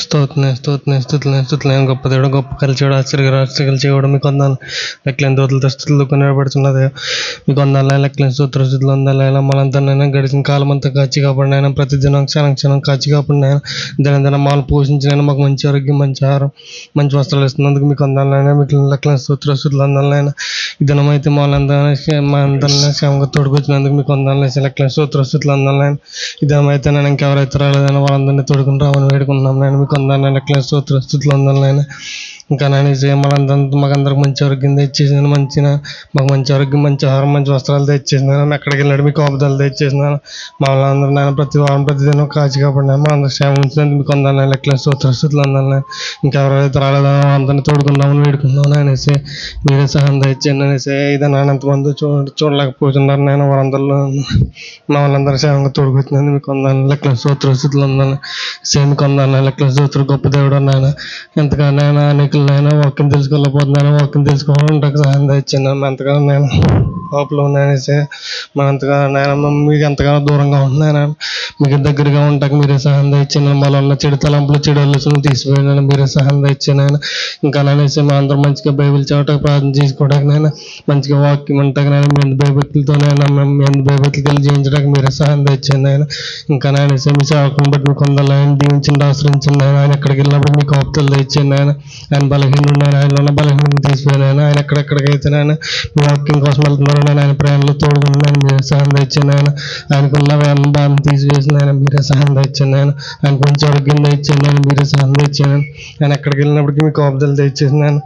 స్తోత్రం గొప్ప దేవుడు, గొప్ప కలిచేవాడు, ఆశ్చర్యకలిచేవాడు. మీకు వందనాలు. లెక్కలేని దోతులతో స్థుతులకు నిలబడుతున్నది. మీకు వందనాలు. లెక్కలేని స్తోత్రులు వందనాలైనా మనందరినైనా గడిచిన కాలం అంతా కాచి కాపాడినైనా, ప్రతి దినం క్షణం క్షణం కాచి కాపాడినైనా, దినం మాలు పోషించినైనా, మాకు మంచి ఆరోగ్యం, మంచి ఆహారం, మంచి వస్త్రాలు ఇస్తున్నందుకు మీకు వందనాలైనా. మీకు లెక్కలేని స్తోత్రులు వందనాలైనా. ఈ దినం అయితే మా అందరినీ క్షేమంగా తోడుకొచ్చినందుకు మీకు వందనాలు. లెక్కలేని స్తోత్రులు వందనాలైనా. ఈ దినం అయితే నేను ఇంకెవరైతే రాలేదైనా వాళ్ళందరినీ తోడుకుని రావని వేడుకున్నాం. నేను మీకు వందనాలు. లెక్కలేని స్తోత్రులు వందనాలైనా. ఇంకా నేను మాకందరికి మంచి ఆరోగ్యం తెచ్చేసిన, మాకు మంచి ఆరోగ్యం, మంచి ఆహారం, మంచి వస్త్రాలు తెచ్చేసినాను. ఎక్కడికి వెళ్ళాడు మీకు ఆపుదలు తెచ్చేసినాను. మమ్మల్ని అందరూ నేను ప్రతి వారం ప్రతిదినం కాచి కాపాడినాను. మా అందరూ క్షేమం ఉంచినందుకు మీకు వందనాలు. లెక్కలేని స్తోత్రులు వందనాలైనా. ఇంకెవరైతే రాలేదో అందరినీ తోడుకున్నామని వేడుకున్నాను అనేసి మీరే సహాయం తెచ్చేయండి అనేసి. ఇదే నాన్న ఎంతమంది చూడలేకపోతున్నారు. నేను వాళ్ళందరిలో వాళ్ళందరూ క్షేమంగా తోడుకొచ్చినందుకు మీకు వందనాలు. లెక్కలేని స్తోత్రులు వందనాలు. మీకు వందనాలు. లెక్కలేని స్తోత్రులు. గొప్ప దేవుడు నాయన. ఎంతగానైనా అనేకులనైనా వాక్యం తెలుసుకోలేకపోతున్నాను. వాక్యం తెలుసుకోవడానికి సహాయం తెచ్చాను. ఎంతగానో నేను పాపలో ఉన్నాయనేసి మనంతగా నాయన మీకు ఎంతగానో దూరంగా ఉంటున్నాను. మీకు దగ్గరగా ఉంటాక మీరే సహాయం తెచ్చాను. మాలో ఉన్న చెడు తలంపులు, చెడు ఆలోచనలు తీసిపోయినాను. మీరే సహాయం తెచ్చాను. ఇంకా అనేసి మా అందరూ మంచిగా బైబిల్ చదవటానికి, ప్రార్థన చేసుకోవడానికి, నైనా మంచిగా వాక్యం అంటాక నేను మీ భయభక్తులతోనైనా మీ భయభక్తులు జీవించడానికి మీరే సహాయం తెచ్చాను. ఆయన ఇంకా అనేసి మీ సేవకుని బట్టి మీకు కొందరు ఆయన దీవించండి, ఆశ్రయించండి. ఆయన ఎక్కడికి వెళ్ళినప్పుడు మీకు ఆప్తలు తెచ్చాను. ఆయన బలహీనుడు, ఆయనలో ఉన్న బలహీనతను తీసిపోయాను. ఆయన ఎక్కడెక్కడికైతే నేను మీ వాక్యం కోసం వెళ్తున్నారో ఆయన ప్రయాణంలో తోడుకున్నాను. మీరే సహాయం తెచ్చాను. ఆయనకున్న బాధను తీసివేసిన మీరే సహాయం తెచ్చాను. ఆయన కొంచెం ఆరోగ్యం తెచ్చాను. మీరే సహాయం తెచ్చాను. ఆయన ఎక్కడికి వెళ్ళినప్పటికీ మీకు ఆపుదలు తెచ్చేసినాను.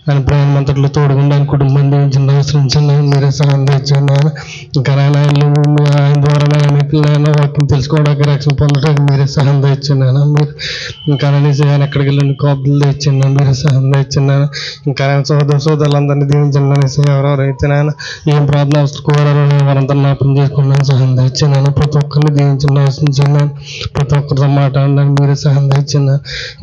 ఆయన ప్రయాణం అంతట్లో తోడుకుండా ఆయన కుటుంబం దీవించండి, ఆశ్రయించండి. మీరే సహాయం తెచ్చాను. ఇంకా ఆయన ద్వారా నేను వాక్యం తెలుసుకోవడానికి, రక్షణ పొందడానికి మీరే సహాయం తెచ్చాను. మీరు ఇంకా అనేసి ఆయన ఎక్కడికి వెళ్ళండి కాపులు తెచ్చాను. మీరే సహాయం తెచ్చాను. ఇంకా ఆయన సోదరులందరినీ దీవించండి అనేసి. ఎవరెవరైతే ఆయన ఏం ప్రార్థన అవసరం కోరారో వారంతా జ్ఞాపకం చేసుకున్నాను. సహాయం తెచ్చాను. ప్రతి ఒక్కరిని దీవించండి, ఆశించాను. ప్రతి ఒక్కరితో మాట్లాడడానికి మీరే సహాయం తెచ్చాను.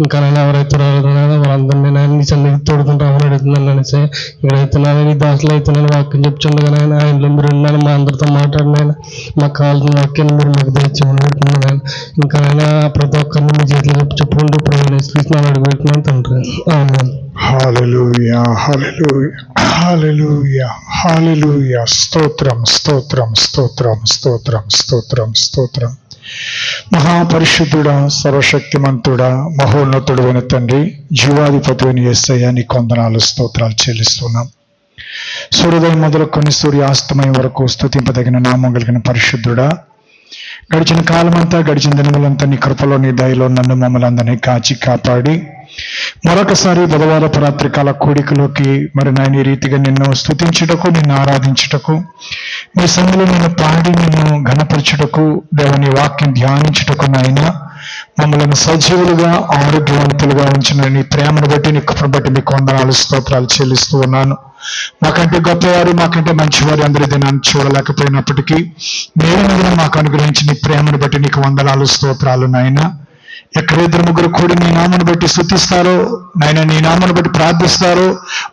ఇంకా నేను ఎవరైతే రాలేదో వాళ్ళందరినీ నేను నీ సన్నిధి తోడుకుంటామని అడుగుతున్నాను అనేసి. ఇక్కడైతే నేను ఈ దాసులు అయితే నేను వాక్యం చెప్తుండగా ఆయనలో మీరు ఉన్నాను. మా అందరితో మాట్లాడినాను. మాకు కావాల్సిన వాక్యాన్ని మీరు మాకు తెచ్చామని పెడుతున్నాను. ఇంకా నేను ప్రతి ఒక్కరిని మీ చేతిలో చెప్పుకుంటూ ప్రయాణిస్తున్నాను అడుగుతున్నాను తండ్రి. హల్లెలూయా, హల్లెలూయా, హల్లెలూయా, హల్లెలూయా. స్తోత్రం, స్తోత్రం, స్తోత్రం, స్తోత్రం, స్తోత్రం, స్తోత్రం. మహాపరిశుద్ధుడా, సర్వశక్తిమంతుడా, మహోన్నతుడు అయిన తండ్రి, జీవాధిపతి అయిన యేసయ్యా, నీకు వందనాలు, స్తోత్రాలు చెల్లిస్తున్నాం. సూర్యోదయం మొదలుకొని సూర్యాస్తమయం వరకు స్తుతింపదగిన నామం కలిగిన పరిశుద్ధుడా, గడిచిన కాలమంతా, గడిచిన దినములంతా నీ కృపలో, నీ దయలో నన్ను మమ్మల్ని అందరినీ కాచి కాపాడి మరొకసారి బుధవారపు రాత్రికాల కూడికలోకి మరి నాయన ఈ రీతిగా నిన్ను స్తుతించుటకు, నిన్ను ఆరాధించుటకు, మీ సన్నిధిలో నిన్ను పాడి నిన్ను ఘనపరచుటకు, దేవుని వాక్యం ధ్యానించుటకు నాయన మమ్మల్ని సజీవులుగా, ఆరోగ్యవంతులుగా ఉంచిన నీ ప్రేమను బట్టి, నీ కృపను బట్టి మీకు వందనాలు, స్తోత్రాలు చెల్లిస్తూ ఉన్నాను. మాకంటే గొప్పవారు, మాకంటే మంచివారు అందరి దినాన్ని చూడలేకపోయినప్పటికీ నేను మాకు అనుగ్రహించి నీ ప్రేమను బట్టి నీకు వందనాలు, స్తోత్రాలు నాయన. ఎక్కడ ఇద్దరు ముగ్గురు కూడా నీ నామను బట్టి స్తుతిస్తారో నాయన, నీ నామను బట్టి ప్రార్థిస్తారో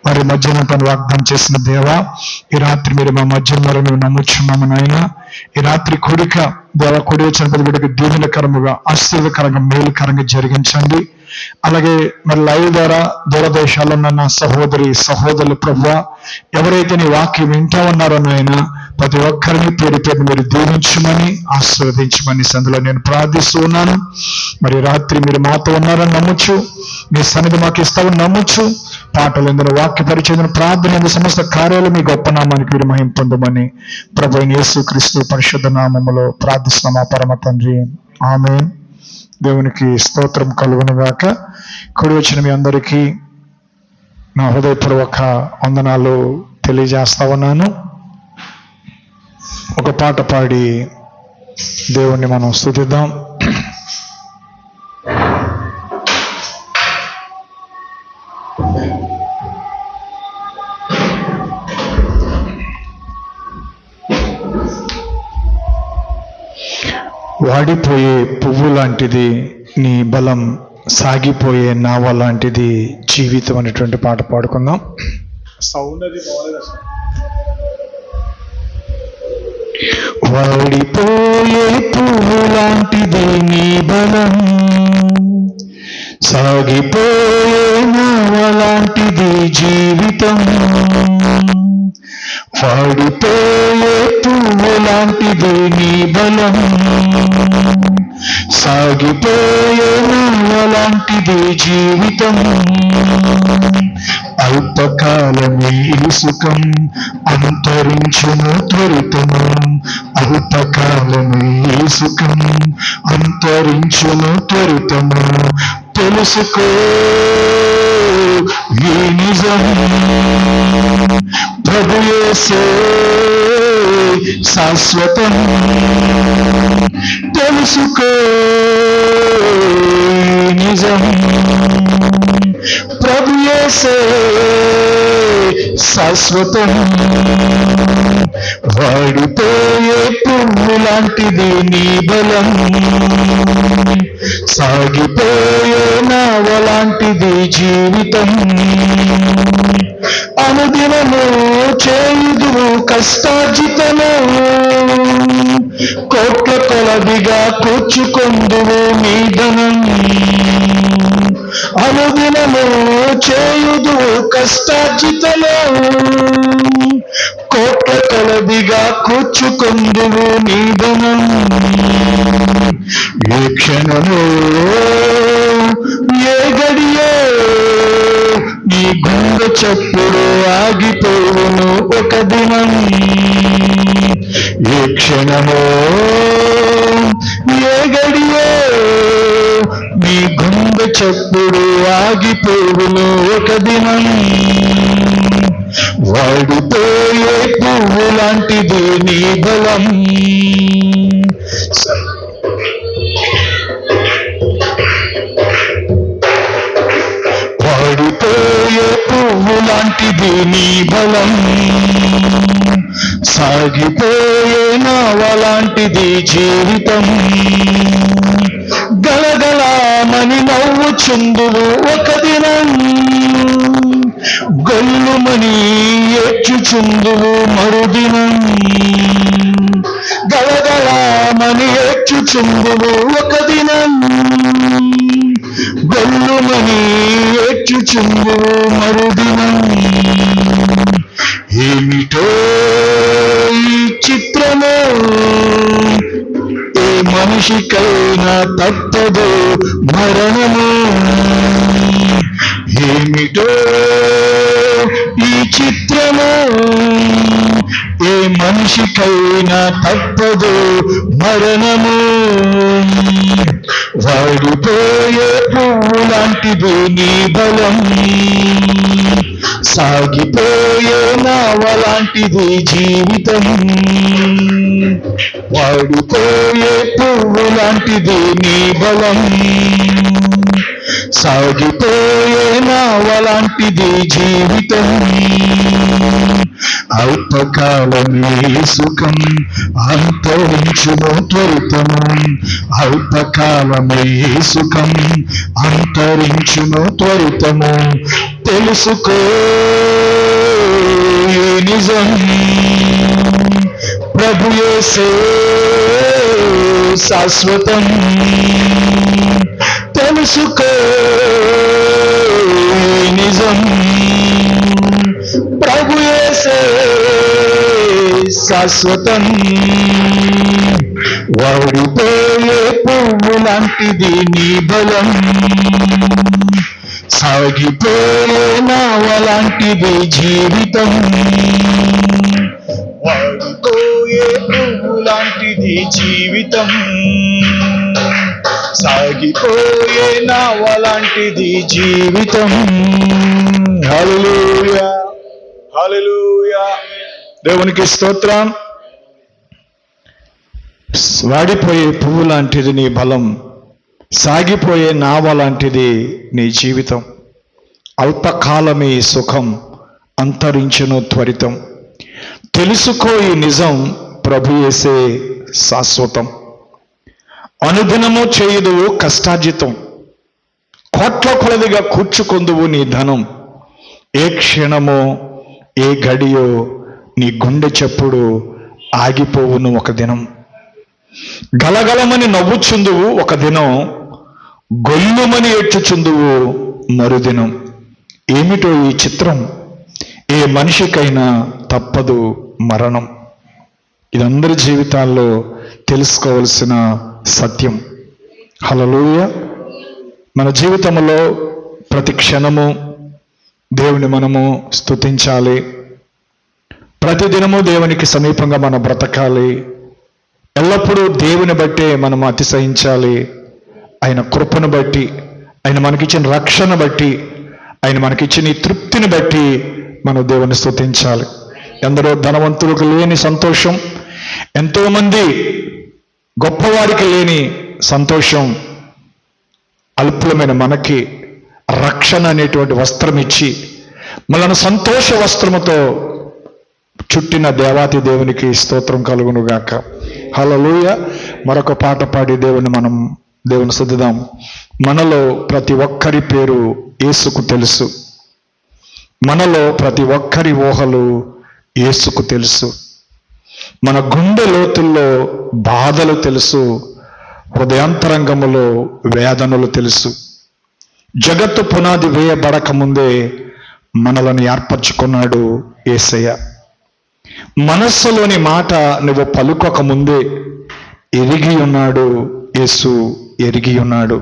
వారి మధ్యన తను వాగ్దానం చేసిన దేవా, ఈ రాత్రి మీరు మా మధ్యలో మేము నమ్ముచున్నాము నాయన. ఈ రాత్రి కూడిక దేవ, కూడి వచ్చిన ప్రతి బిడ్డకు దీవెనకరముగా, ఆశీర్వదకరంగా, మేలుకరంగా జరిగించండి. అలాగే మరి లైవ్ ద్వారా దూరదేశాల్లో ఉన్న నా సహోదరులు ప్రభువా, ఎవరైతే నీ వాక్యం వింటూ ఉన్నారో నాయన, ప్రతి ఒక్కరిని పేరు పేరు మీరు దీవించమని, ఆశీర్వదించమని సందులో నేను ప్రార్థిస్తూ ఉన్నాను. మరి రాత్రి మీరు మాతో ఉన్నారని నమ్మొచ్చు, మీ సన్నిధి మాకు ఇస్తామని నమ్మొచ్చు. పాటలు ఎందరో, వాక్య పరిచయం, ప్రార్థన ఎందు సమస్త కార్యాలు మీ గొప్ప నామానికి మీరు మహిమ పొందమని ప్రభు యేసుక్రీస్తు పరిశుద్ధ నామములో ప్రార్థిస్తున్నాం మా పరమ తండ్రి, ఆమేన్. దేవునికి స్తోత్రం కలుగునుగాక. కూడి వచ్చిన మీ అందరికీ నా హృదయపూర్వక వందనాలు తెలియజేస్తా ఉన్నాను. ఒక పాట పాడి దేవుణ్ణి మనం స్తుతిద్దాం. వాడిపోయే పువ్వు లాంటిది నీ బలం, సాగిపోయే నావ లాంటిది జీవితం అనేటువంటి పాట పాడుకుందాం. వాడిపోయే పువ్వు లాంటిది నీ బలం, సాగిపోయే నావలాంటిది జీవితం, వాడిపోయే పువ్వు లాంటిది నీ బలం. సాగిపోయే నావలాంటిది జీవితం, అల్పకాలమే ఈ సుఖం, అంతరించును త్వరితము. అల్పకాలమే ఈ సుఖం, అంతరించును త్వరితము. తెలుసుకో ఈ నిజం, ప్రభు యేసే శాశ్వతం. తెలుసుకో ఈ నిజం, ప్రభు యేసే శాశ్వతం. వాడిపోయే పువ్వు లాంటిది నీ బలం, సాగిపోయే నావలాంటిది జీవితం. అనుదినము చేయుదువు కష్టార్జితము, కోట్ల కొలదిగా కూర్చుకొందువు నీ ధనం. అనుదినము చేయుదువు కష్టార్జితము, కోట్ల కొలదిగా కూర్చుకొందువు నీ ధనం. ఏ క్షణము ఏ గడియో నీ గుండె చప్పుడు ఆగిపోవును ఒక దినం. ఏ క్షణమో ఏ గడియో నీ గుండె చప్పుడు ఆగిపోవును ఒక దినం. వాడిపోయే పువ్వు లాంటిది నీ బలం. వాడిపోయే పువ్వు లాంటిది నీ బలం, సాగిపోయే నావలాంటిది జీవితం. గలగలామని నవ్వుచుందువు ఒక దినం, గొల్లుమని ఏడ్చుచుందువు మరుదినం. గలగలామని ఏడ్చుచుందువు ఒక దినం, గొల్లుమని ఏడ్చుచుందువు మరుదినం. ఏమిటో ఈ చిత్రము, ఏ మనిషికైనా తప్పదు మరణము. ఏమిటో ఈ చిత్రము, ఏ మనిషికైనా తప్పదు మరణము. వాడిపోయే పువ్వు లాంటిది నీ బలం, సాగిపోయే నావలాంటిది జీవితం. వాడిపోయే పువ్వు లాంటిది నీ బలం, సాగిపోయే నావలాంటిది జీవితం. అల్పకాలమే సుఖం, అంతరించును త్వరితము. అల్పకాలమే సుఖం, అంతరించును త్వరితము. తెలుసుకో ఈ నిజం, ప్రభు యేసే శాశ్వతం. తెలుసుకో ఈ నిజం, ప్రభు యేసే శాశ్వతం. వాడిపోయే పువ్వు లాంటిది నీ బలం, సాగిపోయే నావలాంటిది జీవితం. వాడిపోయే పువ్వు లాంటిది జీవితం, సాగిపోయే నావలాంటిది జీవితం. హల్లెలూయా, హల్లెలూయా. దేవునికి స్తోత్రం. వాడిపోయే పువ్వు లాంటిది నీ బలం, సాగిపోయే నావ లాంటిది నీ జీవితం. అల్పకాలమే సుఖం, అంతరించును త్వరితం. తెలుసుకో ఈ నిజం, ప్రభు యేసే శాశ్వతం. అనుదినము చేయుదువు కష్టార్జితం, కోట్ల కొలదిగా కూర్చుకొందువు నీ ధనం. ఏ క్షణమో ఏ గడియో నీ గుండె చప్పుడు ఆగిపోవును ఒక దినం. గలగలమని నవ్వుచుందువు ఒక దినం, గొల్లుమని ఏడ్చుచుందువు మరుదినం. ఏమిటో ఈ చిత్రం? ఏ మనిషికైనా తప్పదు మరణం. ఇది అందరి జీవితాల్లో తెలుసుకోవలసిన సత్యం. హల్లెలూయా. మన జీవితంలో ప్రతి క్షణము దేవుని మనము స్తుతించాలి. ప్రతిదినము దేవునికి సమీపంగా మనం బ్రతకాలి. ఎల్లప్పుడూ దేవుని బట్టే మనం అతిశయించాలి. ఆయన కృపను బట్టి, ఆయన మనకిచ్చిన రక్షణ బట్టి, ఆయన మనకిచ్చిన ఈ తృప్తిని బట్టి మనం దేవుని స్తుతించాలి. ఎందరో ధనవంతులకు లేని సంతోషం, ఎంతోమంది గొప్పవారికి లేని సంతోషం అల్పులమైన మనకి రక్షణ అనేటువంటి వస్త్రం ఇచ్చి మనల్ని సంతోష వస్త్రముతో చుట్టిన దేవాతి దేవునికి స్తోత్రం కలుగునుగాక. హల్లెలూయా. మరొక పాట పాడి దేవుని స్తుతిద్దాం. మనలో ప్రతి ఒక్కరి పేరు యేసుకు తెలుసు. మనలో ప్రతి ఒక్కరి ఊహలు యేసుకు తెలుసు. మన గుండె లోతుల్లో బాధలు తెలుసు, హృదయాంతరంగములో వేదనలు తెలుసు. జగత్తు పునాది వేయబడక ముందే మనలను ఏర్పరచుకున్నాడు యేసయ్య. మనస్సులోని మాట నువ్వు పలుకొక ముందే ఎరిగి ఉన్నాడు యేసు, ఎరిగి ఉన్నాడు.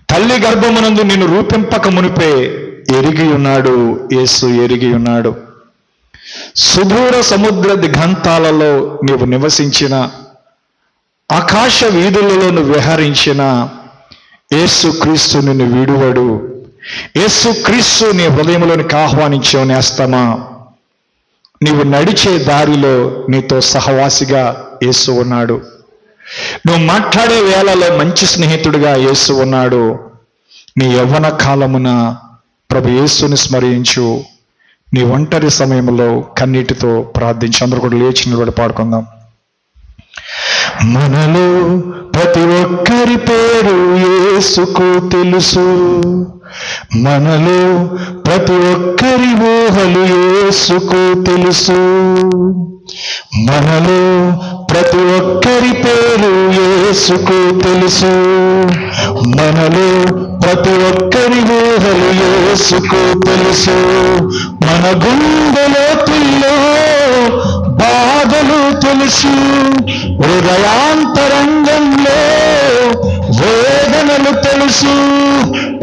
తల్లి గర్భమునందు నిన్ను రూపింపక మునిపే ఎరిగి ఉన్నాడు యేసు, ఎరిగి ఉన్నాడు. సుదూర సముద్ర దిగంతాలలో నీవు నివసించిన, ఆకాశ వీధులలో నువ్వు విహరించిన యేసు క్రీస్తు నిన్ను విడువడు. యేసు క్రీస్తు నీ హృదయంలోనికి ఆహ్వానించావు నేస్తమా. నీవు నడిచే దారిలో నీతో సహవాసిగా యేసు ఉన్నాడు. నువ్వు మాట్లాడే వేళలో మంచి స్నేహితుడిగా యేసు ఉన్నాడు. నీ యవ్వన కాలమున ప్రభు యేసుని స్మరించు. నీ ఒంటరి సమయంలో కన్నీటితో ప్రార్థించి. అందరూ కూడా లేచి నిలబడి పాడుకుందాం. మనలో ప్రతి ఒక్కరి పేరు యేసుకు తెలుసు. మనలో ప్రతి ఒక్కరి ఊహలు యేసుకు తెలుసు. మనలో ప్రతి ఒక్కరి పేరు యేసుకు తెలుసు. మనలో ప్రతి ఒక్కరి ఊహలు యేసుకు తెలుసు. మన గుండెలోతుల్లో బాధలు తెలుసు, హృదయాంతరంగంలో వేదనలు తెలుసు.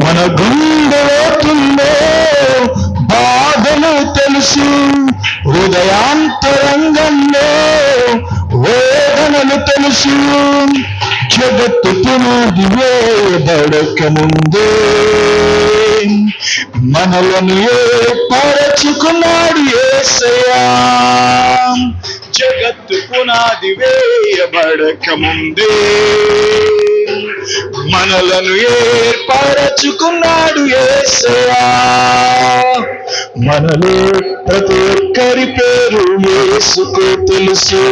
మన గుండెలోతుల్లో బాధలు తెలుసు, హృదయాంతరంగంలో వేదనలు తెలుసు. జగత్తు పునాది వేయబడక ముందే మనలను ఏర్పరచుకున్నాడు యేసయ్యా. జగత్తు పునాది వేయబడక ముందే మనలను ఏర్పరచుకున్నాడు యేసయ్యా. మనలో ప్రతి ఒక్కరి పేరు యేసుకు తెలుసు.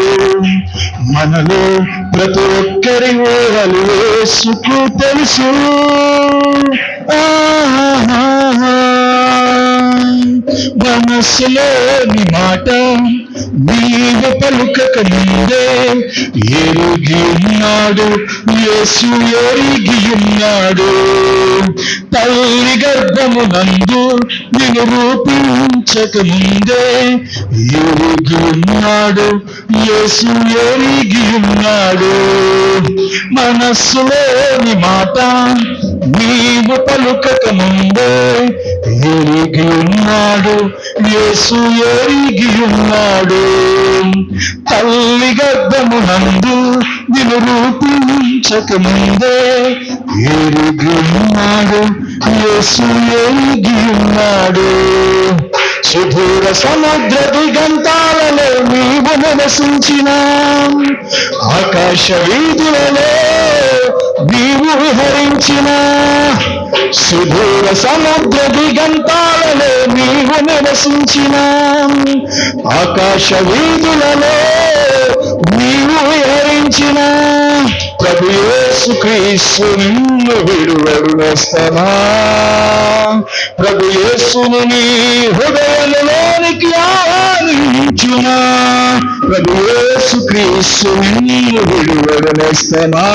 మనలో ప్రతి ఒక్కరి ఊహలు యేసుకు తెలుసు. మనసులోని మాట నీవు పలుకక ముందే ఎరిగి ఉన్నాడు యేసు, ఎరిగి ఉన్నాడు. తల్లి గర్భమునందు నిన్ను రూపించక ముందే ఎరిగి ఉన్నాడు యేసు, ఎరిగి ఉన్నాడు. మనస్సులోని మాట నీవు పలుకక ముందే ఎరిగి ఉన్నాడు యేసు, ఎరిగి ఉన్నాడు. తల్లి గర్భమునందు నిన్ను రూపించక ముందే ఎరిగి ఉన్నాడు యేసు, ఎరిగి ఉన్నాడు. సుదూర సముద్ర దిగంతాలలో నీవు నివసించిన, ఆకాశ వీధులలో నీవు విహరించిన, సుదూర సముద్ర దిగంతాలలో నీవు నివసించిన, ఆకాశ వీధులలో నీవు విహరించిన ప్రభు యేసు క్రీస్తు నిన్ను విడువడు నేస్తమా. ప్రభు యేసును నీ హృదయంలోనికి ఆహ్వానించు. అందించుమా. ప్రభు యేసుక్రీస్తు నిన్ను విడువడనేస్తమా.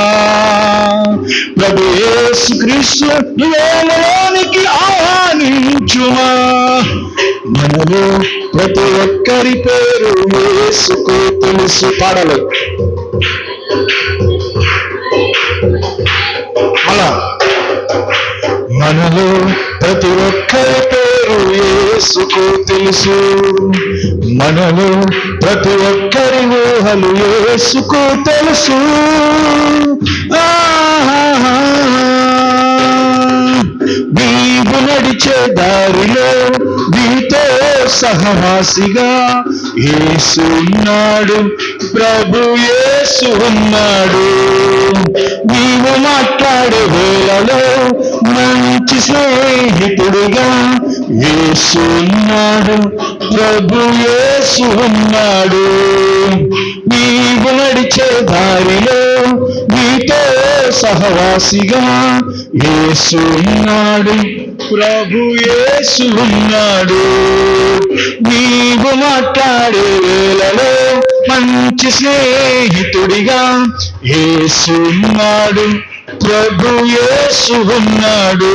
ప్రభు యేసుక్రీస్తు వేలలోనికి ఆహ్వానించుమా. మనలో ప్రతి ఒక్కరి పేరు యేసుకు తెలుసు. పాడాలి అలా. మనలో ప్రతి ఒక్కరి పేరు యేసుకు తెలుసు. మనలో ప్రతి ఒక్కరి ఊహలు యేసుకు తెలుసు. నీవు నడిచే దారిలో నీతో సహవాసిగా యేసు ఉన్నాడు. ప్రభు యేసు ఉన్నాడు. నీవు మాట్లాడే వేళలో మంచి స్నేహితుడిగా యేసు ఉన్నాడు. ప్రభు యేసు ఉన్నాడు. నీవు నడిచే దారిలో నీతో సహవాసిగా యేసు ఉన్నాడు. ప్రభు యేసు ఉన్నాడు. నీవు మాట్లాడే వేళలో మంచి స్నేహితుడిగా యేసు ఉన్నాడు. ప్రభు యేసు ఉన్నాడు.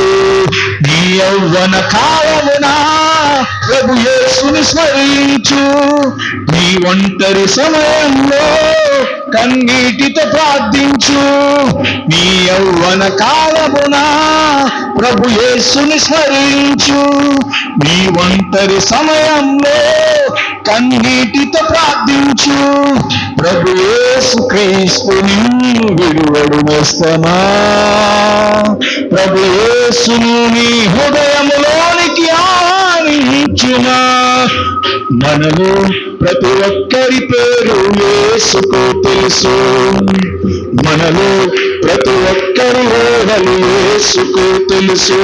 నీ యవ్వన కాలమున ప్రభు యేసుని స్మరించు. నీ ఒంటరి సమయంలో కన్నీటితో ప్రార్థించు. నీ యవ్వన కాలమున ప్రభు యేసుని స్మరించు. నీ ఒంటరి సమయంలో కన్నీటితో ప్రార్థించు. ప్రభు యేసుక్రీస్తు నిన్ను విడువడనేస్తమా. ప్రభు యేసును నీ హృదయములోనికి ఆహ్వానించుమా. మనలో ప్రతి ఒక్కరి పేరు యేసుకు తెలుసు. మనలో ప్రతి ఒక్కరి ఊహలు యేసుకు తెలుసు.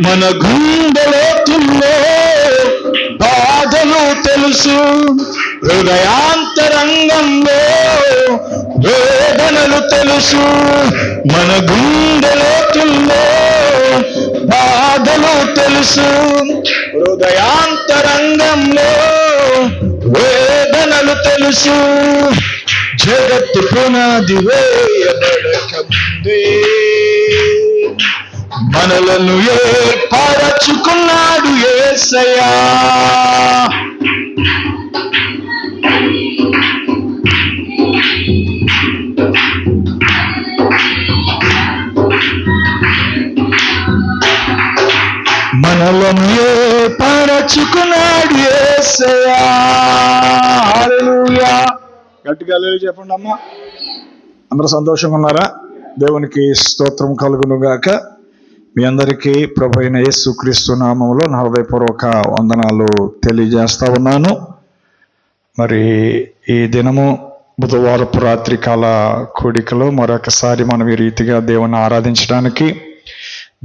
మన గుండెలోతుల్లో బాధలు తెలుసు. హృదయాంతరంగంలో వేదనలు తెలుసు. మన గుండెలోతుల్లో బాధలు తెలుసు. హృదయాంతరంగంలో వేదనలు తెలుసు. జగత్తు పునాది వేయబడకముందే మనలను ఏర్పరచుకున్నాడు యేసయ్యా. మనలను ఏర్పరచుకున్నాడు యేసయ్యా. హల్లెలూయా. గట్టిగా హల్లెలూయా చెప్పండి అమ్మా. అందరూ సంతోషంగా ఉన్నారా? దేవునికి స్తోత్రం కలుగును గాక. మీ అందరికీ ప్రభు అయిన యేసుక్రీస్తు నామములో నా హృదయపూర్వక వందనాలు తెలియజేస్తా ఉన్నాను. మరి ఈ దినము బుధవారపు రాత్రికాల కూడికలో మరొకసారి మనం ఈ రీతిగా దేవుని ఆరాధించడానికి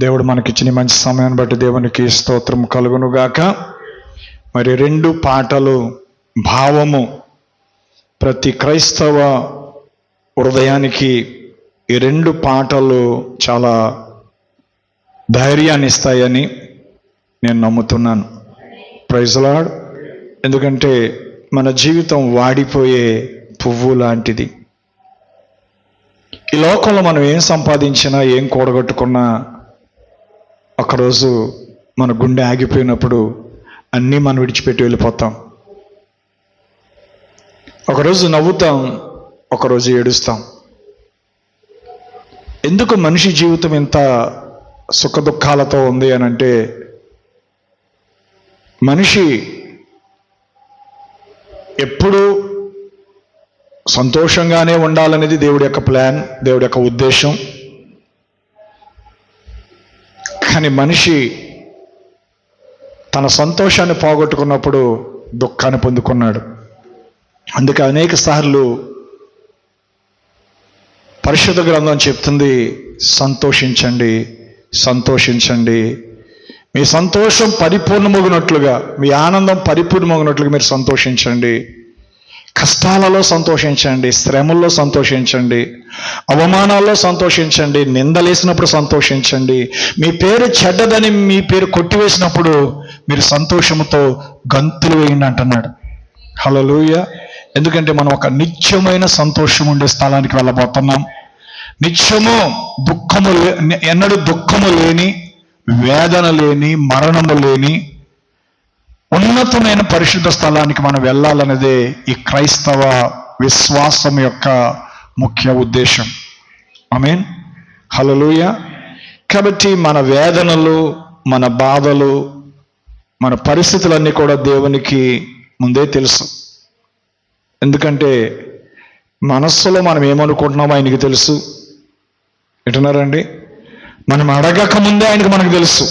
దేవుడు మనకిచ్చిన మంచి సమయాన్ని బట్టి దేవునికి స్తోత్రం కలుగును గాక. మరి 2 పాటలు భావము ప్రతి క్రైస్తవ హృదయానికి ఈ 2 పాటలు చాలా ధైర్యాన్ని ఇస్తాయని నేను నమ్ముతున్నాను. Praise Lord. ఎందుకంటే మన జీవితం వాడిపోయే పువ్వు లాంటిది. ఈ లోకంలో మనం ఏం సంపాదించినా ఏం కూడగట్టుకున్నా ఒకరోజు మన గుండె ఆగిపోయినప్పుడు అన్నీ మనం విడిచిపెట్టి వెళ్ళిపోతాం. ఒకరోజు నవ్వుతాం, ఒకరోజు ఏడుస్తాం. ఎందుకు మనిషి జీవితం ఇంత సుఖ దుఃఖాలతో ఉంది అని అంటే, మనిషి ఎప్పుడూ సంతోషంగానే ఉండాలనేది దేవుడి యొక్క ప్లాన్, దేవుడి యొక్క ఉద్దేశం. కానీ మనిషి తన సంతోషాన్ని పోగొట్టుకున్నప్పుడు దుఃఖాన్ని పొందుకున్నాడు. అందుకే అనేక సార్లు పరిశుద్ధ గ్రంథం చెప్తుంది, సంతోషించండి, సంతోషించండి. మీ సంతోషం పరిపూర్ణమగునట్లుగా, మీ ఆనందం పరిపూర్ణమగునట్లుగా మీరు సంతోషించండి. కష్టాలలో సంతోషించండి, శ్రమల్లో సంతోషించండి, అవమానాల్లో సంతోషించండి, నిందలేసినప్పుడు సంతోషించండి. మీ పేరు చెడ్డదని మీ పేరు కొట్టివేసినప్పుడు మీరు సంతోషంతో గంతులు వేయండి అంటున్నాడు. హల్లెలూయా. ఎందుకంటే మనం ఒక నిత్యమైన సంతోషం ఉండే స్థలానికి వెళ్ళబోతున్నాం. నిత్యము ఎన్నడూ దుఃఖము లేని, వేదన లేని, మరణము లేని ఉన్నతమైన పరిశుద్ధ స్థలానికి మనం వెళ్ళాలన్నదే ఈ క్రైస్తవ విశ్వాసం యొక్క ముఖ్య ఉద్దేశం. ఆమేన్. హల్లెలూయా. కాబట్టి మన వేదనలు, మన బాధలు, మన పరిస్థితులన్నీ కూడా దేవునికి ముందే తెలుసు. ఎందుకంటే మనస్సులో మనం ఏమనుకుంటున్నామో ఆయనకి తెలుసు. ఎటున్నారండి? మనం అడగక ముందే ఆయనకు మనకు తెలుసు.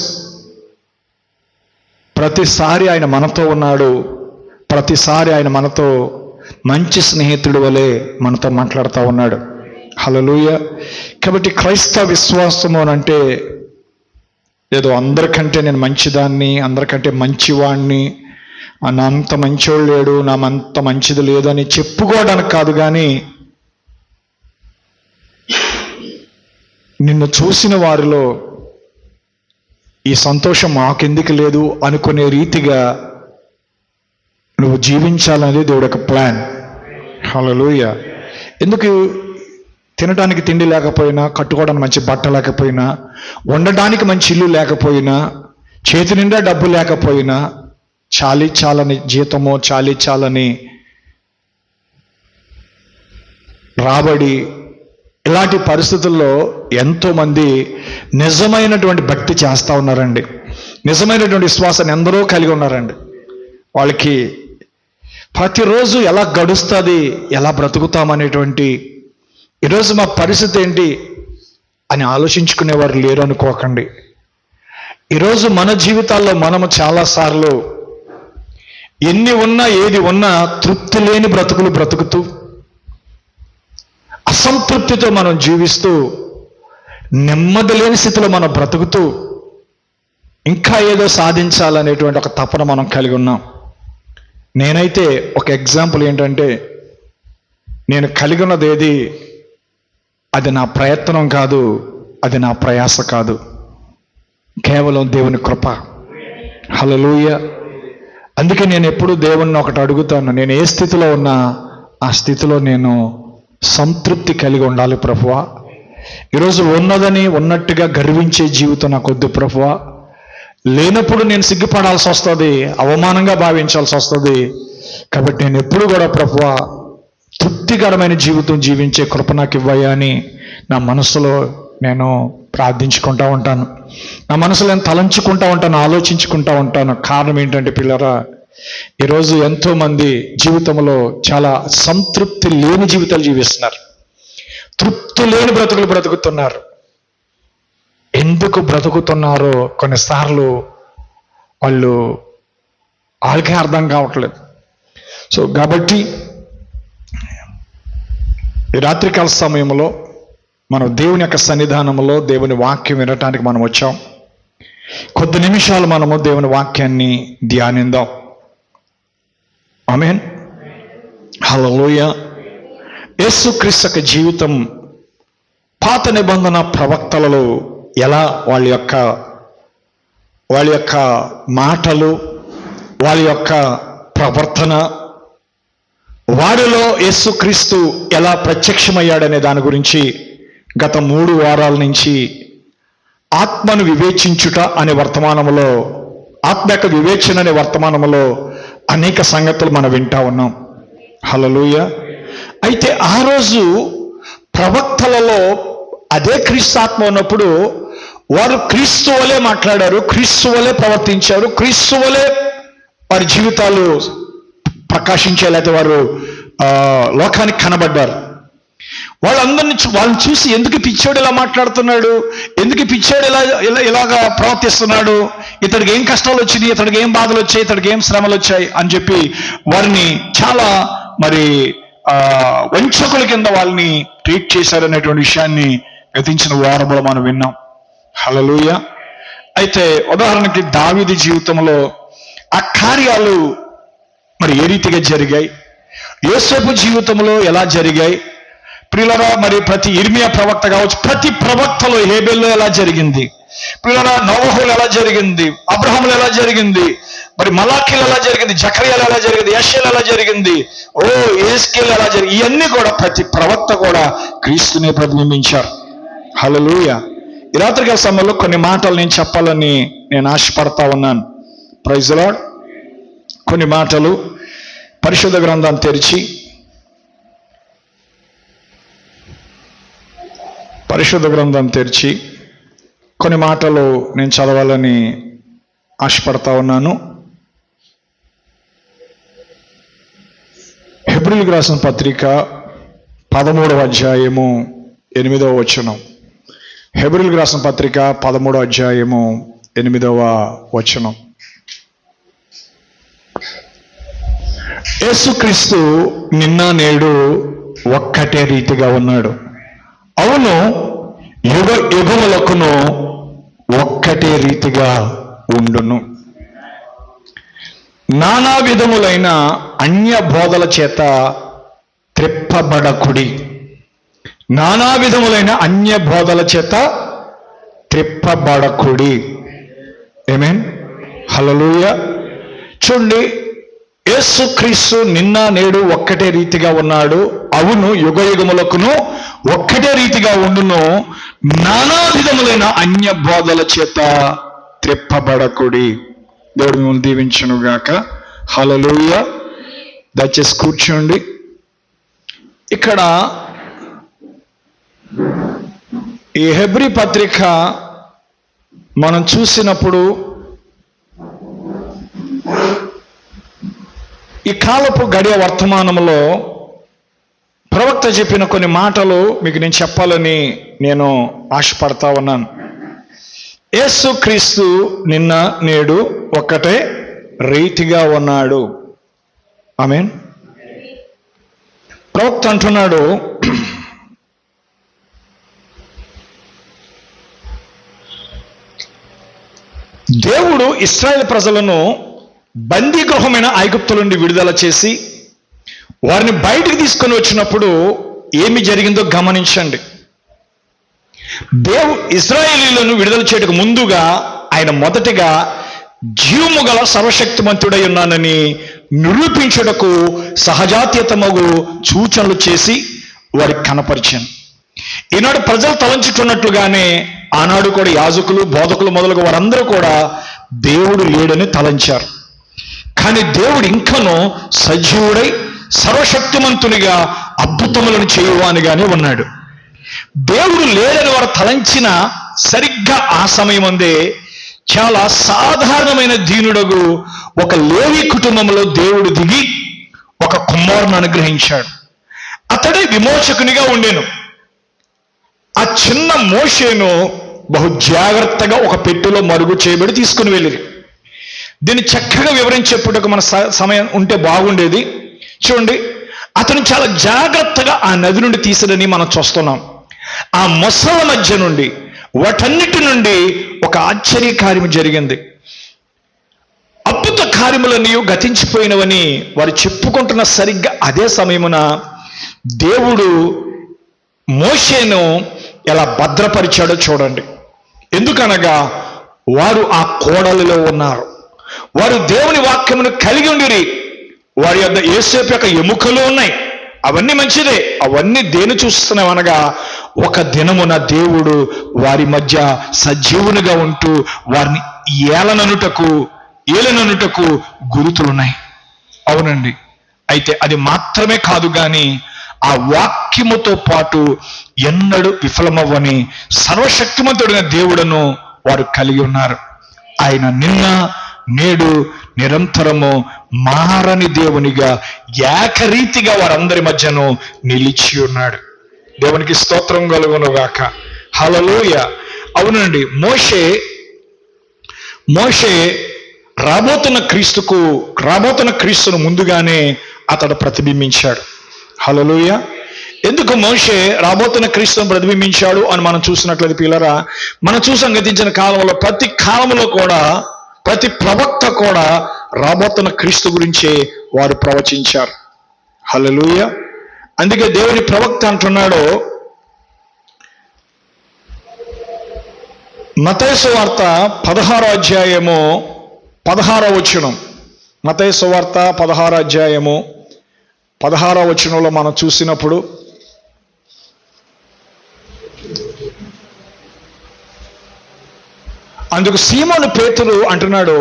ప్రతిసారి ఆయన మనతో ఉన్నాడు. ప్రతిసారి ఆయన మనతో మంచి స్నేహితుడి వలె మనతో మాట్లాడుతూ ఉన్నాడు. హల్లెలూయా. కాబట్టి క్రైస్తవ విశ్వాసము అంటే ఏదో అందరికంటే నేను మంచిదాన్ని, అందరికంటే మంచివాణ్ణి, నా అంత మంచోడు లేడు, నా అంత మంచిది లేదు అని చెప్పుకోవడానికి కాదు, కానీ నిన్ను చూసిన వారిలో ఈ సంతోషం మాకెందుకు లేదు అనుకునే రీతిగా నువ్వు జీవించాలనేది దేవుడి యొక్క ప్లాన్. హల్లెలూయా. ఎందుకు? తినడానికి తిండి లేకపోయినా, కట్టుకోవడానికి మంచి బట్ట లేకపోయినా, ఉండడానికి మంచి ఇల్లు లేకపోయినా, చేతి నిండా డబ్బు లేకపోయినా, చాలని జీతమో, చాలని రాబడి, ఇలాంటి పరిస్థితుల్లో ఎంతోమంది నిజమైనటువంటి భక్తి చేస్తూ ఉన్నారండి. నిజమైనటువంటి విశ్వాసాన్ని ఎందరో కలిగి ఉన్నారండి. వాళ్ళకి ప్రతిరోజు ఎలా గడుస్తుంది, ఎలా బ్రతుకుతామనేటువంటి, ఈరోజు మా పరిస్థితి ఏంటి అని ఆలోచించుకునేవారు లేరు అనుకోకండి. ఈరోజు మన జీవితాల్లో మనము చాలాసార్లు ఎన్ని ఉన్నా, ఏది ఉన్నా తృప్తి లేని బ్రతుకులు బ్రతుకుతూ, అసంతృప్తితో మనం జీవిస్తూ, నెమ్మది లేని స్థితిలో మనం బ్రతుకుతూ, ఇంకా ఏదో సాధించాలనేటువంటి ఒక తపన మనం కలిగి ఉన్నాం. నేనైతే ఒక ఎగ్జాంపుల్ ఏంటంటే, నేను కలిగి ఉన్నది ఏది, అది నా ప్రయత్నం కాదు, అది నా ప్రయాస కాదు, కేవలం దేవుని కృప. హల్లెలూయా. అందుకే నేను ఎప్పుడు దేవుణ్ణి ఒకటి అడుగుతాను, నేను ఏ స్థితిలో ఉన్నా ఆ స్థితిలో నేను సంతృప్తి కలిగి ఉండాలి ప్రభువా. ఈరోజు ఉన్నదని ఉన్నట్టుగా గర్వించే జీవితం నాకు వద్దు ప్రభువా. లేనప్పుడు నేను సిగ్గుపడాల్సి వస్తుంది, అవమానంగా భావించాల్సి వస్తుంది. కాబట్టి నేను ఎప్పుడు కూడా ప్రభువా తృప్తికరమైన జీవితం జీవించే కృప నాకు ఇవ్వయ్యా అని నా మనసులో నేను ప్రార్థించుకుంటూ ఉంటాను. నా మనసులో నేను తలంచుకుంటూ ఉంటాను, ఆలోచించుకుంటూ ఉంటాను. కారణం ఏంటంటే పిల్లరా, ఈరోజు ఎంతోమంది జీవితంలో చాలా సంతృప్తి లేని జీవితాలు జీవిస్తున్నారు. తృప్తి లేని బ్రతుకులు బ్రతుకుతున్నారు. ఎందుకు బ్రతుకుతున్నారో కొన్నిసార్లు వాళ్ళకే అర్థం కావట్లేదు. సో కాబట్టి ఈ రాత్రికాల సమయంలో మనం దేవుని యొక్క సన్నిధానంలో దేవుని వాక్యం వినటానికి మనం వచ్చాం. కొద్ది నిమిషాలు మనము దేవుని వాక్యాన్ని ధ్యానిద్దాం. ఆమేన్. హల్లెలూయా. యేసుక్రీస్తు యొక్క జీవితం పాత నిబంధన ప్రవక్తలలో ఎలా వాళ్ళ యొక్క మాటలు, వాళ్ళ యొక్క ప్రవర్తన, వారిలో యేసుక్రీస్తు ఎలా ప్రత్యక్షమయ్యాడనే దాని గురించి గత 3 వారాల నుంచి ఆత్మను వివేచించుట అనే వర్తమానములో, ఆత్మ యొక్క వివేచన అనే వర్తమానములో అనేక సంగతులు మనం వింటా ఉన్నాం. హల్లెలూయా. అయితే ఆ రోజు ప్రవక్తలలో అదే క్రీస్తు ఆత్మ ఉన్నప్పుడు వారు క్రీస్తు వలె మాట్లాడారు, క్రీస్తు వలె ప్రవర్తించారు, క్రీస్తు వలె వారి జీవితాలు ప్రకాశించే, లేకపోతే వారు లోకానికి కనబడ్డారు. వాళ్ళని చూసి ఎందుకు పిచ్చోడు ఇలా మాట్లాడుతున్నాడు, ఎందుకు పిచ్చోడు ఇలాగా ప్రవర్తిస్తున్నాడు, ఇతడికి ఏం కష్టాలు వచ్చినాయి, ఇతడికి ఏం బాధలు వచ్చాయి, ఇతడికి ఏం శ్రమలు వచ్చాయి అని చెప్పి వారిని చాలా వంచకుల కింద వాళ్ళని ట్రీట్ చేశారనేటువంటి విషయాన్ని గతించిన వారంలో మనం విన్నాం. హల్లెలూయా. అయితే ఉదాహరణకి దావీదు జీవితంలో ఆ కార్యాలు ఏ రీతిగా జరిగాయి, యోసేపు జీవితంలో ఎలా జరిగాయి, ప్రియులరా ప్రతి ఇర్మియా ప్రవక్త కావచ్చు, ప్రతి ప్రవక్తలో హేబెల్లో ఎలా జరిగింది, పిల్లల నోవహులు ఎలా జరిగింది, అబ్రహాములు ఎలా జరిగింది, మరి మలాఖీలు ఎలా జరిగింది, జకర్యాలు ఎలా జరిగింది, యెషయాలు ఎలా జరిగింది, యేస్కేలు ఎలా జరిగింది, ఇవన్నీ కూడా ప్రతి ప్రవక్త కూడా క్రీస్తునే ప్రతిబింబించారు. హల్లెలూయా. ఈ రాత్రికాల సమయంలో కొన్ని మాటలు నేను చెప్పాలని నేను ఆశపడతా ఉన్నాను. Praise the Lord. కొన్ని మాటలు పరిశుద్ధ గ్రంథాన్ని తెరిచి కొన్ని మాటలు నేను చదవాలని ఆశపడతా ఉన్నాను. హెబ్రీయులకు రాసిన పత్రిక 13వ అధ్యాయము 8వ వచనం. హెబ్రీయులకు రాసిన పత్రిక 13వ అధ్యాయము 8వ వచనం. యేసుక్రీస్తు నిన్న నేడు ఒక్కటే రీతిగా ఉన్నాడు. అవును, యుగ యుగములకును ఒక్కటే రీతిగా ఉండును. నానా విధములైన అన్య బోధల చేత త్రిప్పబడకుడి. నానా విధములైన అన్య బోధల చేత త్రిప్పబడకుడి. ఆమేన్. హల్లెలూయా. చూడండి, యేసుక్రీస్తు నిన్న నేడు ఒక్కటే రీతిగా ఉన్నాడు. అవును, యుగ యుగములకును ఒక్కటే రీతిగా ఉండును. నానా విధములైన అన్య బోధల చేత త్రిప్పబడకుడి. దేవుడు మిమ్మల్ని దీవించును గాక. హల్లెలూయా. దయచేసి కూర్చోండి. ఇక్కడ ఈ హెబ్రీ పత్రిక మనం చూసినప్పుడు ఈ కాలపు గడియ వర్తమానంలో ప్రవక్త చెప్పిన కొన్ని మాటలు మీకు నేను చెప్పాలని నేను ఆశపడతా ఉన్నాను. యేసుక్రీస్తు నిన్న నేడు ఒక్కటే రీతిగా ఉన్నాడు. ఆమేన్. ప్రవక్త అంటున్నాడు, దేవుడు ఇశ్రాయేలు ప్రజలను బందీగృహమైన ఐగుప్తు నుండి విడుదల చేసి వారిని బయటికి తీసుకొని వచ్చినప్పుడు ఏమి జరిగిందో గమనించండి. ఇశ్రాయేలీయులను విడుదల చేయడానికి ముందుగా ఆయన మొదటిగా జీవము గల సర్వశక్తిమంతుడై ఉన్నానని నిరూపించుటకు సహజాతీయతమగు సూచనలు చేసి వారికి కనపరిచాను. ఈనాడు ప్రజలు తలంచుతున్నట్లుగానే ఆనాడు కూడా యాజకులు, బోధకులు మొదలుగా వారందరూ కూడా దేవుడు లేడని తలంచారు. కానీ దేవుడు ఇంకనూ సజీవుడై సర్వశక్తిమంతునిగా అద్భుతములను చేయువానిగానే ఉన్నాడు. దేవుడు లేడని వారు తలంచిన సరిగ్గా ఆ సమయమందే చాలా సాధారణమైన దీనుడగు ఒక లేవి కుటుంబంలో దేవుడు దిగి ఒక కుమారుని అనుగ్రహించాడు. అతడే విమోచకునిగా ఉండెను. ఆ చిన్న మోషేను బహు జాగ్రత్తగా ఒక పెట్టెలో మరుగు చేయబడి తీసుకుని వెళ్ళిరి. దీన్ని చక్కగా వివరించేప్పుడుకు మన సమయం ఉంటే బాగుండేది. చూడండి, అతను చాలా జాగ్రత్తగా ఆ నది నుండి తీసిరని మనం చూస్తున్నాం. ఆ మొసళ్ళ మధ్య నుండి వాటన్నిటి నుండి ఒక ఆశ్చర్య కార్యం జరిగింది. అద్భుత కార్యములన్నీ గతించిపోయినవని వారు చెప్పుకుంటున్న సరిగ్గా అదే సమయమున దేవుడు మోషేను ఎలా భద్రపరిచాడో చూడండి. ఎందుకనగా వారు ఆ కోడలిలో ఉన్నారు. వారు దేవుని వాక్యమును కలిగి ఉండిరి. వారి యొద్ద యోసేపు యొక్క ఎముకలు ఉన్నాయి. అవన్నీ మంచిదే. అవన్నీ దేని చూస్తున్నాం అనగా ఒక దినమున దేవుడు వారి మధ్య సజీవునిగా ఉంటూ వారిని ఏలననుటకు గురుతులున్నాయి. అవునండి. అయితే అది మాత్రమే కాదు గాని ఆ వాక్యముతో పాటు ఎన్నడూ విఫలమవ్వని సర్వశక్తిమంతుడైన దేవుడను వారు కలిగి ఉన్నారు. ఆయన నిన్న నేడు నిరంతరము మారని దేవునిగా ఏకరీతిగా వారందరి మధ్యను నిలిచి ఉన్నాడు. దేవునికి స్తోత్రం కలుగును గాక. హల్లెలూయా. అవునండి, మోషే రాబోతున్న క్రీస్తును ముందుగానే అతడు ప్రతిబింబించాడు. హల్లెలూయా. ఎందుకు మోషే రాబోతున్న క్రీస్తును ప్రతిబింబించాడు అని మనం చూసినట్లయితే పిల్లరా, మనం చూసాం గతించిన కాలంలో ప్రతి కాలంలో కూడా ప్రతి ప్రవక్త కూడా రాబోతున్న క్రీస్తు గురించే వారు ప్రవచించారు. హల్లెలూయా. అందుకే దేవుని ప్రవక్త అంటున్నాడు, మత్తయి సువార్త 16వ అధ్యాయము 16వ వచనం. మత్తయి సువార్త 16వ అధ్యాయము 16వ వచనంలో మనం చూసినప్పుడు అందుకు సీమోను పేతురు అంటున్నాడు,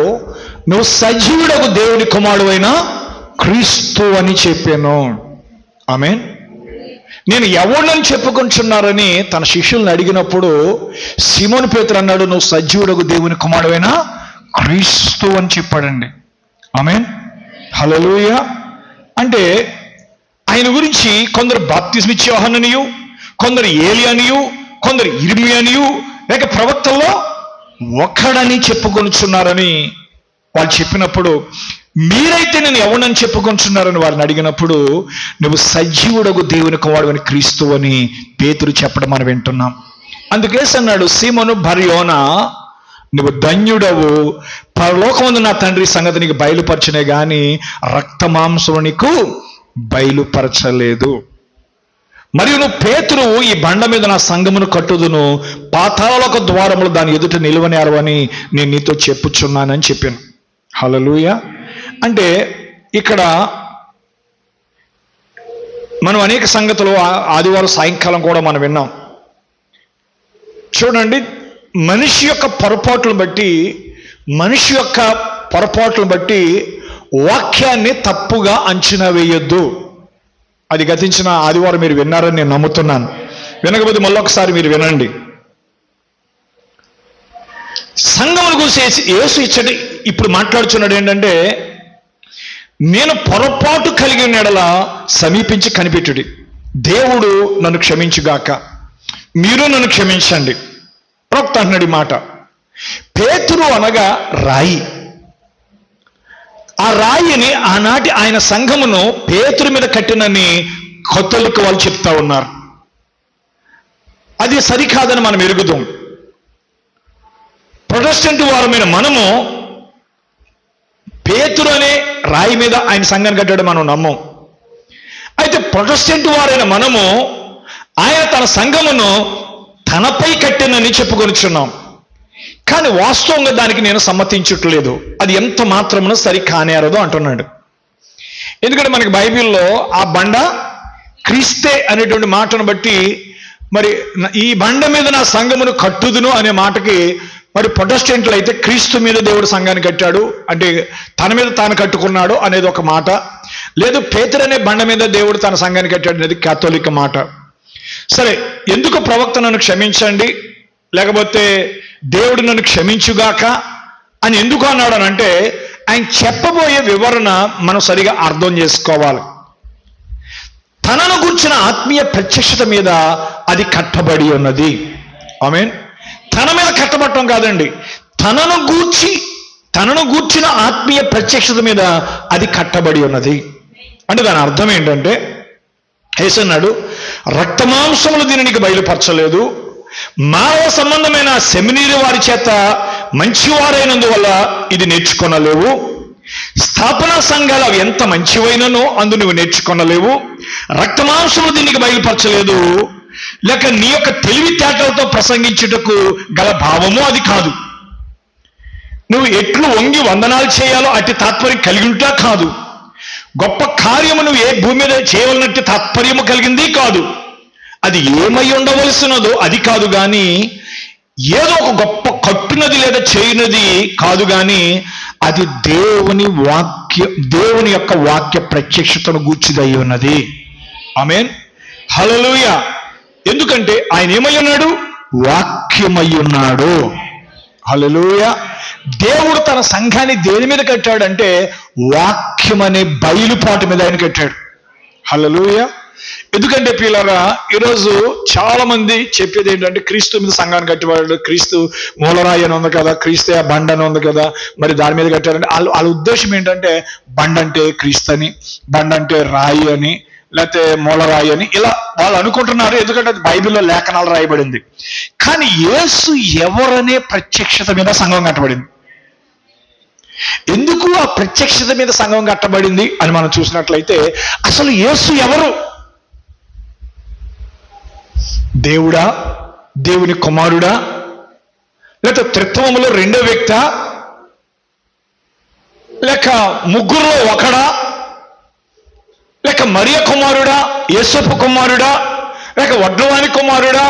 నువ్వు సజీవుడకు దేవుని కుమారుడైన క్రీస్తు అని చెప్పాను. ఆమేన్. నేను ఎవరిని చెప్పుకుంటున్నారని తన శిష్యుల్ని అడిగినప్పుడు సీమోను పేతురు అన్నాడు, నువ్వు సజీవుడకు దేవుని కుమారుడైన క్రీస్తు అని చెప్పాడండి. ఆమేన్. హల్లెలూయా. అంటే ఆయన గురించి కొందరు బాప్తిస్మ ఇచ్చే యోహాననియు, కొందరు ఏలియానియు, కొందరు ఇర్మియానియు, లేక ప్రవక్తల్లో ఒక్కడని చెప్పుకొనుచున్నారని వాళ్ళు చెప్పినప్పుడు, మీరైతే నేను ఎవరినని చెప్పుకొంటున్నారని వారిని అడిగినప్పుడు, నువ్వు సజీవుడకు దేవుని కుమారుడైన క్రీస్తు అని పేతురు చెప్పడం మనం వింటున్నాం. అందుకేసి అన్నాడు, సీమోను బర్యోనా, నువ్వు ధన్యుడవు, పరలోకమందు నా తండ్రి సంగతి నీకు బయలుపరచనే గాని రక్త మాంసము నీకు బయలుపరచలేదు. మరియు నువ్వు పేతురు, ఈ బండ మీద నా సంఘమును కట్టుదును, పాతాళలోక ద్వారములు దాని ఎదుట నిలువనేరు అని నేను నీతో చెప్పుచున్నానని చెప్పాను. హల్లెలూయా. అంటే ఇక్కడ మనం అనేక సంగతులు ఆదివారం సాయంకాలం కూడా మనం విన్నాం. చూడండి, మనిషి యొక్క పొరపాట్లను బట్టి వాక్యాన్ని తప్పుగా అంచనా వేయొద్దు. అది గతించిన ఆదివారం మీరు విన్నారని నేను నమ్ముతున్నాను. వినకపోతే మళ్ళొకసారి మీరు వినండి. సంఘమును గురించి యేసు ఇప్పుడు మాట్లాడుచున్నాడు ఏంటంటే, నేను పొరపాటు కలిగి ఉన్నడల సమీపించి కనిపెట్టుడి, దేవుడు నన్ను క్షమించుగాక, మీరు నన్ను క్షమించండి. ప్రవక్త అంటున్నాడు ఈ మాట. పేతురు అనగా రాయి. ఆ రాయిని ఆనాటి ఆయన సంఘమును పేతురు మీద కట్టినని కథోలిక వాళ్ళు చెప్తా ఉన్నారు. అది సరికాదని మనం ఎరుగుదాం. ప్రొటెస్టెంట్ వారమైన మనము పేతురు అనే రాయి మీద ఆయన సంఘాన్ని కట్టాడు మనం నమ్మం. అయితే ప్రొటెస్టెంట్ వారైన మనము ఆయన తన సంఘమును తనపై కట్టినని చెప్పుకొనిచున్నాం. కానీ వాస్తవంగా దానికి నేను సమ్మతించట్లేదు. అది ఎంత మాత్రమున సరి కానేరదు అంటున్నాడు. ఎందుకంటే మనకి బైబిల్లో ఆ బండ క్రీస్తే అనేటువంటి మాటను బట్టి, మరి ఈ బండ మీద నా సంఘమును కట్టుదును అనే మాటకి, మరి ప్రొటెస్టెంట్లు అయితే క్రీస్తు మీద దేవుడు సంఘాన్ని కట్టాడు అంటే తన మీద తాను కట్టుకున్నాడు అనేది ఒక మాట. లేదు, పేతురు అనే బండ మీద దేవుడు తన సంఘాన్ని కట్టాడు అనేది కాథోలిక మాట. సరే, ఎందుకు ప్రవక్త నన్ను క్షమించండి, లేకపోతే దేవుడు నన్ను క్షమించుగాక అని ఎందుకు అన్నాడు అని అంటే, ఆయన చెప్పబోయే వివరణ మనం సరిగా అర్థం చేసుకోవాలి. తనను గూర్చిన ఆత్మీయ ప్రత్యక్షత మీద అది కట్టబడి ఉన్నది. ఆమేన్. తన మీద కట్టబడటం కాదండి, తనను గూర్చిన ఆత్మీయ ప్రత్యక్షత మీద అది కట్టబడి ఉన్నది. అంటే దాని అర్థం ఏంటంటే, యేసు అన్నాడు, రక్తమాంసములు దీనికి బయలుపరచలేదు, మానవ సంబంధమైన సెమినరీ వారి చేత మంచివారైనందువల్ల ఇది నేర్చుకొనలేవు, స్థాపన సంఘాలు అవి ఎంత మంచివైననో అందు నువ్వు నేర్చుకొనలేవు, రక్తమాంసములు దీనికి బయలుపరచలేదు, లేక నీ యొక్క తెలివితేటలతో ప్రసంగించుటకు గల భావము అది కాదు, నువ్వు ఎట్లు వంగి వందనాలు చేయాలో అట్టి తాత్పర్యం కలిగి ఉంటా కాదు, గొప్ప కార్యము నువ్వు ఏ భూమి మీద చేయవలనట్టు తాత్పర్యము కలిగింది కాదు, అది ఏమై ఉండవలసినదో అది కాదు, కానీ ఏదో ఒక గొప్ప కట్టునది లేదా చేయనది కాదు, కానీ అది దేవుని యొక్క వాక్య ప్రత్యక్షతను గూర్చిదై ఉన్నది. ఆమేన్. హల్లెలూయా. ఎందుకంటే ఆయన ఏమై ఉన్నాడు? వాక్యమై ఉన్నాడు. హల్లెలూయా. దేవుడు తన సంఘాన్ని దేని మీద కట్టాడంటే వాక్యం అనే బయలుపాటు మీద ఆయన కట్టాడు. హల్లెలూయా. ఎందుకంటే పిల్లరా, ఈరోజు చాలా మంది చెప్పేది ఏంటంటే, క్రీస్తు మీద సంఘాన్ని కట్టేవాడు, క్రీస్తు మూలరాయి అని ఉంది కదా, క్రీస్తే ఆ బండ అని ఉంది కదా, మరి దాని మీద కట్టారంటే వాళ్ళ ఉద్దేశం ఏంటంటే బండ అంటే క్రీస్తు అని, బండ అంటే రాయి అని, లేకపోతే మూలరాయి అని ఇలా వాళ్ళు అనుకుంటున్నారు. ఎందుకంటే అది బైబిల్లో లేఖనాలు రాయబడింది. కానీ యేసు ఎవరనే ప్రత్యక్షత మీద సంఘం కట్టబడింది. ఎందుకు ఆ ప్రత్యక్షత మీద సంఘం కట్టబడింది అని మనం చూసినట్లయితే, అసలు యేసు ఎవరు? దేవుడా? దేవుని కుమారుడా? లేక త్రిత్వములో రెండో వ్యక్తా, లేక ముగ్గురులో ఒకడా, లేక మరియ కుమారుడా, యేసపు కుమారుడా, లేక వడ్లవాని కుమారుడా?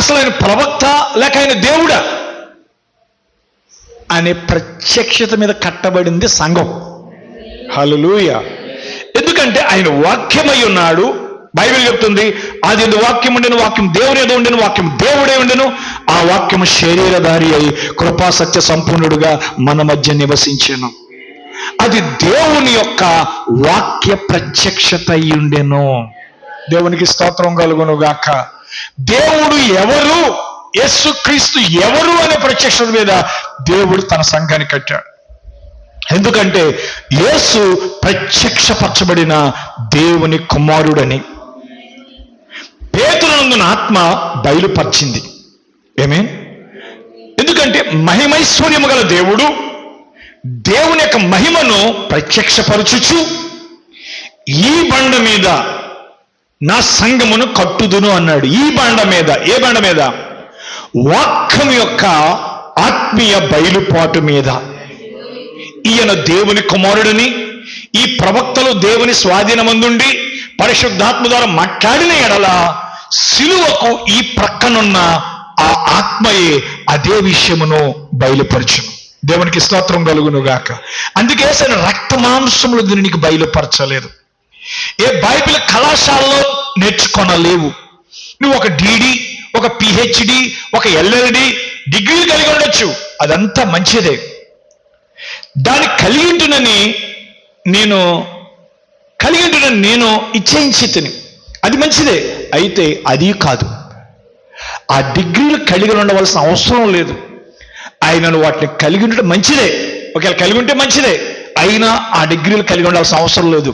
అసలు ఆయన ప్రవక్త లేక ఆయన దేవుడా అనే ప్రత్యక్షత మీద కట్టబడింది సంఘం. హల్లెలూయా. ఎందుకంటే ఆయన వాక్యమై ఉన్నాడు. బైబిల్ చెప్తుంది, ఆది యందు వాక్యం ఉండెను, వాక్యం దేవుని యందు ఉండెను, వాక్యం దేవుడే ఉండెను, ఆ వాక్యము శరీరధారి అయి కృపా సత్య సంపూర్ణుడుగా మన మధ్య నివసించెను. అది దేవుని యొక్క వాక్య ప్రత్యక్షత అయి ఉండెను. దేవునికి స్తోత్రం కలుగును గాక. దేవుడు ఎవరు, యేసుక్రీస్తు ఎవరు అనే ప్రత్యక్షత మీద దేవుడు తన సంఘాన్ని కట్టాడు. ఎందుకంటే యేసు ప్రత్యక్షపరచబడిన దేవుని కుమారుడని పేతురునందున ఆత్మ బయలుపరిచింది. ఆమేన్. ఎందుకంటే మహిమైశ్వర్యము గల దేవుడు దేవుని యొక్క మహిమను ప్రత్యక్షపరచుచు ఈ బండ మీద నా సంఘమును కట్టుదును అన్నాడు. ఈ బండ మీద, ఏ బండ మీద? వాక్యం యొక్క ఆత్మీయ బయలుపాటు మీద. ఈయన దేవుని కుమారుడని, ఈ ప్రవక్తలు దేవుని స్వాధీనమందుండి పరిశుద్ధాత్మ ద్వారా మాట్లాడిన ఎడల సిలువకు ఈ ప్రక్కనున్న ఆ ఆత్మయే అదే విషయమును బయలుపరచును. దేవునికి స్తోత్రం కలుగును గాక. అందుకే రక్త మాంసములు దీనికి బయలుపరచలేదు. ఏ బైబిల్ కళాశాలలో నేర్చుకొనలేవు. నువ్వు ఒక డిడి, ఒక పిహెచ్డి, ఒక ఎల్ఎల్డి డిగ్రీలు కలిగి ఉండొచ్చు, అదంతా మంచిదే. దాన్ని కలిగి ఉంటునని నేను ఇచ్చేయించితిని, అది మంచిదే. అయితే అది కాదు, ఆ డిగ్రీలు కలిగి ఉండవలసిన అవసరం లేదు. ఆయనను వాటిని కలిగి ఉండటం మంచిదే, ఒకవేళ కలిగి ఉంటే మంచిదే, అయినా ఆ డిగ్రీలు కలిగి ఉండాల్సిన అవసరం లేదు.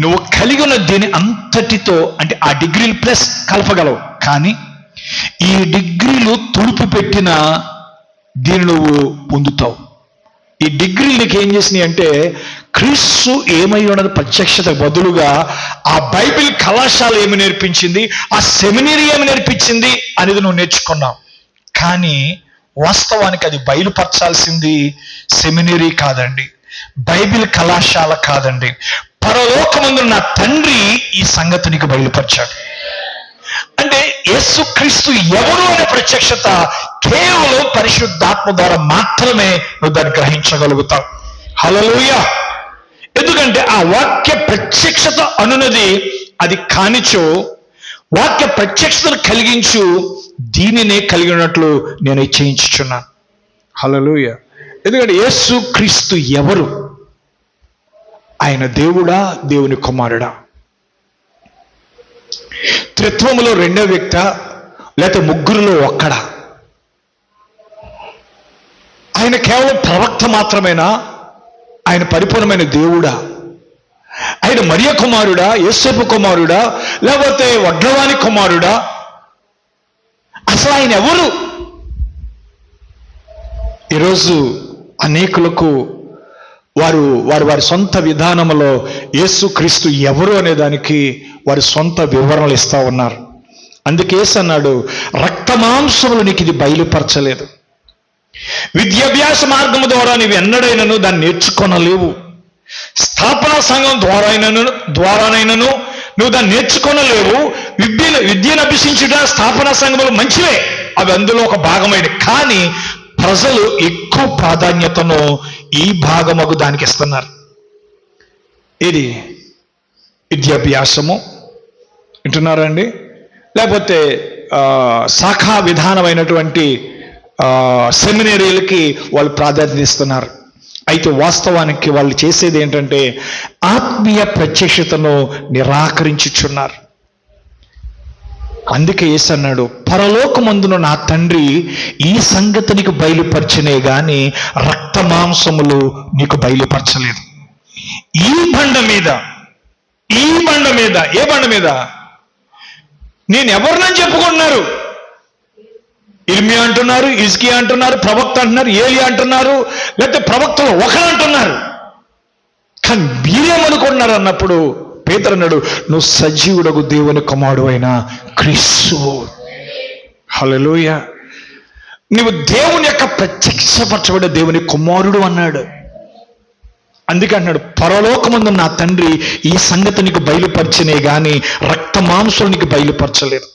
నువ్వు కలిగి ఉన్న దీని అంతటితో, అంటే ఆ డిగ్రీలు ప్లస్ కలపగలవు, కానీ ఈ డిగ్రీలు తుడుపు పెట్టిన దీన్ని నువ్వు పొందుతావు. ఈ డిగ్రీలు నీకు ఏం చేసినాయి అంటే క్రీస్తు ఏమై ఉన్నది ప్రత్యక్షత బదులుగా ఆ బైబిల్ కళాశాల ఏమి నేర్పించింది, ఆ సెమినరీ ఏమి నేర్పించింది అనేది నువ్వు నేర్చుకున్నావు. కానీ వాస్తవానికి అది బయలుపరచాల్సింది సెమినరీ కాదండి, బైబిల్ కళాశాల కాదండి. పరలోకమందు నా తండ్రి ఈ సంగతి నీకు బయలుపరిచాడు. అంటే యేసుక్రీస్తు ఎవరు అనే ప్రత్యక్షత కేవలం పరిశుద్ధాత్మ ద్వారా మాత్రమే నువ్వు దాన్ని గ్రహించగలుగుతావు. హల్లెలూయా. ఎందుకంటే ఆ వాక్య ప్రత్యక్షత అనున్నది అది కానిచో, వాక్య ప్రత్యక్షతను కలిగించు దీనినే కలిగి ఉన్నట్లు నేను ఇచ్చేయించుచున్నాను. హల్లెలూయా. ఎందుకంటే యేసుక్రీస్తు ఎవరు? ఆయన దేవుడా, దేవుని కుమారుడా? త్రిత్వములో రెండో వ్యక్తా, లేక ముగ్గురులో ఒక్కడా? ఆయన కేవలం ప్రవక్త మాత్రమేనా? ఆయన పరిపూర్ణమైన దేవుడా? ఆయన మరియ కుమారుడా, యేసపు కుమారుడా, లేకపోతే వడ్లవాని కుమారుడా? అసలు ఆయన ఎవరు? ఈరోజు అనేకులకు వారి సొంత విధానంలో యేసుక్రీస్తు ఎవరు అనే దానికి వారి సొంత వివరణలు ఇస్తా ఉన్నారు. అందుకే అన్నాడు, రక్తమాంసములు నీకు ఇది బయలుపరచలేదు. విద్యాభ్యాస మార్గము ద్వారా నీవు ఎన్నడైనను దాన్ని నేర్చుకొనలేవు. స్థాపన సంఘం ద్వారానైనను నువ్వు దాన్ని నేర్చుకొనలేవు. విద్యను అభ్యసించుట స్థాపన సంఘములు మంచివే, అవి అందులో ఒక భాగమైనవి. కానీ ప్రజలు ఎక్కువ ప్రాధాన్యతను ఈ భాగముకు దానికి ఇస్తున్నారు. ఇది విద్యాభ్యాసము వింటున్నారండి, లేకపోతే శాఖా విధానమైనటువంటి సెమినరీలకి వాళ్ళు ప్రాధాన్యత ఇస్తున్నారు. అయితే వాస్తవానికి వాళ్ళు చేసేది ఏంటంటే ఆత్మీయ ప్రత్యక్షతను నిరాకరించుచున్నారు. అందుకే యేసు అన్నాడు, పరలోకమందున నా తండ్రి ఈ సంగతి నీకు బయలుపరచనే గాని రక్త మాంసములు నీకు బయలుపరచలేదు. ఈ బండ మీద, ఏ బండ మీద నేను ఎవరినని చెప్పుకుంటున్నారు? ఇర్మియా అంటున్నారు, ఇజ్కియా అంటున్నారు, ప్రవక్త అంటున్నారు, ఏలియా అంటున్నారు, లేకపోతే ప్రవక్తలు ఒకరు అంటున్నారు. కానీ మీరేమనుకుంటున్నారు అన్నప్పుడు పేతురు అన్నాడు, నువ్వు సజీవుడగు దేవుని కుమారుడు అయిన క్రీస్తు. హల్లెలూయా. నీవు దేవుని యొక్క ప్రత్యక్షపరచబడే దేవుని కుమారుడు అన్నాడు. అందుకే అన్నాడు, పరలోకమందు నా తండ్రి ఈ సంగతి నీకు బయలుపరిచినే గాని రక్త మాంసం నీకు బయలుపరచలేదు.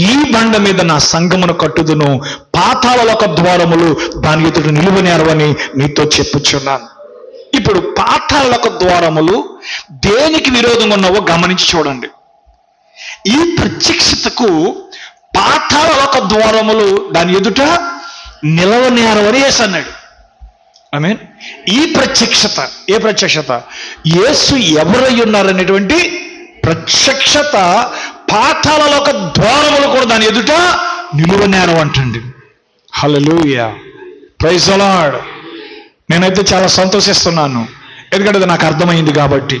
ఈ బండ మీద నా సంఘమును కట్టుదును, పాతాళలోక ద్వారములు దాని ఎదుట నిలువనేరవని నీతో చెప్పుచున్నాను. ఇప్పుడు పాతాళలోక ద్వారములు దేనికి విరోధంగా ఉన్నావో గమనించి చూడండి. ఈ ప్రత్యక్షతకు పాతాళలోక ద్వారములు దాని ఎదుట నిలవనేరవని యేసు అన్నాడు. ఆమేన్. ఈ ప్రత్యక్షత, ఏ ప్రత్యక్షత? యేసు ఎవరై ఉన్నారనేటువంటి ప్రత్యక్షత పాతాళలోక ద్వారములు కూడా దాని ఎదుట నిలువనేరం అంటండి. హల్లెలూయా, ప్రైజ్ ది లార్డ్. నేనైతే చాలా సంతోషిస్తున్నాను, ఎందుకంటే అది నాకు అర్థమైంది కాబట్టి.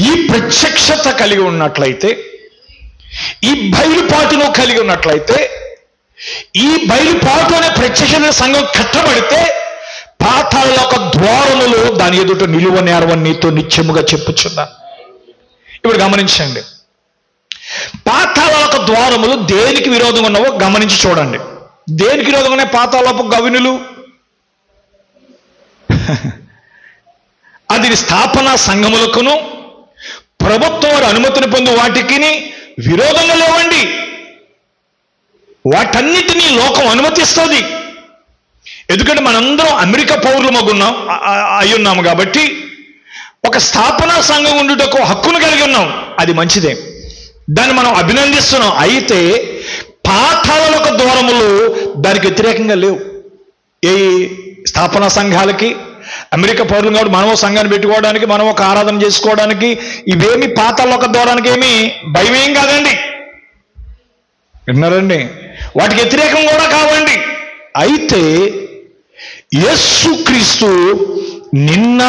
ఈ ప్రత్యక్షత కలిగి ఉన్నట్లయితే, ఈ బయలుపాటును కలిగి ఉన్నట్లయితే, ఈ బయలుపాటు అనే ప్రత్యక్ష సంఘం కట్టబడితే పాతాళలోక ద్వారములు దాని ఎదుట నిలువనేరవని నీతో నిత్యముగా చెప్పుచున్నాను. ఇప్పుడు గమనించండి, పాతాళలోక ద్వారములు దేనికి విరోధంగా ఉన్నావో గమనించి చూడండి. దేనికి విరోధంగా ఉన్నాయి పాతాళపు గవినులు? అది స్థాపన సంఘములకును ప్రభుత్వం వారి అనుమతిని పొంది వాటికి విరోధంగా లేవండి. వాటన్నిటినీ లోకం అనుమతిస్తుంది. ఎందుకంటే మనందరం అమెరికా పౌరులు అయ్యున్నాము కాబట్టి ఒక స్థాపనా సంఘం ఉండుటకు హక్కును కలిగి ఉన్నాం. అది మంచిదే, దాన్ని మనం అభినందిస్తున్నాం. అయితే పాతాళలోక ద్వారములు దానికి వ్యతిరేకంగా లేవు. ఏ స్థాపనా సంఘాలకి, అమెరికా పౌరులు కాబట్టి మనం సంఘాన్ని పెట్టుకోవడానికి, మనం ఒక ఆరాధన చేసుకోవడానికి ఇవేమి పాతాళలోక ద్వారానికి ఏమి భయమేం కాదండి. విన్నారండి? వాటికి వ్యతిరేకం కూడా కావండి. అయితే యేసుక్రీస్తు నిన్న,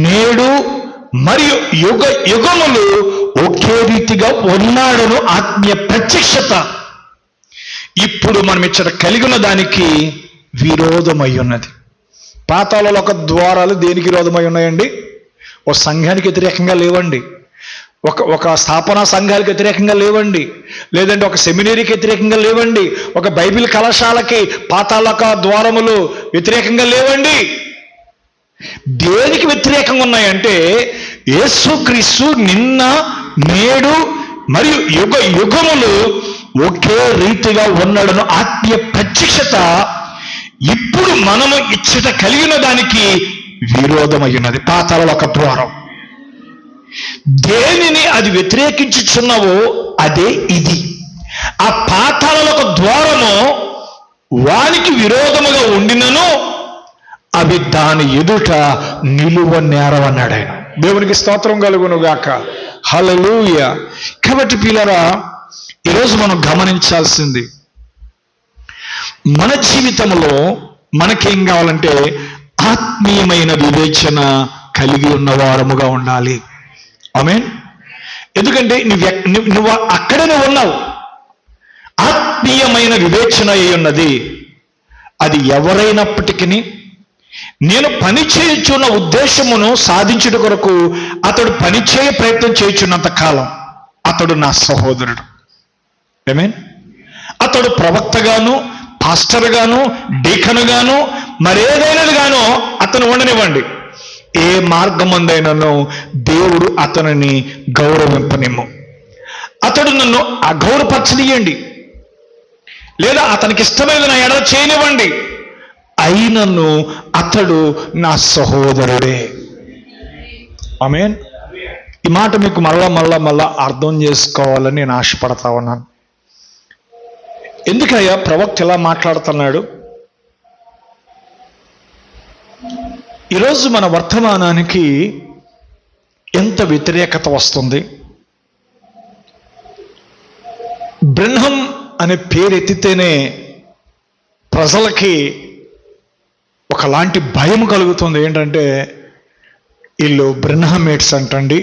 నేడు మరియు యుగ యుగములు ఒకే రీతిగా ఉన్నాడను ఆత్మీయ ప్రత్యక్షత ఇప్పుడు మనం ఇచ్చట కలిగిన దానికి విరోధమై ఉన్నది. పాతాళలోక ద్వారాలు దేనికి విరోధమై ఉన్నాయండి? ఒక సంఘానికి వ్యతిరేకంగా లేవండి, ఒక స్థాపనా సంఘాలకు వ్యతిరేకంగా లేవండి, లేదంటే ఒక సెమినరీకి వ్యతిరేకంగా లేవండి, ఒక బైబిల్ కళాశాలకి పాతాళలోక ద్వారములు వ్యతిరేకంగా లేవండి. దేనికి వ్యతిరేకంగా ఉన్నాయంటే యేసుక్రీస్తు నిన్న, నేడు మరియు యుగ యుగములు ఒకే రీతిగా ఉన్నాడను ఆత్మీయ ప్రత్యక్షత ఇప్పుడు మనము ఇచ్చట కలిగిన దానికి విరోధమైనది. పాతాళలోక ద్వారం దేనిని అది వ్యతిరేకించుచున్నావో అదే ఇది. ఆ పాతాళలోక ద్వారము వానికి విరోధముగా ఉండినను అవి దాని ఎదుట నిలువనేరవన్నాడు ఆయన. దేవునికి స్తోత్రం కలుగును గాక. హల్లెలూయా. కాబట్టి పిల్లరా, ఈరోజు మనం గమనించాల్సింది, మన జీవితంలో మనకేం కావాలంటే ఆత్మీయమైన వివేచన కలిగి ఉన్నవారముగా ఉండాలి. ఆమేన్. ఎందుకంటే నువ్వు అక్కడనే ఉన్నావు. ఆత్మీయమైన వివేచన అయి ఉన్నది. అది ఎవరైనప్పటికీ నేను పని చేయుచున్న ఉద్దేశమును సాధించుట కొరకు అతడు పనిచేయ ప్రయత్నం చేయుచున్నంత కాలం అతడు నా సహోదరుడు. ఆమేన్. అతడు ప్రవక్తగాను, పాస్టర్ గాను, డీకన్ గాను, మరేదైనది గానో అతను ఉండనివ్వండి. ఏ మార్గమందైనను దేవుడు అతనిని గౌరవింపనిమ్ము. అతడు నన్ను అగౌరవపరచనియండి, లేదా అతనికి ఇష్టమైన నా ఎడల చేయనివ్వండి, అయినను అతడు నా సహోదరుడే. ఆమేన్. ఈ మాట మీకు మళ్ళా అర్థం చేసుకోవాలని నేను ఆశపడతా ఉన్నాను. ఎందుకయ్యా ప్రవక్త ఎలా మాట్లాడుతున్నాడు? ఈరోజు మన వర్తమానానికి ఎంత వ్యతిరేకత వస్తుంది. బ్రెన్హం అనే పేరు ఎత్తితేనే ప్రజలకి ఒకలాంటి భయం కలుగుతుంది. ఏంటంటే వీళ్ళు బ్రెన్హమేట్స్ అంటండి.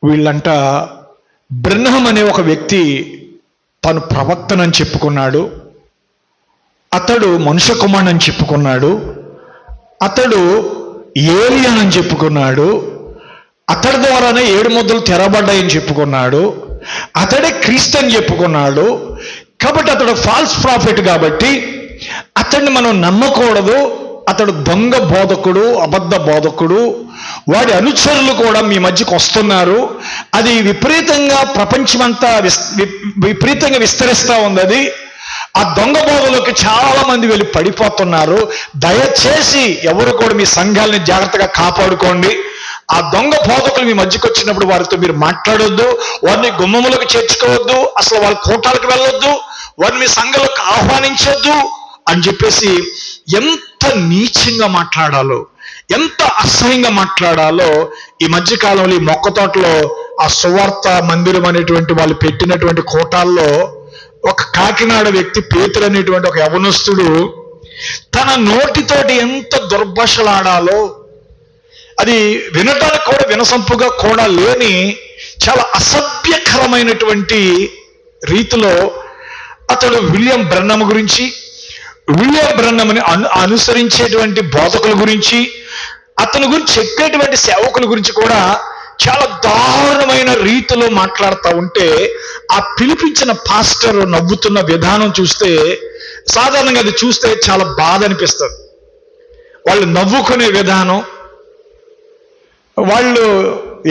వీళ్ళంట బ్రెన్హం అనే ఒక వ్యక్తి తను ప్రవక్తనని చెప్పుకున్నాడు, అతడు మనుష్య కుమారుడని చెప్పుకున్నాడు, అతడు ఏలియన్ అని చెప్పుకున్నాడు, అతడి ద్వారానే 7 ముద్దలు తెరబడ్డాయని చెప్పుకున్నాడు, అతడే క్రీస్తు అని చెప్పుకున్నాడు. కాబట్టి అతడు ఫాల్స్ ప్రాఫిట్ కాబట్టి అతన్ని మనం నమ్మకూడదు. అతడు దొంగ బోధకుడు, అబద్ధ బోధకుడు. వాడి అనుచరులు కూడా మీ మధ్యకు వస్తున్నారు. అది విపరీతంగా ప్రపంచమంతా విపరీతంగా విస్తరిస్తూ ఉంది. అది ఆ దొంగ బోధలోకి చాలా మంది వెళ్ళి పడిపోతున్నారు. దయచేసి ఎవరు కూడా మీ సంఘాలని జాగ్రత్తగా కాపాడుకోండి. ఆ దొంగ బోధకులు మీ మధ్యకు వచ్చినప్పుడు వారితో మీరు మాట్లాడొద్దు, వారిని గుమ్మములకు చేర్చుకోవద్దు, అసలు వాళ్ళ కూటాలకు వెళ్ళొద్దు, వారిని మీ సంఘాలకు ఆహ్వానించొద్దు అని చెప్పేసి ఎంత నీచంగా మాట్లాడాలో, ఎంత అసహ్యంగా మాట్లాడాలో ఈ మధ్యకాలంలో ఈ మొక్క తోటలో ఆ సువార్త మందిరం అనేటువంటి వాళ్ళు పెట్టినటువంటి కూటాల్లో ఒక కాకినాడ వ్యక్తి పేతురు అనేటువంటి ఒక యవనస్తుడు తన నోటితోటి ఎంత దుర్భాషలాడాలో, అది వినటానికి కూడా వినసొంపుగా కూడా లేని చాలా అసభ్యకరమైనటువంటి రీతిలో అతడు విలియం బ్రన్నమ్ గురించి, విలియం బ్రన్నమ్ని అనుసరించేటువంటి బోధకుల గురించి, అతని గురించి చెప్పేటువంటి సేవకుల గురించి కూడా చాలా దారుణమైన రీతిలో మాట్లాడుతూ ఉంటే ఆ పిలిపించిన పాస్టర్ నవ్వుతున్న విధానం చూస్తే, సాధారణంగా అది చూస్తే చాలా బాధ అనిపిస్తుంది. వాళ్ళు నవ్వుకునే విధానం, వాళ్ళు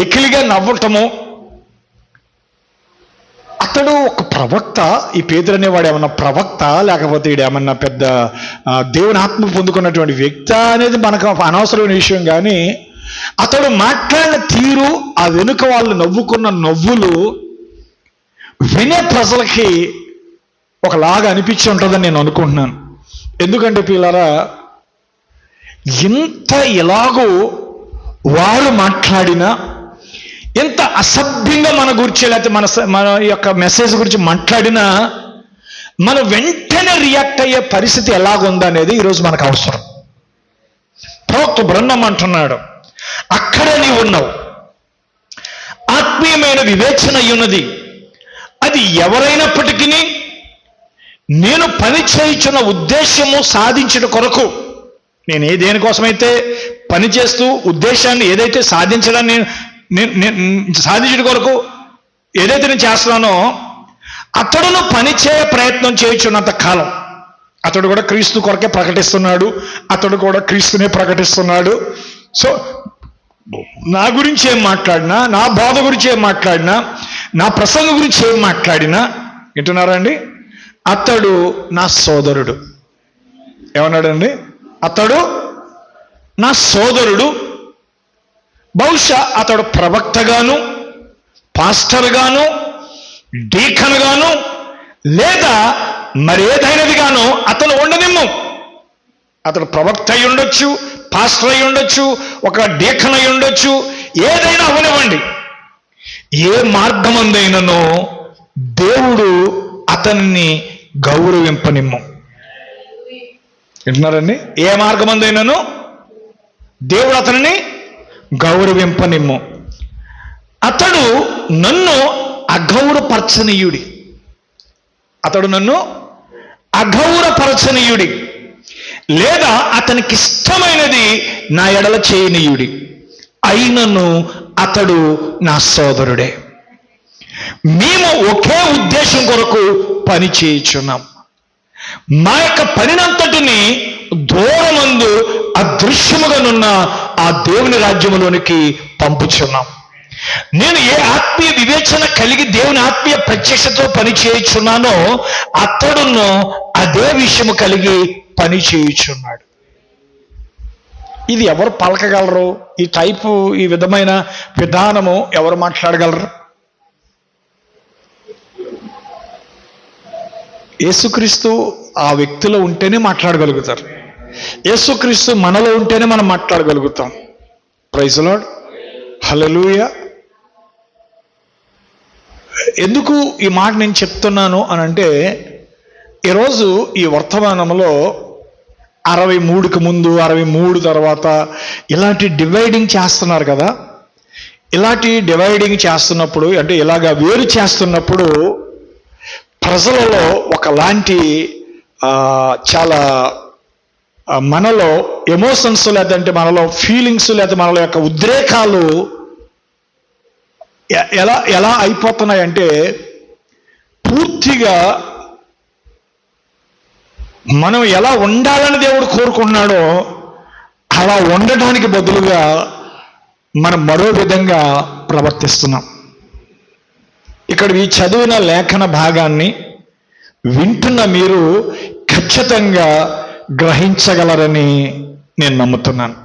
ఎకిలిగా నవ్వటము. అతడు ఒక ప్రవక్త, ఈ పేతురు అనేవాడు ఏమన్నా ప్రవక్త, లేకపోతే ఈడు ఏమన్నా పెద్ద దేవుని ఆత్మ పొందుకున్నటువంటి వ్యక్తి అనేది మనకు అనవసరమైన విషయం. కానీ అతడు మాట్లాడిన తీరు, ఆ వెనుక వాళ్ళు నవ్వుకున్న నవ్వులు వినే ప్రజలకి ఒకలాగా అనిపించి ఉంటుందని నేను అనుకుంటున్నాను. ఎందుకంటే పిల్లరా, ఇంత ఎలాగో వారు మాట్లాడినా, ఎంత అసభ్యంగా మన గురించి లేకపోతే మన యొక్క మెసేజ్ గురించి మాట్లాడినా మనం వెంటనే రియాక్ట్ అయ్యే పరిస్థితి ఎలాగుందనేది ఈరోజు మనకు అవసరం. ప్రవక్త బ్రహ్మం అంటున్నాడు, అక్కడే నీవు ఉన్నావు, ఆత్మీయమైన వివేచన ఉన్నది, అది ఎవరైనప్పటికీ నేను పని చేయుచున్న ఉద్దేశము సాధించడం కొరకు, నేను దేనికోసమైతే పని చేస్తూ ఉద్దేశాన్ని ఏదైతే సాధించడాన్ని సాధించడం కొరకు ఏదైతే నేను చేస్తున్నానో, అతడును పని చేయ ప్రయత్నం చేయుచున్నంత కాలం అతడు కూడా క్రీస్తు కొరకే ప్రకటిస్తున్నాడు, అతడు కూడా క్రీస్తునే ప్రకటిస్తున్నాడు. సో నా గురించి ఏం మాట్లాడినా, నా బోధ గురించి ఏం మాట్లాడినా, నా ప్రసంగం గురించి ఏం మాట్లాడినా, వింటున్నారండి, అతడు నా సోదరుడు. ఏమన్నాడండి? అతడు నా సోదరుడు. బహుశా అతడు ప్రవక్తగాను, పాస్టర్గాను, డీకన్గాను, లేదా మరేదైనదిగాను అతను ఉండనిమ్ము. అతడు ప్రవక్త అయి ఉండొచ్చు, పాస్టర్ అయి ఉండొచ్చు, ఒక డీకన్ అయి ఉండొచ్చు, ఏదైనా అవనివ్వండి. ఏ మార్గమందైననో దేవుడు అతన్ని గౌరవింపనిమ్ము. వింటున్నారండి? ఏ మార్గమందైనను దేవుడు అతనిని గౌరవింపనిమ్ము. అతడు నన్ను అగౌరపరచనీయుడి, అతడు నన్ను అగౌరపరచనీయుడి, లేదా అతనికి ఇష్టమైనది నా ఎడల చేయనీయుడి, అయినను అతడు నా సోదరుడే. మేము ఒకే ఉద్దేశం కొరకు పని చేయుచున్నాం. మా యొక్క పనినంతటిని దూరమందు అదృశ్యముగానున్న ఆ దేవుని రాజ్యములోనికి పంపుచున్నాం. నేను ఏ ఆత్మీయ వివేచన కలిగి దేవుని ఆత్మీయ ప్రత్యక్షతో పని చేయుచున్నానో అతడును అదే విషయము కలిగి పని చేయుచున్నాడు. ఇది ఎవరు పలకగలరు? ఈ టైపు, ఈ విధమైన విధానము ఎవరు మాట్లాడగలరు? యేసుక్రీస్తు ఆ వ్యక్తిలో ఉంటేనే మాట్లాడగలుగుతారు. యేసుక్రీస్తు మనలో ఉంటేనే మనం మాట్లాడగలుగుతాం. ప్రైజ్ ది లార్డ్, హల్లెలూయా. ఎందుకు ఈ మాట నేను చెప్తున్నాను అని అంటే, ఈరోజు ఈ వర్తమానంలో 63కి ముందు, 63 తర్వాత ఇలాంటి డివైడింగ్ చేస్తున్నారు కదా. ఇలాంటి డివైడింగ్ చేస్తున్నప్పుడు, అంటే ఇలాగా వేరు చేస్తున్నప్పుడు ప్రజలలో ఒకలాంటి చాలా మనలో ఎమోషన్స్, లేదంటే మనలో ఫీలింగ్స్, లేదా మనలో యొక్క ఉద్రేకాలు ఎలా అయిపోతున్నాయంటే, పూర్తిగా మనం ఎలా ఉండాలని దేవుడు కోరుకున్నాడో అలా ఉండడానికి బదులుగా మనం మరో విధంగా ప్రవర్తిస్తున్నాం. ఇక్కడ ఈ చదివిన లేఖన భాగాన్ని వింటున్న మీరు ఖచ్చితంగా గ్రహించగలరని నేను నమ్ముతున్నాను.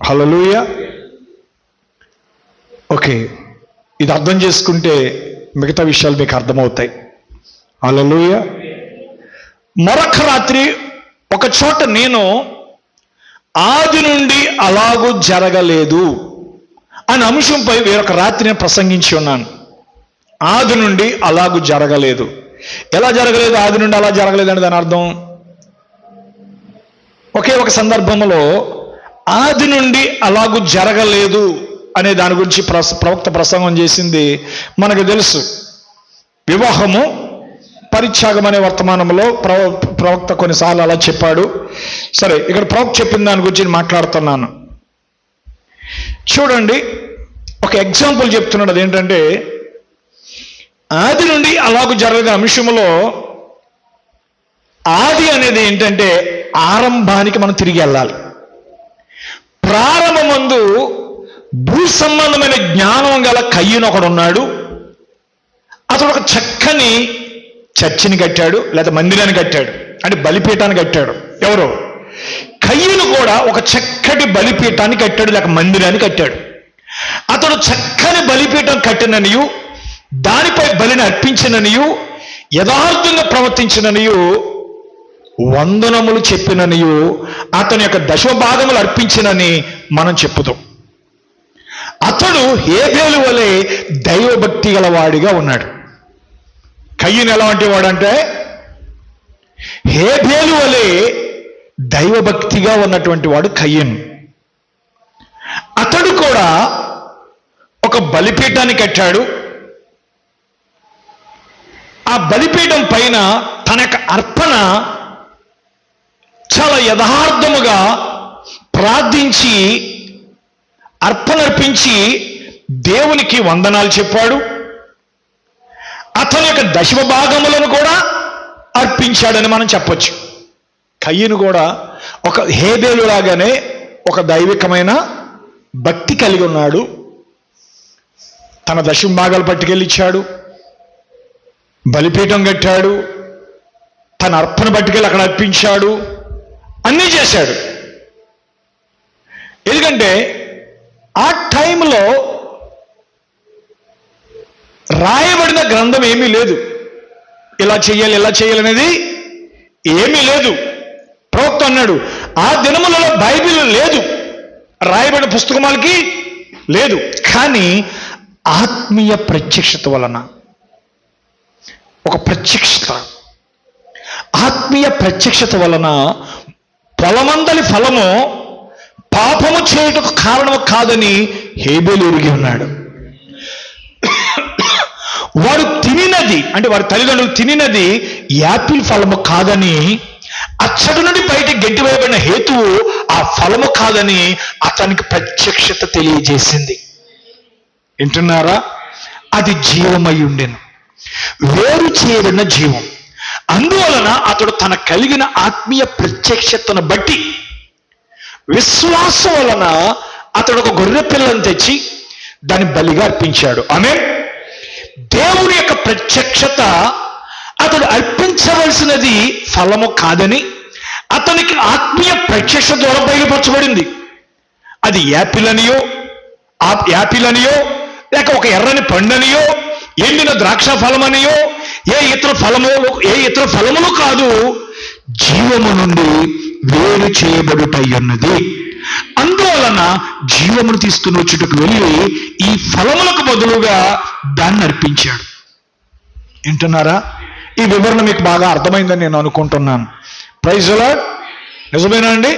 హల్లెలూయా. ఓకే, ఇది అర్థం చేసుకుంటే మిగతా విషయాలు మీకు అర్థమవుతాయి. హల్లెలూయా. మరొక రాత్రి ఒక చోట నేను ఆది నుండి అలాగూ జరగలేదు అనే అంశంపై వేరొక రాత్రి నేను ప్రసంగించి ఉన్నాను. ఆది నుండి అలాగూ జరగలేదు. ఎలా జరగలేదు? ఆది నుండి అలా జరగలేదు అని దాని అర్థం, ఒకే ఒక సందర్భంలో ఆది నుండి అలాగూ జరగలేదు అనే దాని గురించి ప్రవక్త ప్రసంగం చేసింది మనకు తెలుసు. వివాహము పరిత్యాగం అనే వర్తమానంలో ప్రవక్త కొన్నిసార్లు అలా చెప్పాడు. సరే, ఇక్కడ ప్రవక్త చెప్పిన దాని గురించి మాట్లాడుతున్నాను. చూడండి, ఒక ఎగ్జాంపుల్ చెప్తున్నాడు. అదేంటంటే ఆది నుండి అలాగూ జరగని అంశంలో ఆది అనేది ఏంటంటే ఆరంభానికి మనం తిరిగి వెళ్ళాలి. ప్రారంభమందు భూ సంబంధమైన జ్ఞానం గల కయ్యూను ఒకడు ఉన్నాడు. అతడు ఒక చక్కని చర్చిని కట్టాడు, లేదా మందిరాన్ని కట్టాడు, అంటే బలిపీఠాన్ని కట్టాడు. ఎవరు? కయ్యూను కూడా ఒక చక్కటి బలిపీఠాన్ని కట్టాడు, లేక మందిరాన్ని కట్టాడు. అతడు చక్కని బలిపీఠం కట్టిననియు, దానిపై బలిని అర్పించిననియు, యథార్థంగా ప్రవర్తించిననియు, వందనములు చెప్పిననియు, అతని యొక్క దశమభాగములు అర్పించినని మనం చెప్పుతాం. అతడు హేబేలు వలె దైవభక్తి గలవాడిగా ఉన్నాడు. కయ్యూను ఎలాంటి వాడంటే హేబేలు వలె దైవభక్తిగా ఉన్నటువంటి వాడు కయ్యూను. అతడు కూడా ఒక బలిపీఠాన్ని కట్టాడు. ఆ బలిపీఠం పైన తన యొక్క అర్పణ చాలా యథార్థముగా ప్రార్థించి అర్పణర్పించి దేవునికి వందనాలు చెప్పాడు. అతని యొక్క దశమ భాగములను కూడా అర్పించాడని మనం చెప్పొచ్చు. కయ్యూను కూడా ఒక హేబేలు లాగానే ఒక దైవికమైన భక్తి కలిగి ఉన్నాడు. తన దశమ భాగాలు పట్టుకెళ్ళిచ్చాడు, బలిపీఠం కట్టాడు, తన అర్పణ పట్టుకెళ్ళి అక్కడ అర్పించాడు, అన్నీ చేశాడు. ఎందుకంటే ఆ టైంలో రాయబడిన గ్రంథం ఏమీ లేదు. ఇలా చెయ్యాలి, ఇలా చేయాలి అనేది ఏమీ లేదు. ప్రవక్త అన్నాడు, ఆ దినములలో బైబిల్ లేదు, రాయబడిన పుస్తకమాలకి లేదు. కానీ ఆత్మీయ ప్రత్యక్షత వలన ఒక ప్రత్యక్షత, ఆత్మీయ ప్రత్యక్షత వలన పొలమందలి ఫలము పాపము చేయుటకు కారణము కాదని హేబేలు ఎరిగి ఉన్నాడు. వాడు తినినది, అంటే వారి తల్లిదండ్రులు తినినది యాపిల్ ఫలము కాదని, అచ్చటి నుండి బయటికి గెంటివేయబడిన హేతువు ఆ ఫలము కాదని అతనికి ప్రత్యక్షత తెలియజేసింది. వింటున్నారా? అది జీవమై ఉండెను, వేరు చేయబడిన జీవం. అందువలన అతడు తన కలిగిన ఆత్మీయ ప్రత్యక్షతను బట్టి విశ్వాసం వలన అతడు ఒక గొర్రె పిల్లను తెచ్చి దాన్ని బలిగా అర్పించాడు. ఆమేన్. దేవుని యొక్క ప్రత్యక్షత అతడు అర్పించవలసినది ఫలము కాదని అతనికి ఆత్మీయ ప్రత్యక్షత ద్వారా బయలుపరచబడింది. అది యాపిల్ అనియో లేక ఒక ఎర్రని పండనియో, ఎండిన ద్రాక్ష ఫలమనియో, ఏ ఇతర ఫలములు కాదు, జీవము నుండి వేరు చేయబడుటయ్యున్నది. అందువలన జీవమును తీసుకుని వచ్చుటకు వెళ్ళి ఈ ఫలములకు బదులుగా దాన్ని అర్పించాడు. వింటున్నారా? ఈ వివరణ మీకు బాగా అర్థమైందని నేను అనుకుంటున్నాను. Praise the Lord. నిజమేనా అండి?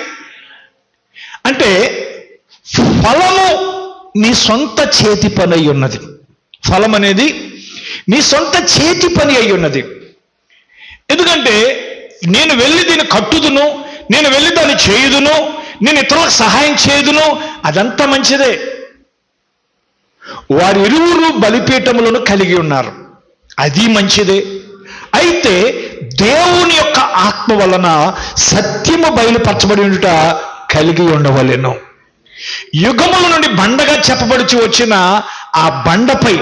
అంటే ఫలము నీ సొంత చేతి పని అయి ఉన్నది. ఫలం అనేది నీ సొంత చేతి పని అయి ఉన్నది. ఎందుకంటే నేను వెళ్ళి దీన్ని కట్టుదును, నేను వెళ్ళి దాన్ని చేయుదును, నేను ఇతరులకు సహాయం చేయుదును, అదంతా మంచిదే. వారి ఇరువురు బలిపీఠములను కలిగి ఉన్నారు, అది మంచిదే. అయితే దేవుని యొక్క ఆత్మ వలన సత్యము బయలుపరచబడి ఉండుట కలిగి ఉండవలెను. యుగముల నుండి బండగా చెప్పబడుచు వచ్చిన ఆ బండపై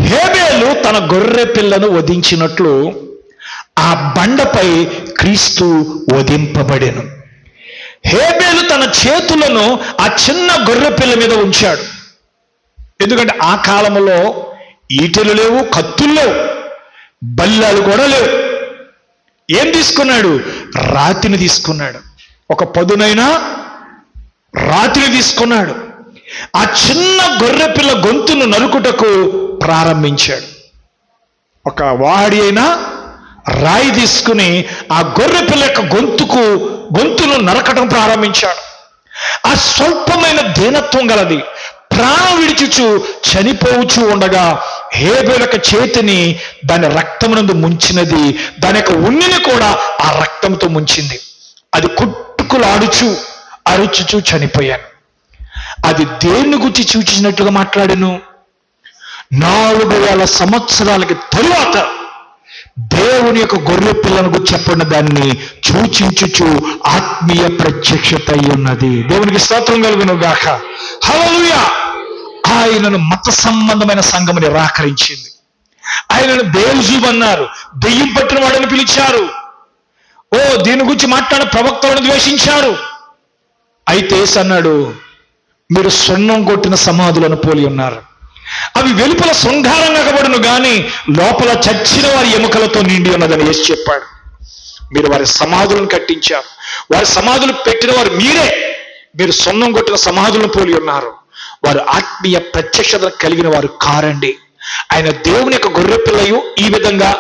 హేబేలు తన గొర్రె పిల్లను వధించినట్లు ఆ బండపై క్రీస్తు వధింపబడెను. హేబేలు తన చేతులను ఆ చిన్న గొర్రె పిల్ల మీద ఉంచాడు. ఎందుకంటే ఆ కాలంలో ఈటెలు లేవు, కత్తులు లేవు, బల్లాలు కూడా లేవు. ఏం తీసుకున్నాడు? రాతిని తీసుకున్నాడు. ఒక పదునైన రాతిని తీసుకున్నాడు. ఆ చిన్న గొర్రె పిల్ల గొంతును నరుకుటకు ప్రారంభించాడు. ఒక వాడి అయినా రాయి తీసుకుని ఆ గొర్రె పిల్ల యొక్క గొంతును నరకటం ప్రారంభించాడు. ఆ స్వల్పమైన దీనత్వం గలది ప్రాణం విడిచుచు చనిపోవచ్చు ఉండగా హేబేలు యొక్క చేతిని దాని రక్తమునందు ముంచినది, దాని యొక్క ఉన్నిని కూడా ఆ రక్తంతో ముంచింది. అది కుట్టుకులాడుచు అరుచుచు చనిపోయాను. అది దేన్ని గురించి సూచించినట్లుగా మాట్లాడాను? 4,000 సంవత్సరాలకి తరువాత దేవుని యొక్క గొర్రె పిల్లను గురించి చెప్పిన దాన్ని సూచించుచు ఆత్మీయ ప్రత్యక్షత అయి ఉన్నది. దేవునికి స్తోత్రం కలుగును గాక. హల్లెలూయా. ఆయనను మత సంబంధమైన సంఘం నిరాకరించింది. ఆయనను బేల్జూబ్ అన్నారు, దెయ్యం పట్టిన వాడని పిలిచారు. దీని గురించి మాట్లాడిన ప్రవక్తలను ద్వేషించారు. అయితే అన్నాడు, మీరు సున్నం కొట్టిన సమాధులను పోలి ఉన్నారు. అవి వెలుపల శృంగారంగా కబడును గాని లోపల చచ్చిన వారి ఎముకలతో నిండి ఉన్నదని యేసు చెప్పాడు. మీరు వారి సమాధులను కట్టించారు, వారి సమాధులు పెట్టిన వారు మీరే. మీరు సున్నం కొట్టిన సమాధులను పోలి ఉన్నారు. వారు ఆత్మీయ ప్రత్యక్షత కలిగిన వారు కారండి. ఆయన దేవుని యొక్క గొర్రె పిల్లయు ఈ విధంగా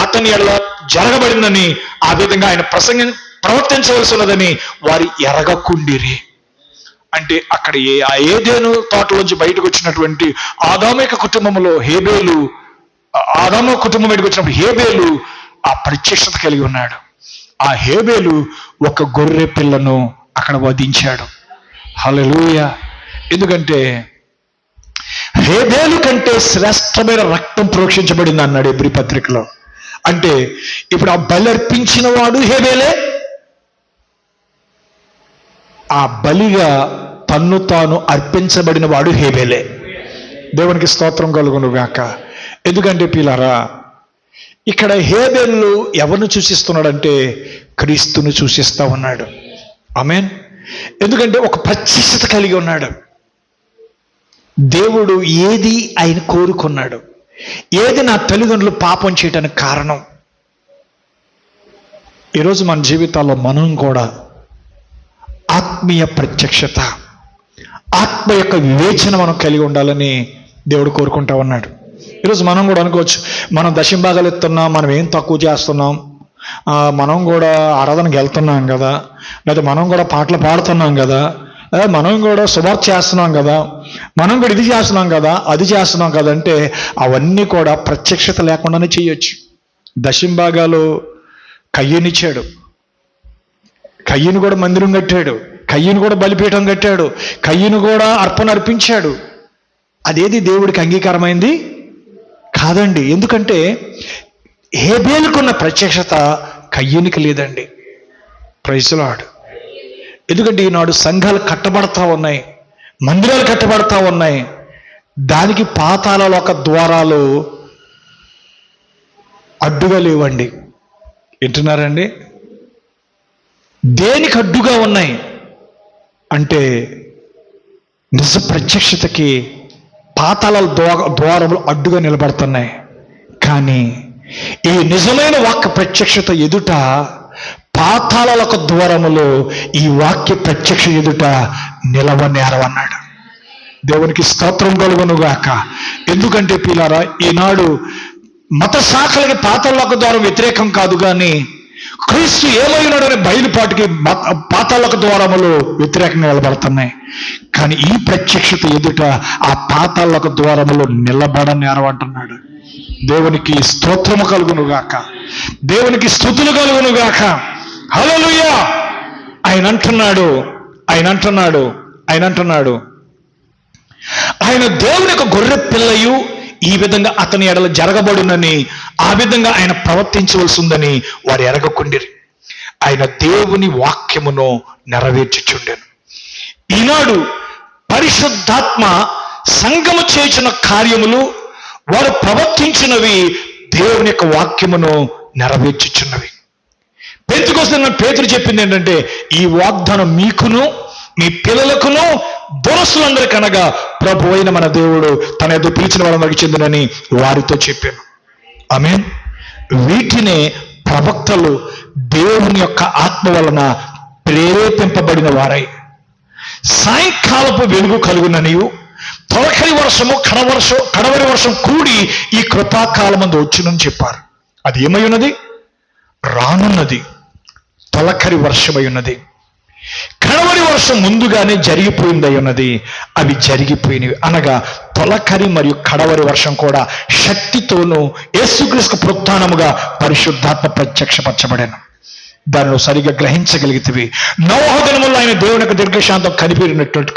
అతని ఎడల జరగబడిందని, ఆ విధంగా ఆయన ప్రవర్తించవలసి ఉన్నదని వారు ఎరగకుండిరి. అంటే అక్కడ ఆ ఏదేను తోటలోంచి బయటకు వచ్చినటువంటి ఆదాము యొక్క కుటుంబంలో ఆదాము కుటుంబం బయటకు వచ్చినప్పుడు హేబేలు ఆ ప్రత్యక్షత కలిగి ఉన్నాడు. ఆ హేబేలు ఒక గొర్రె పిల్లను అక్కడ వధించాడు. హల్లెలూయా. ఎందుకంటే హేబేలు కంటే శ్రేష్టమైన రక్తం ప్రోక్షించబడింది అన్నాడు ఎబ్రీ పత్రికలో. అంటే ఇప్పుడు ఆ బలర్పించిన వాడు హేబేలే, ఆ బలిగా తన్ను తాను అర్పించబడిన వాడు హేబేలే. దేవునికి స్తోత్రం కలుగును గాక. ఎందుకంటే పిల్లారా, ఇక్కడ హేబేలు ఎవరిని సూచిస్తున్నాడంటే క్రీస్తును సూచిస్తా ఉన్నాడు. ఆమేన్. ఎందుకంటే ఒక ప్రత్యక్షత కలిగి ఉన్నాడు. దేవుడు ఏది ఆయన కోరుకున్నాడు, ఏది నా తల్లిదండ్రులు పాపం చేయడానికి కారణం. ఈరోజు మన జీవితాల్లో మనం కూడా ఆత్మీయ ప్రత్యక్షత, ఆత్మ యొక్క వివేచన మనం కలిగి ఉండాలని దేవుడు కోరుకుంటా ఉన్నాడు. ఈరోజు మనం కూడా అనుకోవచ్చు, మనం దశంభాగాలు ఎత్తున్నాం, మనం ఏం తక్కువ చేస్తున్నాం, మనం కూడా ఆరాధనకి వెళ్తున్నాం కదా, లేదా మనం కూడా పాటలు పాడుతున్నాం కదా, మనం కూడా సువార్త చేస్తున్నాం కదా, మనం కూడా ఇది చేస్తున్నాం కదా, అది చేస్తున్నాం కదా అంటే అవన్నీ కూడా ప్రత్యక్షత లేకుండానే చేయొచ్చు. దశంభాగాలు కయ్యనిచ్చాడు, కయ్యను కూడా మందిరం కట్టాడు, కయ్యను కూడా బలిపీఠం కట్టాడు, కయ్యను కూడా అర్పణ అర్పించాడు. అదేది దేవుడికి అంగీకారమైంది కాదండి. ఎందుకంటే హేబేలుకున్న ప్రత్యక్షత కయ్యనికి లేదండి. Praise Lord. ఎందుకంటే ఈనాడు సంఘాలు కట్టబడతా ఉన్నాయి, మందిరాలు కట్టబడతా ఉన్నాయి. దానికి పాతాళలోక ద్వారాలు అడ్డుగా లేవండి. వింటున్నారండి? దేనికి అడ్డుగా ఉన్నాయి అంటే నిజ ప్రత్యక్షతకి పాతాళ ద్వారములు అడ్డుగా నిలబడుతున్నాయి. కానీ ఈ నిజమైన వాక్య ప్రత్యక్షత ఎదుట పాతాళాలకు ద్వారములో ఈ వాక్య ప్రత్యక్ష ఎదుట నిలవనేరవన్నాడు. దేవునికి స్తోత్రం కలుగునుగాక. ఎందుకంటే పిల్లారా, ఈనాడు మత శాఖలకి పాతాళాలకు ద్వారం వ్యతిరేకం కాదు, కానీ క్రీస్తు ఏమైనాడనే బయలుపాటికి పాతాళాలకు ద్వారములు వ్యతిరేకంగా నిలబడుతున్నాయి. కానీ ఈ ప్రత్యక్షత ఎదుట ఆ పాతాళాలకు ద్వారములు నిలబడనేరవంటున్నాడు. దేవునికి స్తోత్రము కలుగునుగాక, దేవునికి స్తుతులు కలుగునుగాక. హల్లెలూయా. ఆయన అంటున్నాడు ఆయన దేవుని యొక్క గొర్రె పిల్లయు ఈ విధంగా అతని ఎడల జరగబడునని, ఆ విధంగా ఆయన ప్రవర్తించవలసి ఉందని వారు ఎరగకుండిరి. ఆయన దేవుని వాక్యమును నెరవేర్చుచుండెను. ఈనాడు పరిశుద్ధాత్మ సంఘము చేసిన కార్యములు, వారు ప్రవర్తించినవి దేవుని యొక్క వాక్యమును నెరవేర్చుచున్నవి. పెంతెకొస్తే పేతురు చెప్పింది ఏంటంటే, ఈ వాగ్దానం మీకును మీ పిల్లలకును దోసులందరికనగా ప్రభు అయిన మన దేవుడు తన యొద్ద పిలిచిన వాళ్ళందరికీ చెందునని వారితో చెప్పాను. ఆమేన్. వీటినే ప్రవక్తలు దేవుని యొక్క ఆత్మ వలన ప్రేరేపింపబడిన వారై సాయంకాలపు వెలుగు కలుగుననియు తొలకరి వర్షము కడవరి వర్షం కూడి ఈ కృపాకాలమందు వచ్చునని చెప్పారు. అది ఏమై ఉన్నది? రానున్నది. తొలకరి వర్షమై ఉన్నది. కడవరి వర్షం ముందుగానే జరిగిపోయిందై ఉన్నది. అవి జరిగిపోయినవి. అనగా తొలకరి మరియు కడవరి వర్షం కూడా శక్తితోనూ యేసుక్రీస్తు పునరుత్థానముగా పరిశుద్ధాత్మ ప్రత్యక్షపరచబడాను. దానిలో సరిగా గ్రహించగలిగితే నోవహు దినములో ఆయన దేవుని యొక్క దీర్ఘశాంతం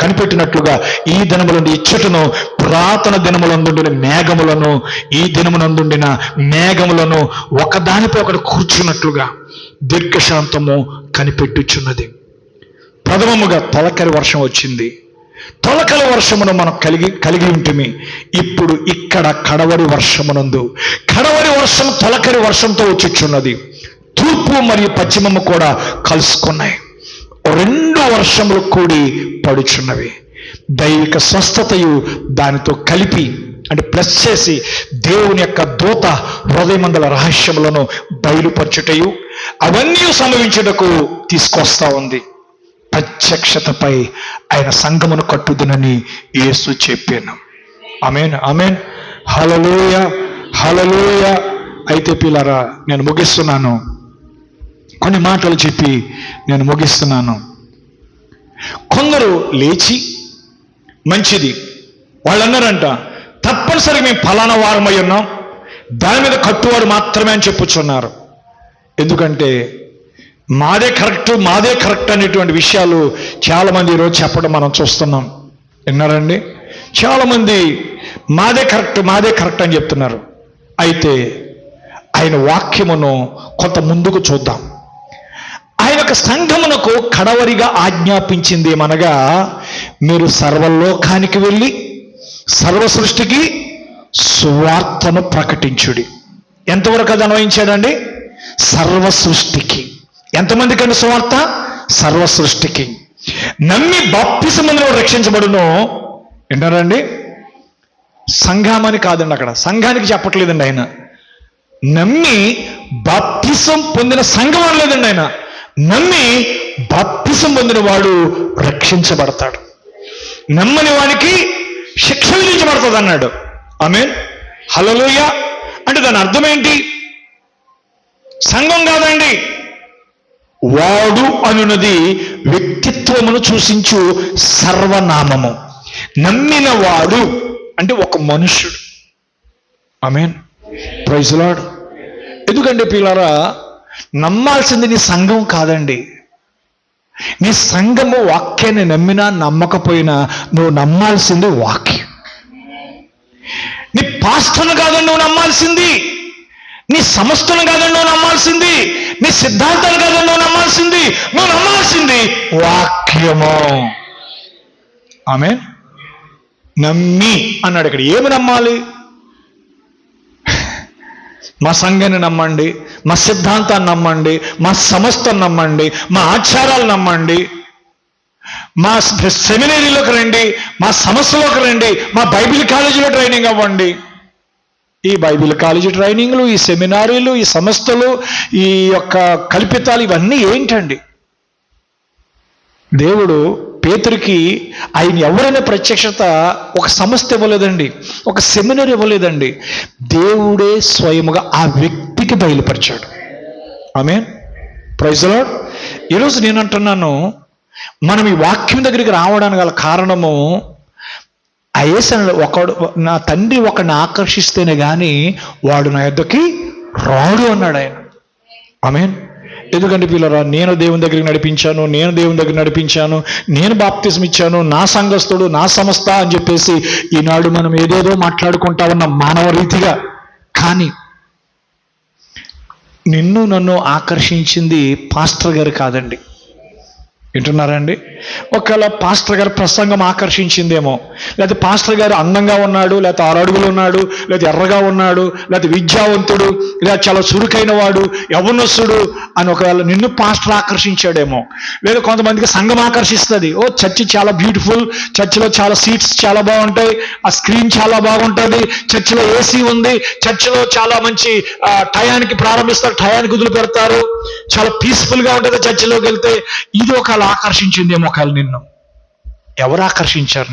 కనిపెట్టినట్లుగా ఈ దినములందు ఇచ్చటను పురాతన దినములందుండిన మేఘములను, ఈ దినమునందుండిన మేఘములను ఒకదానిపై ఒకటి కూర్చున్నట్లుగా దీర్ఘశాంతము కనిపెట్టుచున్నది. ప్రథమముగా తొలకరి వర్షం వచ్చింది. తొలకరి వర్షమును మనం కలిగి ఉంటిమి. ఇప్పుడు ఇక్కడ కడవరి వర్షమునందు, కడవరి వర్షం తొలకరి వర్షంతో వచ్చుచున్నది. తూర్పు మరియు పశ్చిమము కూడా కలుసుకున్నాయి. రెండు వర్షములు కూడి పడుచున్నవి. దైవిక స్వస్థతయు దానితో కలిపి, అంటే ప్లస్ చేసి, దేవుని యొక్క దూత హృదయమండల రహస్యములను బయలుపరచుటయు అవన్నీ సంభవించుటకు తీసుకొస్తా ఉంది. ప్రత్యక్షతపై ఆయన సంఘమును కట్టుదునని యేసు చెప్పాను. ఆమేన్, ఆమేన్. హల్లెలూయా, హల్లెలూయా. అయితే పిల్లరా, నేను ముగిస్తున్నాను. కొన్ని మాటలు చెప్పి నేను ముగిస్తున్నాను. కొందరు లేచి, మంచిది, వాళ్ళు అన్నారంట, తప్పనిసరిగా మేము ఫలానా వారమై ఉన్నాం, దాని మీద కట్టువాడు మాత్రమే అని చెప్పుచున్నారు. ఎందుకంటే మాదే కరెక్ట్ అనేటువంటి విషయాలు చాలామంది ఈరోజు చెప్పడం మనం చూస్తున్నాం. విన్నారండి? చాలామంది మాదే కరెక్ట్ అని చెప్తున్నారు. అయితే ఆయన వాక్యమును కొంత ముందుకు చూద్దాం. ఆయన యొక్క సంఘమునకు కడవరిగా ఆజ్ఞాపించింది ఏమనగా, మీరు సర్వలోకానికి వెళ్ళి సర్వ సృష్టికి సువార్తను ప్రకటించుడి. ఎంతవరకు అది అన్వయించాడండి? సర్వ సృష్టికి. ఎంతమందికండి సువార్త? సర్వ సృష్టికి. నమ్మి బాప్తిసములో రక్షించబడును. వింటారండి? సంఘామని కాదండి, అక్కడ సంఘానికి చెప్పట్లేదండి ఆయన. నమ్మి బాప్తిసం పొందిన సంఘం అనలేదండి ఆయన. నమ్మి బాప్తిసం పొందిన వాడు రక్షించబడతాడు, నమ్మని వానికి శిక్ష విధించబడుతుంది అన్నాడు. ఆమేన్, హల్లెలూయా. అంటే దాని అర్థం ఏంటి? సంఘం కాదండి, వాడు అనున్నది వ్యక్తిత్వమును సూచించు సర్వనామము. నమ్మిన వాడు అంటే ఒక మనుష్యుడు. ఆమేన్, ప్రైజ్ లార్డ్. ఎందుకంటే పిల్లరా, నమ్మాల్సింది నీ సంఘం కాదండి. నీ సంఘము వాక్యాన్ని నమ్మినా నమ్మకపోయినా నువ్వు నమ్మాల్సింది వాక్యం. నీ పాస్టర్ను కాదండి నువ్వు నమ్మాల్సింది, నీ సంస్థను కాదండి నువ్వు నమ్మాల్సింది, నీ సిద్ధాంతాలు కాదండి నువ్వు నమ్మాల్సింది. నువ్వు నమ్మాల్సింది వాక్యము. ఆమేన్. నమ్మి అన్నాడు ఇక్కడ. ఏమి నమ్మాలి? మా సంఘాన్ని నమ్మండి, మా సిద్ధాంతాన్ని నమ్మండి, మా సంస్థను నమ్మండి, మా ఆచారాలు నమ్మండి, మా సెమినరీలోకి రండి, మా సంస్థలోకి రండి, మా బైబిల్ కాలేజీలో ట్రైనింగ్ అవ్వండి. ఈ బైబిల్ కాలేజీ ట్రైనింగ్లు, ఈ సెమినారీలు, ఈ సంస్థలు, ఈ యొక్క కల్పితాలు ఇవన్నీ ఏంటండి? దేవుడు పేతురికి ఆయన ఎవరైనా ప్రత్యక్షత ఒక సంస్థ ఇవ్వలేదండి, ఒక సెమినర్ ఇవ్వలేదండి. దేవుడే స్వయముగా ఆ వ్యక్తికి బయలుపరిచాడు. ఆమేన్, ప్రైజ్ లార్డ్. ఈరోజు నేను అంటున్నాను, మనం ఈ వాక్యం దగ్గరికి రావడానికి గల కారణము, నా తండ్రి ఒకడిని ఆకర్షిస్తేనే కానీ వాడు నా యొద్దకి రాడు అన్నాడు ఆయన. ఆమేన్. ఎందుకంటే పిల్లరా, నేను దేవుని దగ్గరికి నడిపించాను, నేను బాప్తిజం ఇచ్చాను, నా సంఘస్థుడు, నా సంస్థ అని చెప్పేసి ఈనాడు మనం ఏదేదో మాట్లాడుకుంటా ఉన్నాం మానవ రీతిగా. కానీ నిన్ను నన్ను ఆకర్షించింది పాస్టర్ గారు కాదండి. వింటున్నారండి? ఒకవేళ పాస్టర్ గారు ప్రసంగం ఆకర్షించిందేమో, లేకపోతే పాస్టర్ గారు అందంగా ఉన్నాడు, లేకపోతే 6 అడుగులు ఉన్నాడు, లేకపోతే ఎర్రగా ఉన్నాడు, లేకపోతే విద్యావంతుడు, లేదా చాలా చురుకైన వాడు, యవ్వనస్తుడు అని ఒకవేళ నిన్ను పాస్టర్ ఆకర్షించాడేమో. లేదా కొంతమందికి సంఘం ఆకర్షిస్తుంది. ఓ చర్చి చాలా బ్యూటిఫుల్, చర్చిలో చాలా సీట్స్ చాలా బాగుంటాయి, ఆ స్క్రీన్ చాలా బాగుంటుంది, చర్చిలో ఏసీ ఉంది, చర్చిలో చాలా మంచి టయానికి ప్రారంభిస్తారు, టయానికి వదిలి పెడతారు, చాలా పీస్ఫుల్గా ఉంటుంది చర్చిలోకి వెళ్తే. ఇది ఒకవేళ ఆకర్షించిందేమో. ఒకవేళ నిన్ను ఎవరు ఆకర్షించారు?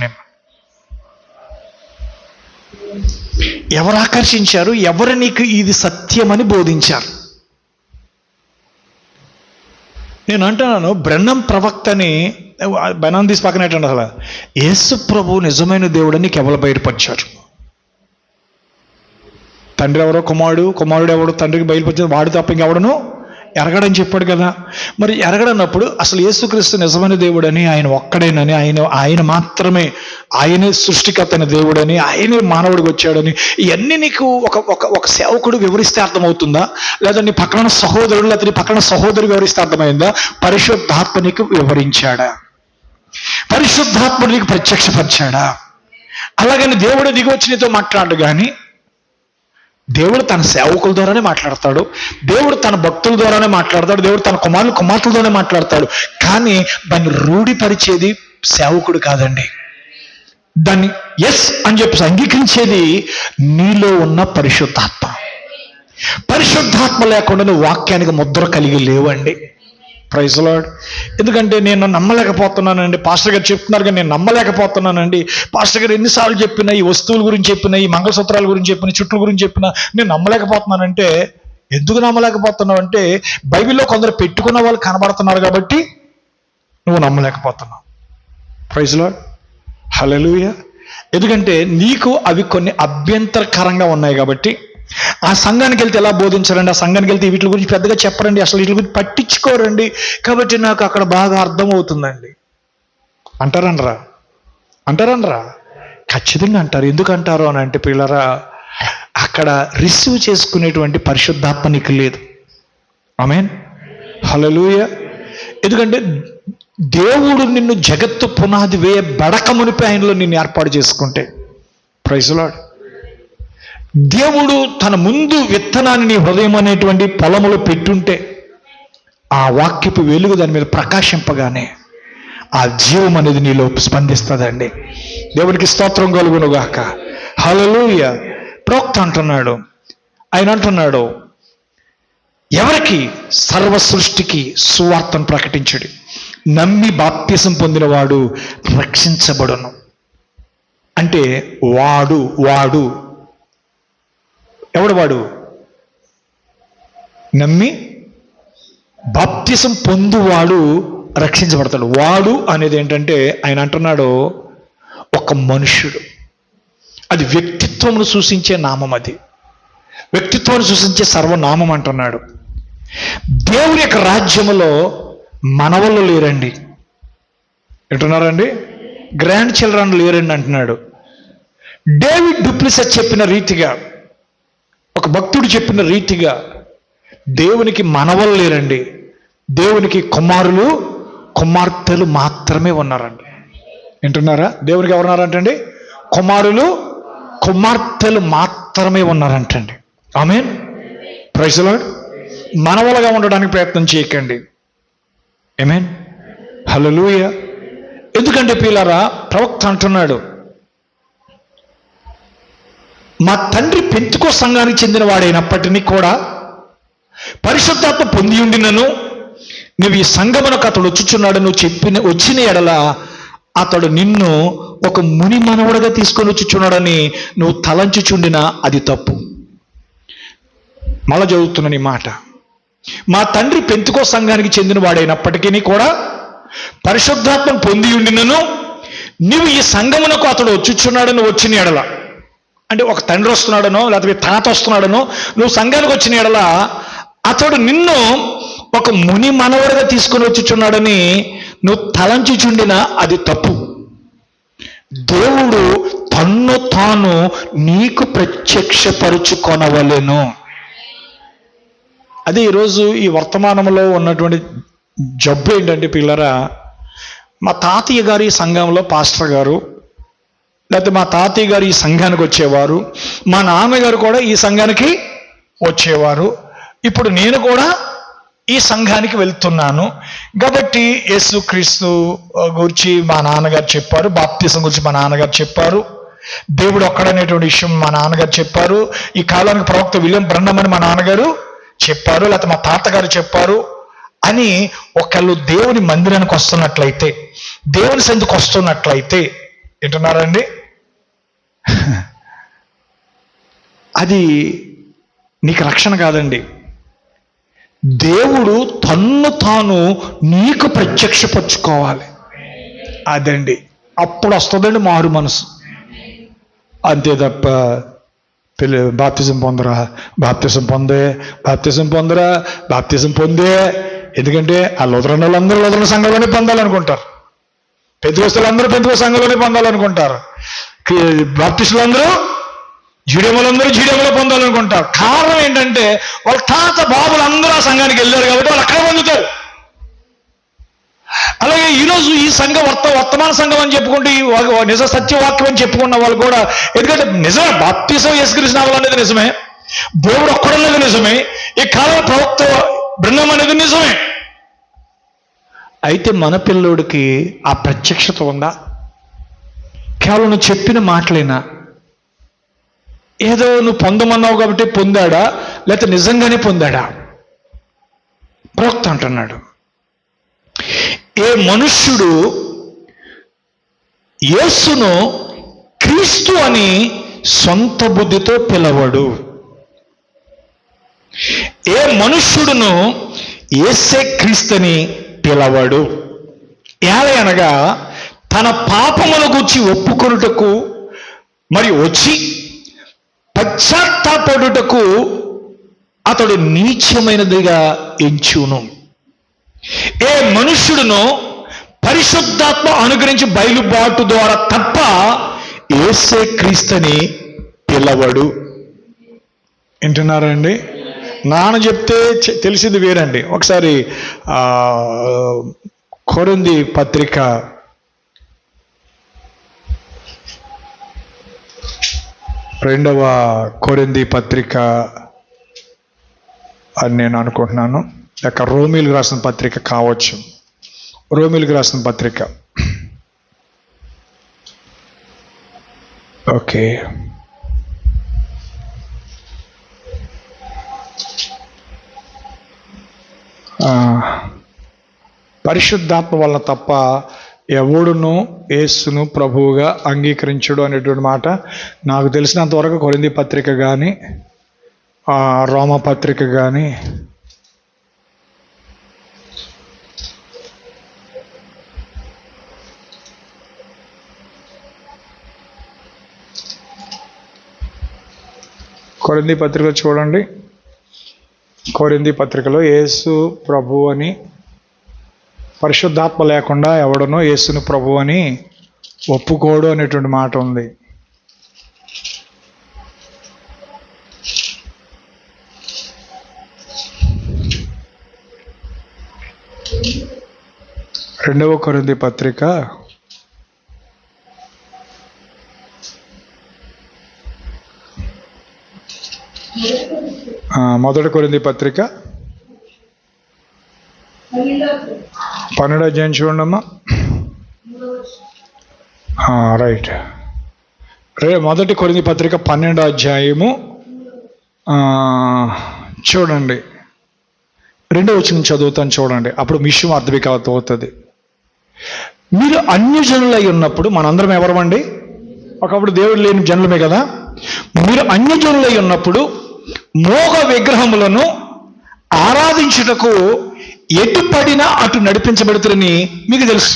ఎవరు ఆకర్షించారు? ఎవరు నీకు ఇది సత్యమని బోధించారు? నేను అంటున్నాను, బ్రహ్మం ప్రవక్తని బెనాన్ తీసి పక్కన ఏంటంటే అసలు యేసు ప్రభు నిజమైన దేవుడని నీకు ఎవరు బయటపరిచారు? తండ్రి ఎవరో, కుమారుడు ఎవడో తండ్రికి బయలుపరిచారు, వాడు తప్ప ఇంకెవడను ఎరగడని చెప్పాడు కదా. మరి ఎరగడన్నప్పుడు అసలు యేసుక్రీస్తు నిజమైన దేవుడని, ఆయన ఒక్కడేనని, ఆయన మాత్రమే, ఆయనే సృష్టికర్తైన దేవుడని, ఆయనే మానవుడికి వచ్చాడని ఇవన్నీ నీకు ఒక సేవకుడు వివరిస్తే అర్థమవుతుందా? లేదా నీ పక్కన సహోదరుడు లేదా నీ పక్కన సహోదరు వివరిస్తే అర్థమైందా? పరిశుద్ధాత్మ నీకు వివరించాడా? పరిశుద్ధాత్మ నీకు ప్రత్యక్షపరిచాడా? అలాగని దేవుడు దిగి వచ్చి నీతో మాట్లాడు. కానీ దేవుడు తన సేవకుల ద్వారానే మాట్లాడతాడు, దేవుడు తన భక్తుల ద్వారానే మాట్లాడతాడు, దేవుడు తన కుమార్తెలతోనే మాట్లాడతాడు. కానీ దాన్ని రూఢిపరిచేది సేవకుడు కాదండి. దాన్ని ఎస్ అని చెప్పి అంగీకరించేది నీలో ఉన్న పరిశుద్ధాత్మ. పరిశుద్ధాత్మ లేకుండా నువ్వు వాక్యానికి ముద్ర కలిగి లేవండి. Praise Lord. ఎందుకంటే నేను నమ్మలేకపోతున్నానండి, పాస్టర్ గారు చెప్తున్నారు కానీ నేను నమ్మలేకపోతున్నానండి. పాస్టర్ గారు ఎన్నిసార్లు చెప్పినా, ఈ వస్తువుల గురించి చెప్పినా, ఈ మంగళసూత్రాల గురించి చెప్పినా, చుట్ల గురించి చెప్పినా నేను నమ్మలేకపోతున్నానంటే ఎందుకు నమ్మలేకపోతున్నావు అంటే బైబిల్లో కొందరు పెట్టుకున్న వాళ్ళు కనబడుతున్నారు కాబట్టి నువ్వు నమ్మలేకపోతున్నావు. Praise lord. హల్లెలూయా. ఎందుకంటే నీకు అవి కొన్ని అభ్యంతరకరంగా ఉన్నాయి కాబట్టి. ఆ సంఘానికి వెళ్తే ఎలా బోధించారండి, ఆ సంఘానికి వెళ్తే వీటి గురించి పెద్దగా చెప్పరండి, అసలు వీటి గురించి పట్టించుకోరండి, కాబట్టి నాకు అక్కడ బాగా అర్థమవుతుందండి అంటారనరా? ఖచ్చితంగా అంటారు. ఎందుకు అంటారు అని అంటే పిల్లరా, అక్కడ రిసీవ్ చేసుకునేటువంటి పరిశుద్ధాత్మ నీకు లేదు. ఆమేన్. హల్లెలూయా. ఎందుకంటే దేవుడు నిన్ను జగత్తు పునాది వేయబడక మునిపే ఆయనలో నిన్ను ఏర్పాటు చేసుకుంటే, ప్రైజ్ లార్డ్, దేవుడు తన ముందు విత్తనాన్ని నీ హృదయం అనేటువంటి పొలములో పెట్టుంటే ఆ వాక్యపు వెలుగు దాని మీద ప్రకాశింపగానే ఆ జీవం అనేది నీలో స్పందిస్తుందండి. దేవునికి స్తోత్రం కలుగునుగాక. హల్లెలూయా. ప్రవక్త అంటున్నాడు, ఆయన అంటున్నాడు, ఎవరికి? సర్వ సృష్టికి సువార్తను ప్రకటించడు, నమ్మి బాప్తిసం పొందినవాడు రక్షించబడును. అంటే వాడు ఎవడు? వాడు నమ్మి బాప్తిసం పొందువాడు రక్షించబడతాడు. వాడు అనేది ఏంటంటే ఆయన అంటున్నాడు ఒక మనుష్యుడు. అది వ్యక్తిత్వమును సూచించే నామం, అది వ్యక్తిత్వాన్ని సూచించే సర్వనామం అంటున్నాడు. దేవుని యొక్క రాజ్యములో మనవళ్ళు లేరండి. వింటున్నారండి? గ్రాండ్ చిల్డ్రన్ లేరండి అంటున్నాడు. డేవిడ్ డుప్లిసెస్ చెప్పిన రీతిగా, ఒక భక్తుడు చెప్పిన రీతిగా దేవునికి మనవలు లేరండి, దేవునికి కుమార్తెలు మాత్రమే ఉన్నారండి. వింటున్నారా? దేవునికి ఎవరున్నారంటండి? కుమార్తెలు మాత్రమే ఉన్నారంటండి. ఆమేన్. Praise lord. మనవలుగా ఉండడానికి ప్రయత్నం చేయకండి. ఆమేన్. హల్లెలూయా. ఎందుకంటే పిల్లరా, ప్రవక్త అంటున్నాడు, మా తండ్రి పెంతుకో సంఘానికి చెందిన వాడైనప్పటినీ కూడా పరిశుద్ధాత్మ పొంది ఉండినను నువ్వు ఈ సంఘమునకు అతడు వచ్చుచున్నాడు నువ్వు వచ్చిన ఎడల అతడు నిన్ను ఒక ముని మనవడుగా తీసుకొని వచ్చుచున్నాడని నువ్వు తలంచుచుండినా అది తప్పు. మళ్ళా చదువుతున్న నీ మాట. మా తండ్రి పెంతుకో సంఘానికి చెందిన వాడైనప్పటికీ కూడా పరిశుద్ధాత్మను పొంది ఉండినను నువ్వు ఈ సంఘమునకు అతడు వచ్చుచున్నాడని వచ్చిన ఎడల, అంటే ఒక తండ్రి వస్తున్నాడనో లేకపోతే తాత వస్తున్నాడనో నువ్వు సంఘానికి వచ్చిన ఎడల అతడు నిన్ను ఒక ముని మనవడిగా తీసుకుని వచ్చుచున్నాడని నువ్వు తలంచుచుండినా అది తప్పు. దేవుడు తన్ను తాను నీకు ప్రత్యక్షపరుచుకొనవలెను. అదే ఈరోజు ఈ వర్తమానంలో ఉన్నటువంటి జబ్బు ఏంటంటే పిల్లరా, మా తాతయ్య గారు ఈ సంఘంలో పాస్టర్ గారు, లేకపోతే మా తాతయ్య గారు ఈ సంఘానికి వచ్చేవారు, మా నాన్నగారు కూడా ఈ సంఘానికి వచ్చేవారు, ఇప్పుడు నేను కూడా ఈ సంఘానికి వెళ్తున్నాను కాబట్టి యేసుక్రీస్తు గురించి మా నాన్నగారు చెప్పారు, బాప్తిసం గురించి మా నాన్నగారు చెప్పారు, దేవుడు ఒక్కడనేటువంటి విషయం మా నాన్నగారు చెప్పారు, ఈ కాలానికి ప్రవక్త విలియం బ్రన్హం అని మా నాన్నగారు చెప్పారు, లేకపోతే మా తాతగారు చెప్పారు అని ఒకళ్ళు దేవుని మందిరానికి వస్తున్నట్లయితే, దేవుని సందుకు వస్తున్నట్లయితే, వింటున్నారండి, అది నీకు రక్షణ కాదండి. దేవుడు తన్ను తాను నీకు ప్రత్యక్షపరచుకోవాలి. అదండి, అప్పుడు వస్తుందండి మారు మనసు. అంతే తప్ప బాప్తిజం పొందరా, బాప్తిజం పొందే. ఎందుకంటే ఆ లుథరన్ వాళ్ళందరూ లుథరన్ సంఘంలోనే పొందాలనుకుంటారు, పెంతెకొస్తేలందరూ పెంతెకొస్తు సంఘంలోనే పొందాలనుకుంటారు, బాప్టిస్టులందరూ జీడియంలో పొందాలనుకుంటారు. కారణం ఏంటంటే వాళ్ళ తాత బాబులు అందరూ ఆ సంఘానికి వెళ్ళారు కాబట్టి వాళ్ళు అక్కడ పొందుతారు. అలాగే ఈరోజు ఈ సంఘం వర్తమాన సంఘం అని చెప్పుకుంటూ ఈ నిజ సత్యవాక్యం అని చెప్పుకున్న వాళ్ళు కూడా, ఎందుకంటే నిజమే బాప్తిసం యేసుక్రీస్తు నామములో అనేది నిజమే, దేవుడు ఒక్కడనేది నిజమే, ఈ కాలం ప్రవక్త బ్రహ్మం అనేది నిజమే. అయితే మన పిల్లోడికి ఆ ప్రత్యక్షత ఉందా? కేవలం నువ్వు చెప్పిన మాటలేనా? ఏదో నువ్వు పొందమన్నావు కాబట్టి పొందాడా, లేకపోతే నిజంగానే పొందాడా? ప్రవక్త అంటున్నాడు, ఏ మనుష్యుడు యేసును క్రీస్తు అని సొంత బుద్ధితో పిలవడు, ఏ మనుష్యుడును యేసే క్రీస్తుని పిలవడు, ఏలయనగా తన పాపముల గురించి ఒప్పుకొనుటకు మరి వచ్చి పశ్చాత్తాపడుటకు అతడు నీచమైనదిగా ఎంచును. ఏ మనుష్యుడును పరిశుద్ధాత్మ అనుగ్రహించి బయలుబాటు ద్వారా తప్ప యేసే క్రీస్తుని పిలవడు. వింటున్నారండి? నాన్న చెప్తే తెలిసింది వేరండి. ఒకసారి కొరింథీ పత్రిక 2వ కొరింథీ పత్రిక అని నేను అనుకుంటున్నాను, లేక రోమీలకు రాసిన పత్రిక కావచ్చు. రోమీలకు రాసిన పత్రిక, ఓకే, పరిశుద్ధాత్మ వల్ల తప్ప ఎవడును యేసును ప్రభువుగా అంగీకరించడు అనేటువంటి మాట నాకు తెలిసినంత వరకు కొరింథీ పత్రిక కానీ రోమా పత్రిక కానీ కొరింథీ పత్రికలో చూడండి. కొరింథీ పత్రికలో యేసు ప్రభు అని, పరిశుద్ధాత్మ లేకుండా ఎవడనో యేసును ప్రభు అని ఒప్పుకోడు అనేటువంటి మాట ఉంది. రెండవ కొరింథీ పత్రిక 1 కొరింథీ పత్రిక 12వ అధ్యాయం చూడండి అమ్మా. రైట్, 1 కొరింథీ పత్రిక 12వ అధ్యాయము చూడండి, 2వ వచనం చదువుతాను చూడండి, అప్పుడు విషయం అర్థవికావత అవుతుంది. మీరు అన్యజనులై ఉన్నప్పుడు, మనందరం ఎవరమండి? ఒకప్పుడు దేవుడు లేని జనులమే కదా. మీరు అన్యజనులై ఉన్నప్పుడు మోగ విగ్రహములను ఆరాధించుటకు ఎటు పడినా అటు నడిపించబడుతుందని మీకు తెలుసు.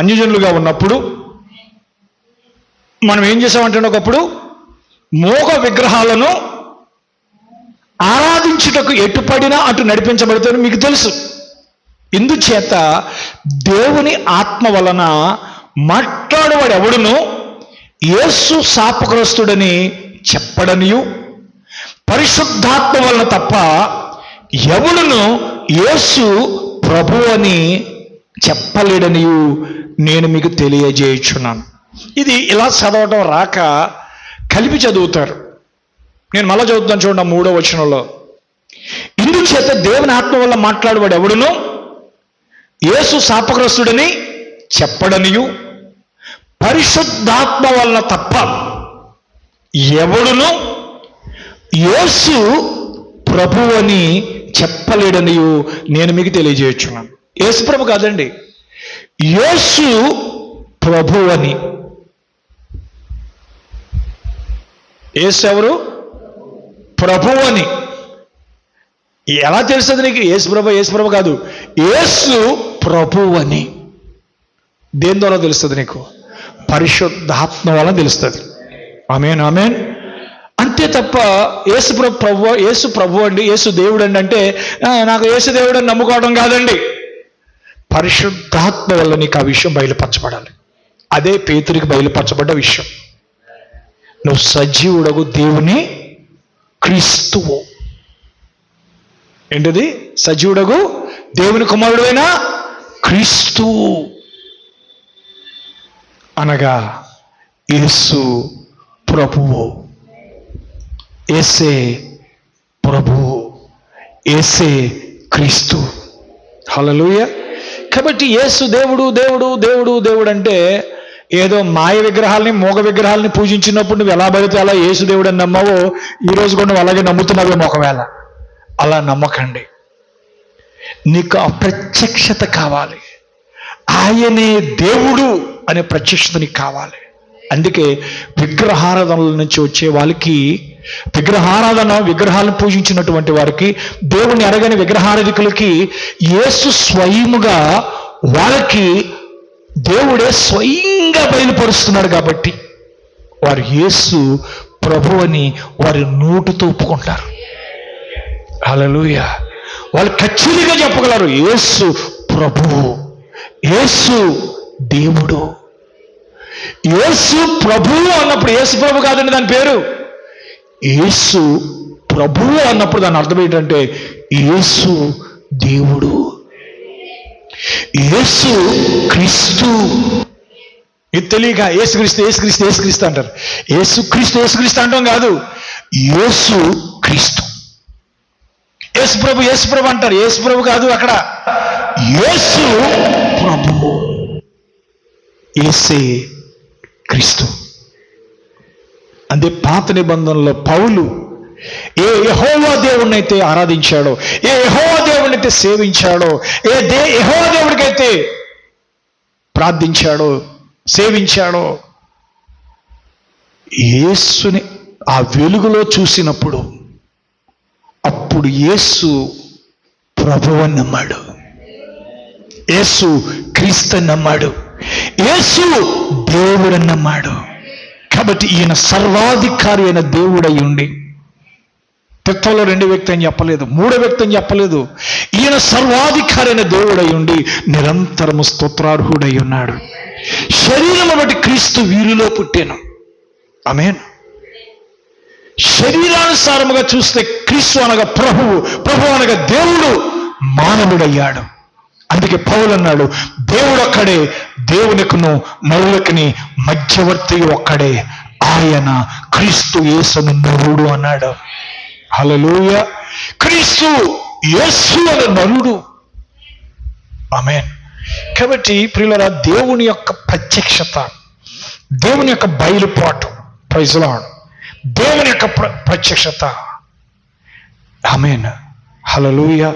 అన్యజనులుగా ఉన్నప్పుడు మనం ఏం చేసామంటే, ఒకప్పుడు మోగ విగ్రహాలను ఆరాధించుటకు ఎటుపడినా అటు నడిపించబడుతుందని మీకు తెలుసు. ఇందుచేత దేవుని ఆత్మ వలన మాట్లాడేవాడు ఎవడును యేసు శాపగ్రస్తుడని చెప్పడనియు, పరిశుద్ధాత్మ వలన తప్ప ఎవడును యేసు ప్రభు అని చెప్పలేడనియు నేను మీకు తెలియజేయుచున్నాను. ఇది ఇలా చదవటం రాక కలిపి చదువుతారు. నేను మళ్ళా చదువుతాను చూడండి, 3వ వచనంలో. ఇందుచేత దేవుని ఆత్మ వల్ల మాట్లాడేవాడు ఎవడును యేసు శాపగ్రస్తుడని చెప్పడనియు, పరిశుద్ధాత్మ వలన తప్ప ఎవడును యేసు ప్రభు అని చెప్పలేడనియు నేను మీకు తెలియజేయుచున్నాను. యేసు ప్రభు కాదండి, యేసు ప్రభు అని. యేసు ఎవరు? ప్రభు అని. ఎలా తెలుస్తుంది నీకు? యేసు ప్రభు కాదు, యేసు ప్రభు అని. దేని ద్వారా తెలుస్తుంది నీకు? పరిశుద్ధాత్మ వలన తెలుస్తుంది. ఆమేన్, ఆమేన్. అంతే తప్ప యేసు ప్రభు అండి, యేసు దేవుడు అండి అంటే నాకు యేసు దేవుడు అని నమ్ముకోవడం కాదండి. పరిశుద్ధాత్మ వల్ల నీకు ఆ విషయం బయలుపరచబడాలి. అదే పేతురికి బయలుపరచబడ్డ విషయం. నువ్వు సజీవుడగు దేవుని క్రీస్తువు. ఏంటిది? సజీవుడగు దేవుని కుమారుడైన క్రీస్తువు అనగా యేసు ప్రభువు. యేసే ప్రభువు, యేసే క్రీస్తు. హల్లెలూయా. కాబట్టి యేసు దేవుడు దేవుడు దేవుడు దేవుడు అంటే ఏదో మాయ విగ్రహాలని, మోగ విగ్రహాలని పూజించినప్పుడు నువ్వు ఎలా పడితే అలా యేసు దేవుడు అని నమ్మావో ఈ రోజు కూడా నువ్వు అలాగే నమ్ముతున్నావే ఒకవేళ. అలా నమ్మకండి. నీకు ఆ ప్రత్యక్షత కావాలి. ఆయనే దేవుడు అనే ప్రత్యక్షత నీకు కావాలి. అందుకే విగ్రహారాధనల నుంచి వచ్చే వాళ్ళకి, విగ్రహాలను పూజించినటువంటి వారికి, దేవుని అరగని విగ్రహారాధికులకి యేసు స్వయముగా వాళ్ళకి దేవుడే స్వయంగా బయలుపరుస్తున్నాడు. కాబట్టి వారు యేసు ప్రభు అని వారి నోటితో ఒప్పుకుంటారు. హల్లెలూయా. వాళ్ళు ఖచ్చితంగా చెప్పగలరు యేసు ప్రభువు, యేసు దేవుడు. యేసు ప్రభువు అన్నప్పుడు యేసు ప్రభు కాదండి దాని పేరు. యేసు ప్రభువు అన్నప్పుడు దాని అర్థం ఏంటంటే యేసు దేవుడు, యేసు క్రీస్తు. ఇది తెలియక యేసుక్రీస్తు అంటారు. యేసుక్రీస్తు అంటాం కాదు, యేసు క్రీస్తు. యేసు ప్రభు అంటారు. యేసు ప్రభు కాదు, అక్కడ యేసు ప్రభు, యేసే క్రీస్తు. అదే పాత నిబంధనలో పౌలు ఏ యెహోవా దేవుణ్ణైతే ఆరాధించాడో, ఏ యెహోవా దేవుణ్ణైతే సేవించాడో, యెహోవా దేవుడికైతే ప్రార్థించాడో, సేవించాడో, యేసుని ఆ వెలుగులో చూసినప్పుడు అప్పుడు యేసు ప్రభువుని నమ్మాడు, యేసు క్రీస్తుని నమ్మాడు, యేసు దేవుడని నమ్మాడు. కాబట్టి ఈయన సర్వాధికారి అయిన దేవుడై ఉండి, తత్వంలో 2వ వ్యక్తి అని చెప్పలేదు, 3వ వ్యక్తి అని చెప్పలేదు. ఈయన సర్వాధికారి అయిన దేవుడై ఉండి నిరంతరము స్తోత్రార్హుడై ఉన్నాడు. శరీరము బట్టి క్రీస్తు వీరిలో పుట్టాను. ఆమేన్. శరీరానుసారముగా చూస్తే క్రీస్తు అనగా ప్రభువు, ప్రభువు అనగా దేవుడు మానవుడయ్యాడు. అందుకే పౌలు అన్నాడు, దేవుడు ఒక్కడే, దేవునికును నరులకిని మధ్యవర్తి ఒక్కడే, ఆయన క్రీస్తు యేసును నరుడు అన్నాడు. హల్లెలూయా. క్రీస్తు యేసు అనే నరుడు. ఆమేన్. కాబట్టి ప్రియులారా, దేవుని యొక్క ప్రత్యక్షత, దేవుని యొక్క బయలుపాటు, ప్రైజ్ లార్డ్, దేవుని యొక్క ప్రత్యక్షత. ఆమేన్. హల్లెలూయా,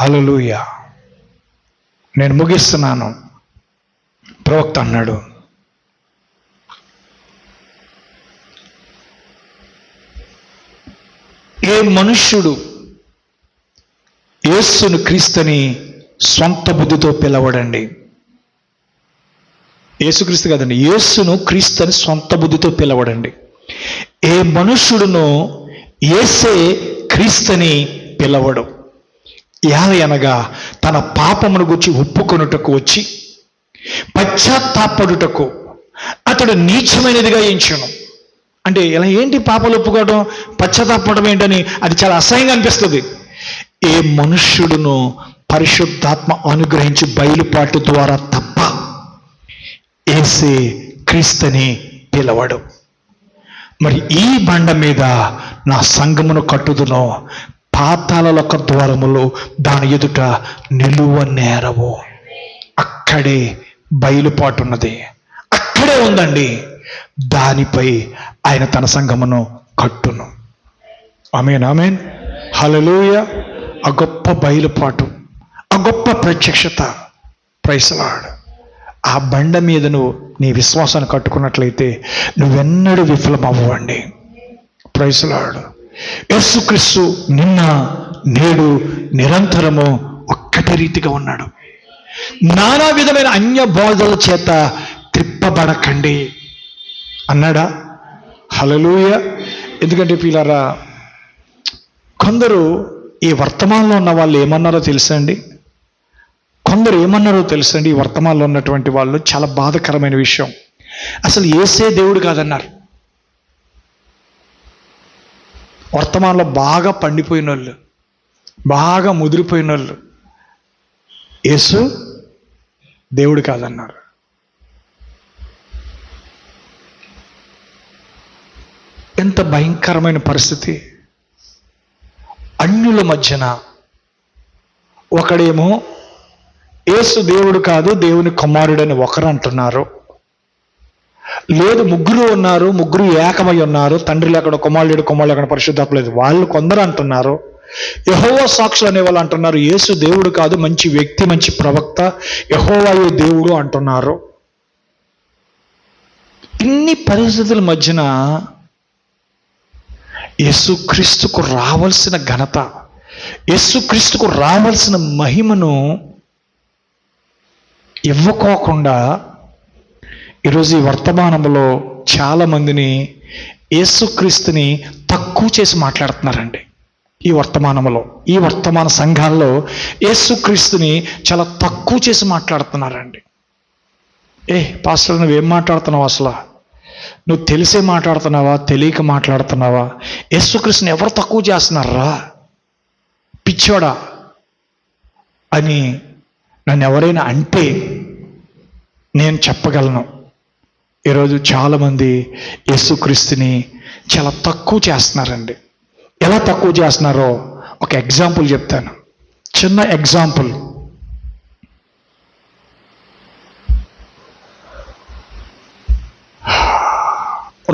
హల్లెలూయా. నేను ముగిస్తున్నాను. ప్రవక్త అన్నాడు, ఏ మనుష్యుడు యేసును క్రీస్తుని స్వంత బుద్ధితో పిలవడండి. యేసుక్రీస్తు కాదండి, యేసును క్రీస్తుని స్వంత బుద్ధితో పిలవడండి. ఏ మనుష్యుడును యేసే క్రీస్తుని పిలవడు. అనగా తన పాపమును గురించి ఒప్పుకొనుటకు వచ్చి పశ్చాత్తాపడుటకు అతడు నీచమైనదిగా ఎంచును. అంటే ఇలా ఏంటి పాపాలు ఒప్పుకోవడం, పశ్చాత్తాపడడం ఏంటని అది చాలా అసహ్యంగా అనిపిస్తుంది. ఏ మనుష్యుడును పరిశుద్ధాత్మ అనుగ్రహించి బయలుపాటు ద్వారా తప్ప యేసే క్రీస్తుని పిలవడు. మరి ఈ బండ మీద నా సంఘమును కట్టుదును, పాతాళలోక ద్వారములు దాని ఎదుట నిలువ నేరవు. అక్కడే బయలుపాటు ఉన్నది, అక్కడే ఉందండి. దానిపై ఆయన తన సంఘమును కట్టును. ఆమేన్, ఆమేన్, హల్లెలూయా. ఆ గొప్ప బయలుపాటు, ఆ గొప్ప ప్రత్యక్షత, ప్రైజ్ లార్డ్. ఆ బండ మీద నువ్వు నీ విశ్వాసాన్ని కట్టుకున్నట్లయితే నువ్వెన్నడూ విఫలమవ్వండి. Praise lord. యేసుక్రీస్తు నిన్న నేడు నిరంతరము ఒక్కటే రీతిగా ఉన్నాడు. నానా విధమైన అన్య బోధల చేత త్రిప్పబడకండి అన్నాడా? హల్లెలూయా. ఎందుకంటే పిల్లారా, కొందరు ఈ వర్తమానంలో ఉన్న వాళ్ళు ఏమన్నారో తెలుసా అండి? కొందరు ఏమన్నారో తెలుసండి? ఈ వర్తమానంలో ఉన్నటువంటి వాళ్ళు చాలా బాధకరమైన విషయం, అసలు యేసే దేవుడు కాదన్నారు. వర్తమానంలో బాగా పండిపోయిన వాళ్ళు, బాగా ముదిరిపోయిన వాళ్ళు యేసు దేవుడు కాదన్నారు. ఎంత భయంకరమైన పరిస్థితి! అన్యుల మధ్యన ఒకడేమో యేసు దేవుడు కాదు, దేవుని కుమారుడని ఒకరు అంటున్నారు. లేదు, ముగ్గురు ఉన్నారు, ముగ్గురు ఏకమై ఉన్నారు, తండ్రి లేకుండా కుమారుడు, కుమారుడు లేకుండా పరిశుద్ధాత్మ లేదు, వాళ్ళు కొందరు అంటున్నారు. యెహోవా సాక్షులు అనే వాళ్ళు అంటున్నారు యేసు దేవుడు కాదు, మంచి వ్యక్తి, మంచి ప్రవక్త, యెహోవాయే దేవుడు అంటున్నారు. ఇన్ని పరిస్థితుల మధ్యన యేసుక్రీస్తుకు రావాల్సిన ఘనత, యేసుక్రీస్తుకు రావాల్సిన మహిమను ఇవ్వకోకుండా ఈరోజు ఈ వర్తమానంలో చాలామందిని యేసుక్రీస్తుని తక్కువ చేసి మాట్లాడుతున్నారండి. ఈ వర్తమాన సంఘాల్లో యేసుక్రీస్తుని చాలా తక్కువ చేసి మాట్లాడుతున్నారండి. పాస్టర్ నువ్వేం మాట్లాడుతున్నావు? అసలు నువ్వు తెలిసే మాట్లాడుతున్నావా, తెలియక మాట్లాడుతున్నావా? యేసుక్రీస్తుని ఎవరు తక్కువ చేస్తున్నారా, పిచ్చోడా అని నన్ను ఎవరైనా అంటే నేను చెప్పగలను, ఈరోజు చాలామంది యేసుక్రీస్తుని చాలా తక్కువ చేస్తున్నారండి. ఎలా తక్కువ చేస్తున్నారో ఒక ఎగ్జాంపుల్ చెప్తాను, చిన్న ఎగ్జాంపుల్.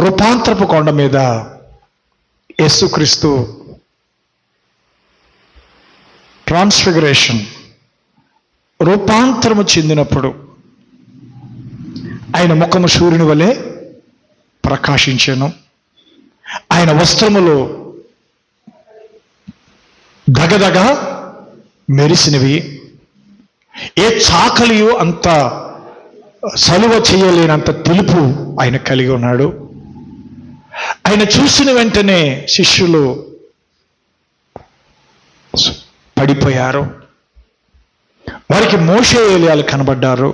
రూపాంతరపు కొండ మీద యేసుక్రీస్తు ట్రాన్స్ఫిగరేషన్, రూపాంతరము చెందినప్పుడు ఆయన ముఖము సూర్యుని వలె ప్రకాశించెను, ఆయన వస్త్రములు దగదగ మెరిసినవి, ఏ చాకలియో అంత సలువ చేయలేనంత తెలుపు ఆయన కలిగి ఉన్నాడు. ఆయన చూసిన వెంటనే శిష్యులు పడిపోయారు, వారికి మోషే ఏలియాలు కనబడ్డారు.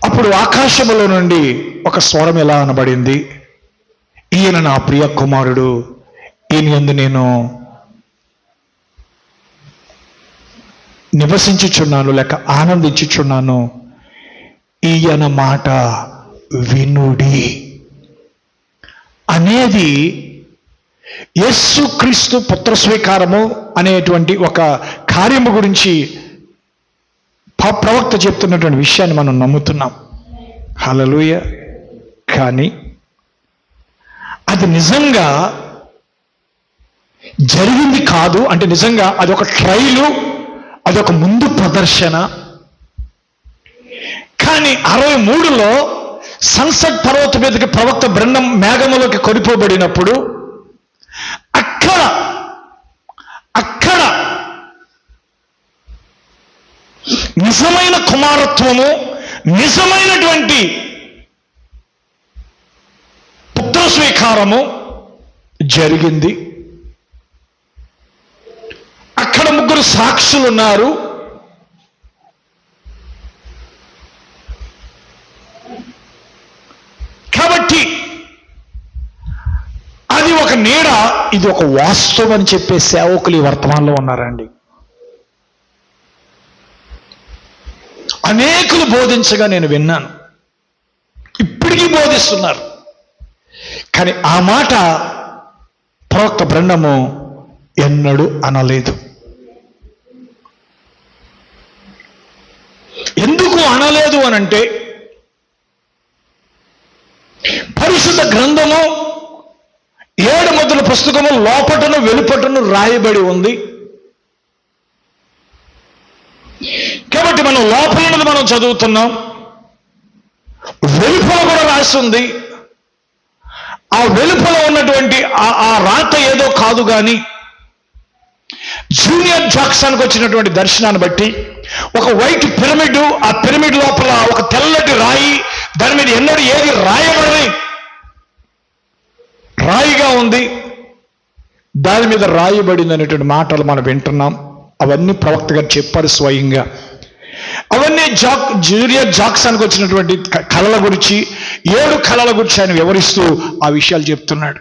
అప్పుడు ఆకాశములో నుండి ఒక స్వరం ఎలా అనబడింది, ఈయన నా ప్రియ కుమారుడు, ఈయన యందు నేను నివసించుచున్నాను లేక ఆనందించుచున్నాను, ఈయన మాట వినుడి అనేది యేసుక్రీస్తు పుత్రస్వీకారము అనేటువంటి ఒక కార్యము గురించి ప్రవక్త చెప్తున్నటువంటి విషయాన్ని మనం నమ్ముతున్నాం. హల్లెలూయా. కానీ అది నిజంగా జరిగింది కాదు, అంటే నిజంగా అదొక ట్రైలు, అదొక ముందు ప్రదర్శన. కానీ 63లో సన్సెట్ పర్వత మీదకి ప్రవక్త బృందం మేఘములోకి కొనిపోబడినప్పుడు అక్కడ నిజమైన కుమారత్వము, నిజమైనటువంటి పుత్ర స్వీకారము జరిగింది. ముగ్గురు సాక్షులు ఉన్నారు. కాబట్టి అది ఒక నీడ, ఇది ఒక వాస్తవం అని చెప్పే సేవకులు ఈ వర్తమానంలో ఉన్నారండి. అనేకులు బోధించగా నేను విన్నాను, ఇప్పటికీ బోధిస్తున్నారు. కానీ ఆ మాట ప్రవక్త బ్రహ్మము ఎన్నడూ అనలేదు. ఎందుకు అనలేదు అనంటే, పరిశుద్ధ గ్రంథము 7 ముద్రల పుస్తకము లోపటను వెలుపటను రాయబడి ఉంది. కాబట్టి మనం లోపలన్నది మనం చదువుతున్నాం, వెలుపల కూడా రాసి ఉంది. ఆ వెలుపల ఉన్నటువంటి ఆ రాత ఏదో కాదు కానీ, జూనియర్ జాక్సన్కి వచ్చినటువంటి దర్శనాన్ని బట్టి ఒక వైట్ పిరమిడ్, ఆ పిరమిడ్ లోపల ఒక తెల్లటి రాయి, దాని మీద ఎన్నడూ ఏది రాయబడని రాయిగా ఉంది, దాని మీద రాయబడింది అనేటువంటి మాటలు మనం వింటున్నాం. అవన్నీ ప్రవక్త గారు చెప్పారు స్వయంగా. అవన్నీ జూనియర్ జాక్సన్కి వచ్చినటువంటి కళల గురించి, 7 కళల గురించి ఆయన వివరిస్తూ ఆ విషయాలు చెప్తున్నాడు.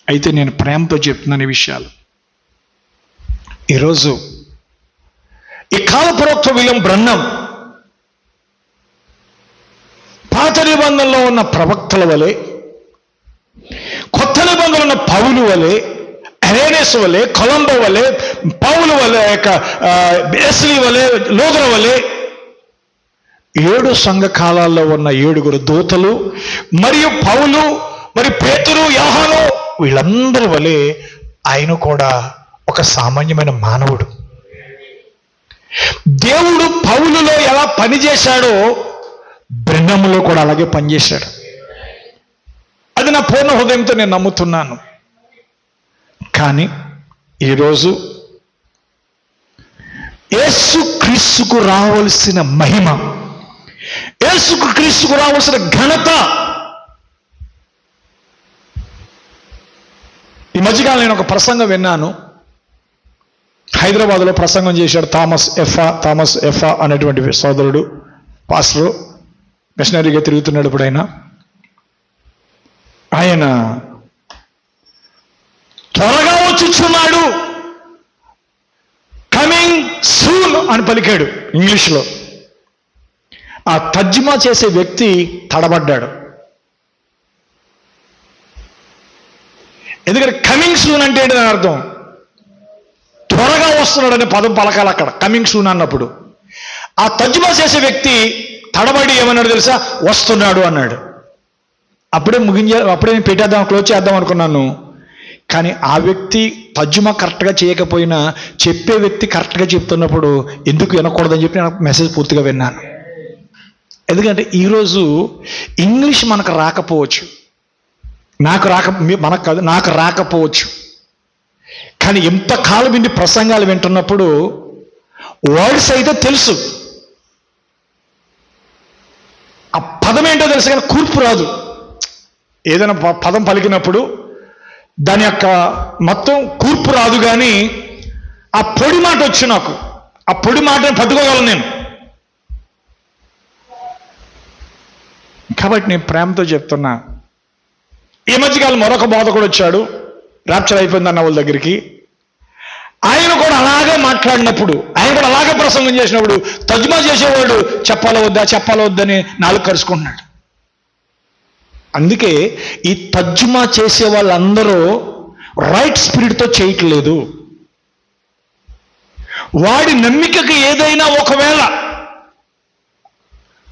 అయితే నేను ప్రేమతో చెప్తున్నాను ఈ విషయాలు. ఈరోజు ఈ కాల ప్రవక్త విలియం బ్రన్నం పాత నిబంధనలో ఉన్న ప్రవక్తల వలె, కొత్త నిబంధనలో ఉన్న పౌలు వలె, ఎరేనస్ వలె, కొలంబో వలె, పౌలు వలె, బేస్లీ వలె, లూథర్ వలె 7 సంఘ కాలాల్లో ఉన్న 7 దూతలు మరియు పౌలు మరి పేతురు, యోహాను వీళ్ళందరి వలె ఆయన కూడా ఒక సామాన్యమైన మానవుడు. దేవుడు పౌలులో ఎలా పనిచేశాడో బ్రహ్మములో కూడా అలాగే పనిచేశాడు. అది నా పూర్ణ హృదయంతో నేను నమ్ముతున్నాను. కానీ ఈరోజు యేసుక్రీస్తుకు రావలసిన మహిమ, యేసుక్రీస్తుకు రావలసిన ఘనత ఈ మధ్యకాలం నేను ఒక ప్రసంగం విన్నాను. హైదరాబాద్లో ప్రసంగం చేశాడు థామస్ ఎఫా అనేటువంటి సోదరుడు, పాస్టరు, మిషనరీగా తిరుగుతున్నాడు. ఇప్పుడు ఆయన త్వరగా వచ్చుచున్నాడు, కమింగ్ సూన్ అని పలికాడు ఇంగ్లీష్లో. ఆ తర్జుమా చేసే వ్యక్తి తడబడ్డాడు. ఎందుకంటే కమింగ్ సూన్ అంటే ఏంటి దాని అర్థం? త్వరగా వస్తున్నాడు అనే పదం పలకాలి అక్కడ కమింగ్ సూన్ అన్నప్పుడు. ఆ తర్జుమా చేసే వ్యక్తి తడబడి ఏమన్నాడు తెలుసా? వస్తున్నాడు అన్నాడు. అప్పుడే నేను పెట్టేద్దాం, క్లోజ్ చేద్దాం అనుకున్నాను. కానీ ఆ వ్యక్తి తర్జుమా కరెక్ట్గా చేయకపోయినా చెప్పే వ్యక్తి కరెక్ట్గా చెప్తున్నప్పుడు ఎందుకు వినకూడదని చెప్పి నేను మెసేజ్ పూర్తిగా విన్నాను. ఎందుకంటే ఈరోజు ఇంగ్లీష్ మనకు రాకపోవచ్చు, నాకు రాకపోవచ్చు. కానీ ఎంతకాలం ఇన్ని ప్రసంగాలు వింటున్నప్పుడు వర్డ్స్ అయితే తెలుసు, ఆ పదం ఏంటో తెలుసు కానీ కూర్పు రాదు. ఏదైనా పదం పలికినప్పుడు దాని యొక్క మొత్తం కూర్పు రాదు, కానీ ఆ పొడి మాట వచ్చు నాకు. ఆ పొడి మాటను పట్టుకోగలను నేను. కాబట్టి నేను ప్రేమతో చెప్తున్నా. ఈ మధ్యకాలం మరొక బోధకుడు వచ్చాడు, ర్యాప్చర్ అయిపోయిందన్న వాళ్ళ దగ్గరికి. ఆయన కూడా అలాగే మాట్లాడినప్పుడు, ఆయన కూడా అలాగే ప్రసంగం చేసినప్పుడు తర్జుమా చేసేవాడు చెప్పాలో వద్దని నాలుగు కరుచుకుంటున్నాడు. అందుకే ఈ తర్జుమా చేసే వాళ్ళందరూ రైట్ స్పిరిట్తో చేయట్లేదు. వాడి నమ్మికకి ఏదైనా ఒకవేళ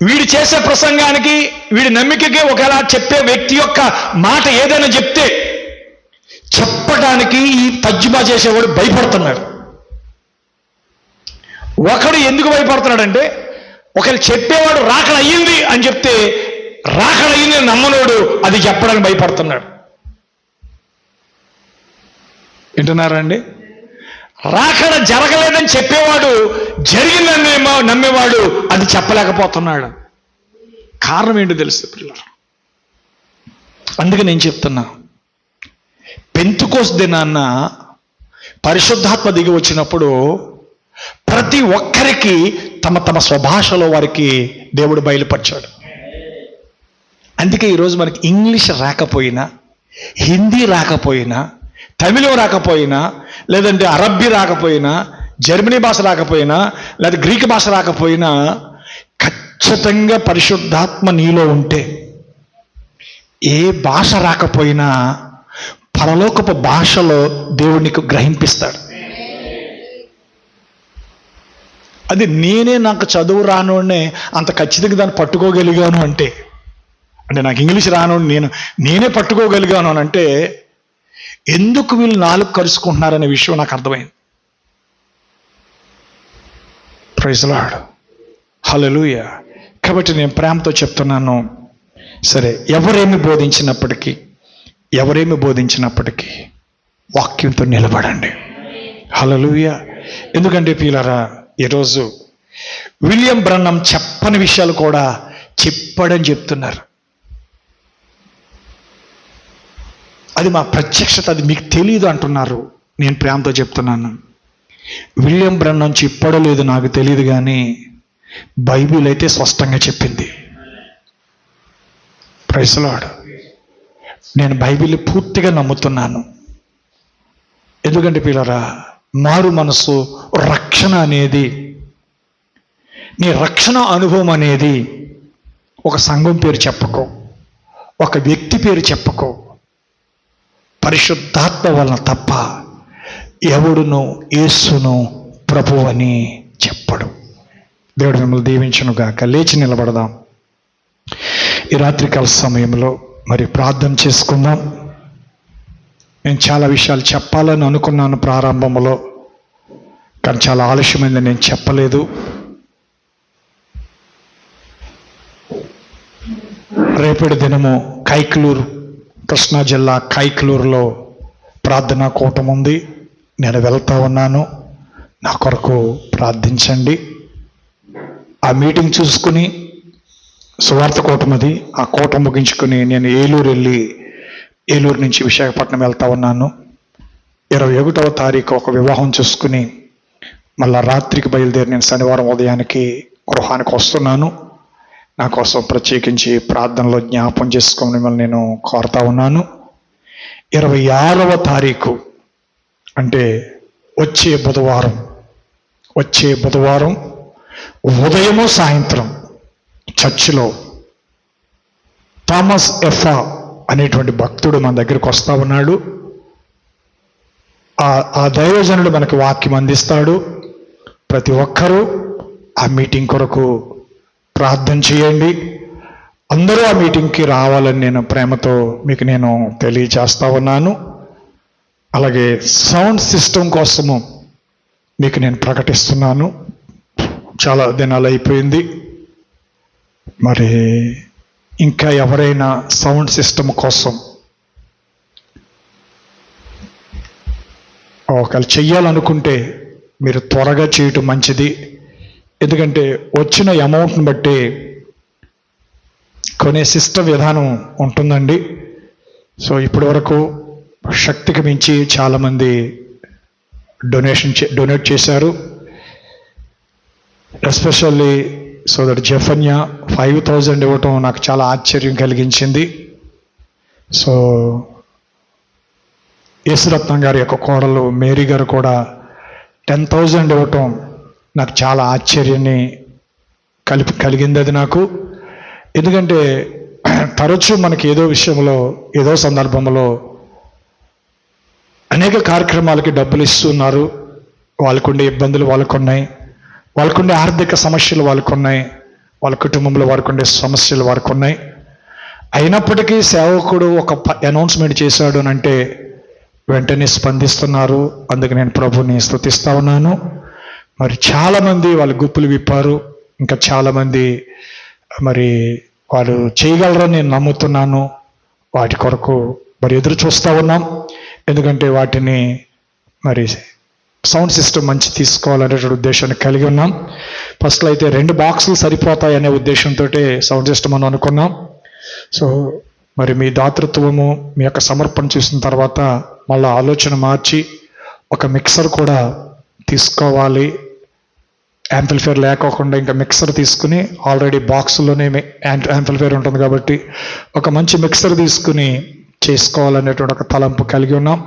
వీడు చేసే ప్రసంగానికి, వీడి నమ్మికకి ఒకవేళ చెప్పే వ్యక్తి యొక్క మాట ఏదైనా చెప్తే చెప్పడానికి ఈ తర్జుమా చేసేవాడు భయపడుతున్నాడు. ఒకడు ఎందుకు భయపడుతున్నాడంటే, ఒకరు చెప్పేవాడు రాకడ అయ్యింది అని చెప్తే రాకడ అయ్యింది నమ్మనోడు అది చెప్పడానికి భయపడుతున్నాడు. వింటున్నారండి? రాకడ జరగలేదని చెప్పేవాడు జరిగిందని నమ్మేవాడు అది చెప్పలేకపోతున్నాడు. కారణం ఏంటో తెలుసు పిల్లలు. అందుకే నేను చెప్తున్నా, పెంతుకోస్ దినాన్న పరిశుద్ధాత్మ దిగి వచ్చినప్పుడు ప్రతి ఒక్కరికి తమ తమ స్వభాషలో వారికి దేవుడు బయలుపరిచాడు. అందుకే ఈరోజు మనకి ఇంగ్లీష్ రాకపోయినా, హిందీ రాకపోయినా, తమిళం రాకపోయినా, లేదంటే అరబ్బీ రాకపోయినా, జర్మనీ భాష రాకపోయినా, లేదా గ్రీక్ భాష రాకపోయినా, ఖచ్చితంగా పరిశుద్ధాత్మ నీలో ఉంటే ఏ భాష రాకపోయినా పరలోకపు భాషలో దేవుడు నీకు గ్రహింపిస్తాడు. అది నాకు చదువు రానోడినే అంత ఖచ్చితంగా దాన్ని పట్టుకోగలిగాను అంటే నాకు ఇంగ్లీష్ రానోడు నేనే పట్టుకోగలిగాను అని అంటే ఎందుకు వీళ్ళు నాలుగు కలుసుకుంటున్నారనే విషయం నాకు అర్థమైంది. ప్రైజ్ లార్డ్, హల్లెలూయా. కాబట్టి నేను ప్రేమతో చెప్తున్నాను, సరే ఎవరేమి బోధించినప్పటికీ వాక్యంతో నిలబడండి. హల్లెలూయా. ఎందుకంటే ప్రియులారా, ఈరోజు విలియం బ్రన్నం చెప్పని విషయాలు కూడా చెప్పాడని చెప్తున్నారు. అది మా ప్రత్యక్షత, అది మీకు తెలియదు అంటున్నారు. నేను ప్రేమతో చెప్తున్నాను, విలియం బ్రన్నం చెప్పాడో లేదు నాకు తెలియదు, కానీ బైబిల్ అయితే స్పష్టంగా చెప్పింది. Praise lord. నేను బైబిల్ పూర్తిగా నమ్ముతున్నాను. ఎందుకంటే పిల్లరా, మారు మనసు, రక్షణ అనేది, నీ రక్షణ అనుభవం అనేది ఒక సంఘం పేరు చెప్పకో, ఒక వ్యక్తి పేరు చెప్పకో, పరిశుద్ధాత్మ వలన తప్ప ఎవడును యేసును ప్రభువు అని చెప్పడు. దేవుడు మిమ్మల్ని దీవించునుగాక. లేచి నిలబడదాం. ఈ రాత్రికాల సమయంలో మరి ప్రార్థన చేసుకుందాం. నేను చాలా విషయాలు చెప్పాలని అనుకున్నాను ప్రారంభంలో, కానీ చాలా ఆలస్యమైంది, నేను చెప్పలేదు. రేపటి దినము కైకలూరు, కృష్ణా జిల్లా కైకలూరులో ప్రార్థనా కూటం ఉంది. నేను వెళ్తా ఉన్నాను, నా కొరకు ప్రార్థించండి. ఆ మీటింగ్ చూసుకుని, సువార్త కూటం అది, ఆ కూటం ముగించుకుని నేను ఏలూరు నుంచి విశాఖపట్నం వెళ్తా ఉన్నాను. 21వ తారీఖు ఒక వివాహం చూసుకుని మళ్ళా రాత్రికి బయలుదేరి నేను శనివారం ఉదయానికి గృహానికి వస్తున్నాను. నా కోసం ప్రత్యేకించి ప్రార్థనలో జ్ఞాపం చేసుకొని మిమ్మల్ని నేను కోరుతా ఉన్నాను. 26వ తారీఖు అంటే వచ్చే బుధవారం ఉదయము సాయంత్రం చర్చిలో థామస్ ఎఫా అనేటువంటి భక్తుడు మన దగ్గరికి వస్తా ఉన్నాడు. ఆ దైవజనుడు మనకు వాక్యం అందిస్తాడు. ప్రతి ఒక్కరూ ఆ మీటింగ్ కొరకు ప్రార్థన చేయండి. అందరూ ఆ మీటింగ్కి రావాలని నేను ప్రేమతో మీకు నేను తెలియజేస్తా ఉన్నాను. అలాగే సౌండ్ సిస్టమ్ కోసము మీకు నేను ప్రకటిస్తున్నాను. చాలా దినాలు అయిపోయింది. మరి ఇంకా ఎవరైనా సౌండ్ సిస్టమ్ కోసం ఒకవేళ చెయ్యాలనుకుంటే మీరు త్వరగా చేయటం మంచిది. ఎందుకంటే వచ్చిన అమౌంట్ని బట్టి కొనే సిస్టమ్ విధానం ఉంటుందండి. సో ఇప్పటి వరకు శక్తికి మించి చాలామంది డొనేట్ చేశారు. ఎస్పెషల్లీ సోదరుడు జెఫన్యా 5,000 ఇవ్వటం నాకు చాలా ఆశ్చర్యం కలిగించింది. సో యేసురత్నం గారి యొక్క కోడలు మేరీ గారు కూడా 10,000 ఇవ్వటం నాకు చాలా ఆశ్చర్యాన్ని కలిగింది అది నాకు. ఎందుకంటే తరచూ మనకి ఏదో విషయంలో, ఏదో సందర్భంలో అనేక కార్యక్రమాలకి డబ్బులు ఇస్తున్నారు. వాళ్ళకుండే ఇబ్బందులు వాళ్ళకున్నాయి, వాళ్ళకుండే ఆర్థిక సమస్యలు వాళ్ళకున్నాయి, వాళ్ళ కుటుంబంలో వారికుండే సమస్యలు వారికున్నాయి. అయినప్పటికీ సేవకుడు ఒక అనౌన్స్మెంట్ చేశాడు అని అంటే వెంటనే స్పందిస్తున్నారు. అందుకు నేను ప్రభుని స్తుతిస్తా ఉన్నాను. మరి చాలామంది వాళ్ళు గుప్పులు విప్పారు. ఇంకా చాలామంది మరి వాళ్ళు చేయగలరని నేను నమ్ముతున్నాను. వాటి కొరకు మరి ఎదురు చూస్తూ ఉన్నాం. ఎందుకంటే వాటిని మరి సౌండ్ సిస్టమ్ మంచి తీసుకోవాలనే ఉద్దేశాన్ని కలిగి ఉన్నాం. ఫస్ట్లో అయితే 2 బాక్సులు సరిపోతాయనే ఉద్దేశంతో సౌండ్ సిస్టమ్ అని అనుకున్నాం. సో మరి మీ దాతృత్వము, మీ యొక్క సమర్పణ చూసిన తర్వాత మళ్ళీ ఆలోచన మార్చి ఒక మిక్సర్ కూడా తీసుకోవాలి. యాంప్లిఫైర్ లేకోకుండా ఇంకా మిక్సర్ తీసుకుని, ఆల్రెడీ బాక్స్లోనే యాంప్లిఫైర్ ఉంటుంది కాబట్టి ఒక మంచి మిక్సర్ తీసుకుని చేసుకోవాలనేటువంటి ఒక తలంపు కలిగి ఉన్నాం.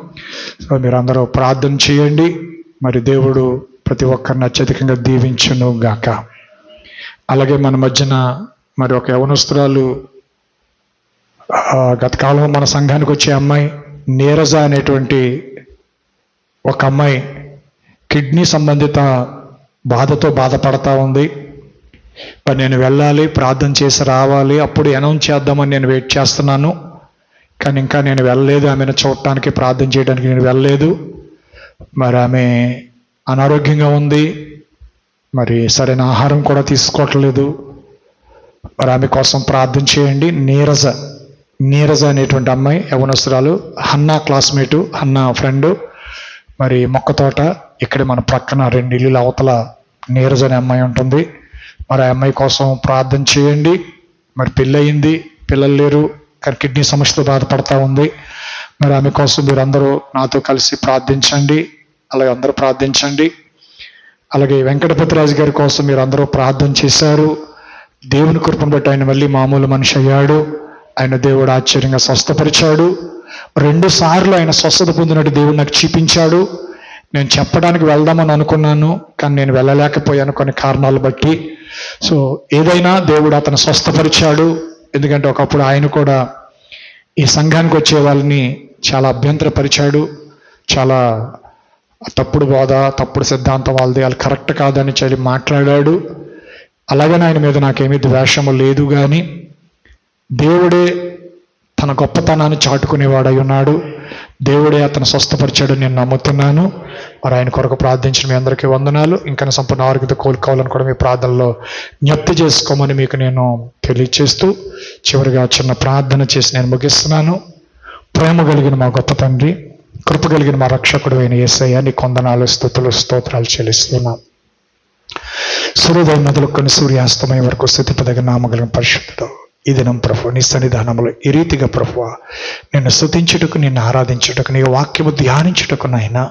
సో మీరు అందరూ ప్రార్థన చేయండి. మరి దేవుడు ప్రతి ఒక్కరిని అత్యధికంగా దీవించును గాక. అలాగే మన మధ్యన మరి ఒక యవనస్తురాలు, గత కాలంలో మన సంఘానికి వచ్చే అమ్మాయి నీరజ అనేటువంటి ఒక అమ్మాయి కిడ్నీ సంబంధిత బాధతో బాధపడతా ఉంది. మరి నేను వెళ్ళాలి, ప్రార్థన చేసి రావాలి, అప్పుడు అనౌన్స్ చేద్దామని నేను వెయిట్ చేస్తున్నాను. కానీ ఇంకా నేను వెళ్ళలేదు. ఆమెను చూడటానికి, ప్రార్థన చేయడానికి నేను వెళ్ళలేదు. మరి ఆమె అనారోగ్యంగా ఉంది. మరి సరైన ఆహారం కూడా తీసుకోవట్లేదు. మరి ఆమె కోసం ప్రార్థన చేయండి. నీరజ అనేటువంటి అమ్మాయి యవనస్తురాలు, హన్నా క్లాస్మేటు, హన్నా ఫ్రెండు. మరి మొక్కతోట ఇక్కడ మన ప్రక్కన 2 ఇల్లుల అవతల నీరజ అనే అమ్మాయి ఉంటుంది. మరి ఆ అమ్మాయి కోసం ప్రార్థన చేయండి. మరి పెళ్ళయింది, పిల్లలు లేరు, కానీ కిడ్నీ సమస్యతో బాధపడతా ఉంది. మరి ఆమె కోసం మీరు అందరూ నాతో కలిసి ప్రార్థించండి. అలాగే అందరూ ప్రార్థించండి. అలాగే వెంకటపతిరాజు గారి కోసం మీరు అందరూ ప్రార్థన చేశారు. దేవుని కృపను బట్టి ఆయన మళ్ళీ మామూలు మనిషి అయ్యాడు. ఆయన దేవుడు ఆశ్చర్యంగా స్వస్థపరిచాడు. 2 సార్లు ఆయన స్వస్థత పొందినట్టు దేవుడు నాకు చూపించాడు. నేను చెప్పడానికి వెళ్దామని అనుకున్నాను, కానీ నేను వెళ్ళలేకపోయాను కొన్ని కారణాలు బట్టి. సో ఏదైనా దేవుడు అతను స్వస్థపరిచాడు. ఎందుకంటే ఒకప్పుడు ఆయన కూడా ఈ సంఘానికి వచ్చే వాళ్ళని చాలా అభ్యంతరపరిచాడు. చాలా తప్పుడు బోధ, తప్పుడు సిద్ధాంతం వాళ్ళది, వాళ్ళు కరెక్ట్ కాదని చెప్పి మాట్లాడాడు. అలాగని ఆయన మీద నాకేమీ ద్వేషము లేదు. కానీ దేవుడే తన గొప్పతనాన్ని చాటుకునేవాడై ఉన్నాడు. దేవుడే అతను స్వస్థపరిచాడు నేను నమ్ముతున్నాను. మరి ఆయన కొరకు ప్రార్థించిన మీ అందరికీ వందనాలు. ఇంకా సంపూర్ణ ఆరోగ్యత కోలుకోవాలని కూడా మీ ప్రార్థనలో జ్ఞప్తి చేసుకోమని మీకు నేను తెలియచేస్తూ చివరిగా చిన్న ప్రార్థన చేసి నేను ముగిస్తున్నాను. ప్రేమ కలిగిన మా గొప్ప తండ్రి, కృప కలిగిన మా రక్షకుడు అయిన యేసయ్య, నీ కొందనాలు, స్తుతులు, స్తోత్రాలు చెల్లిస్తున్నాం. సూర్యోదయం మొదలుకొని సూర్యాస్తమయం వరకు స్తుతింపదగిన నామగలిగిన పరిశుద్ధుడు ఈ దినం ప్రభు నీ సన్నిధానంలో ఈ రీతిగా ప్రభు నిన్ను స్తుతించుటకు, నిన్ను ఆరాధించుటకు, నీ వాక్యము ధ్యానించుటకు నాయనా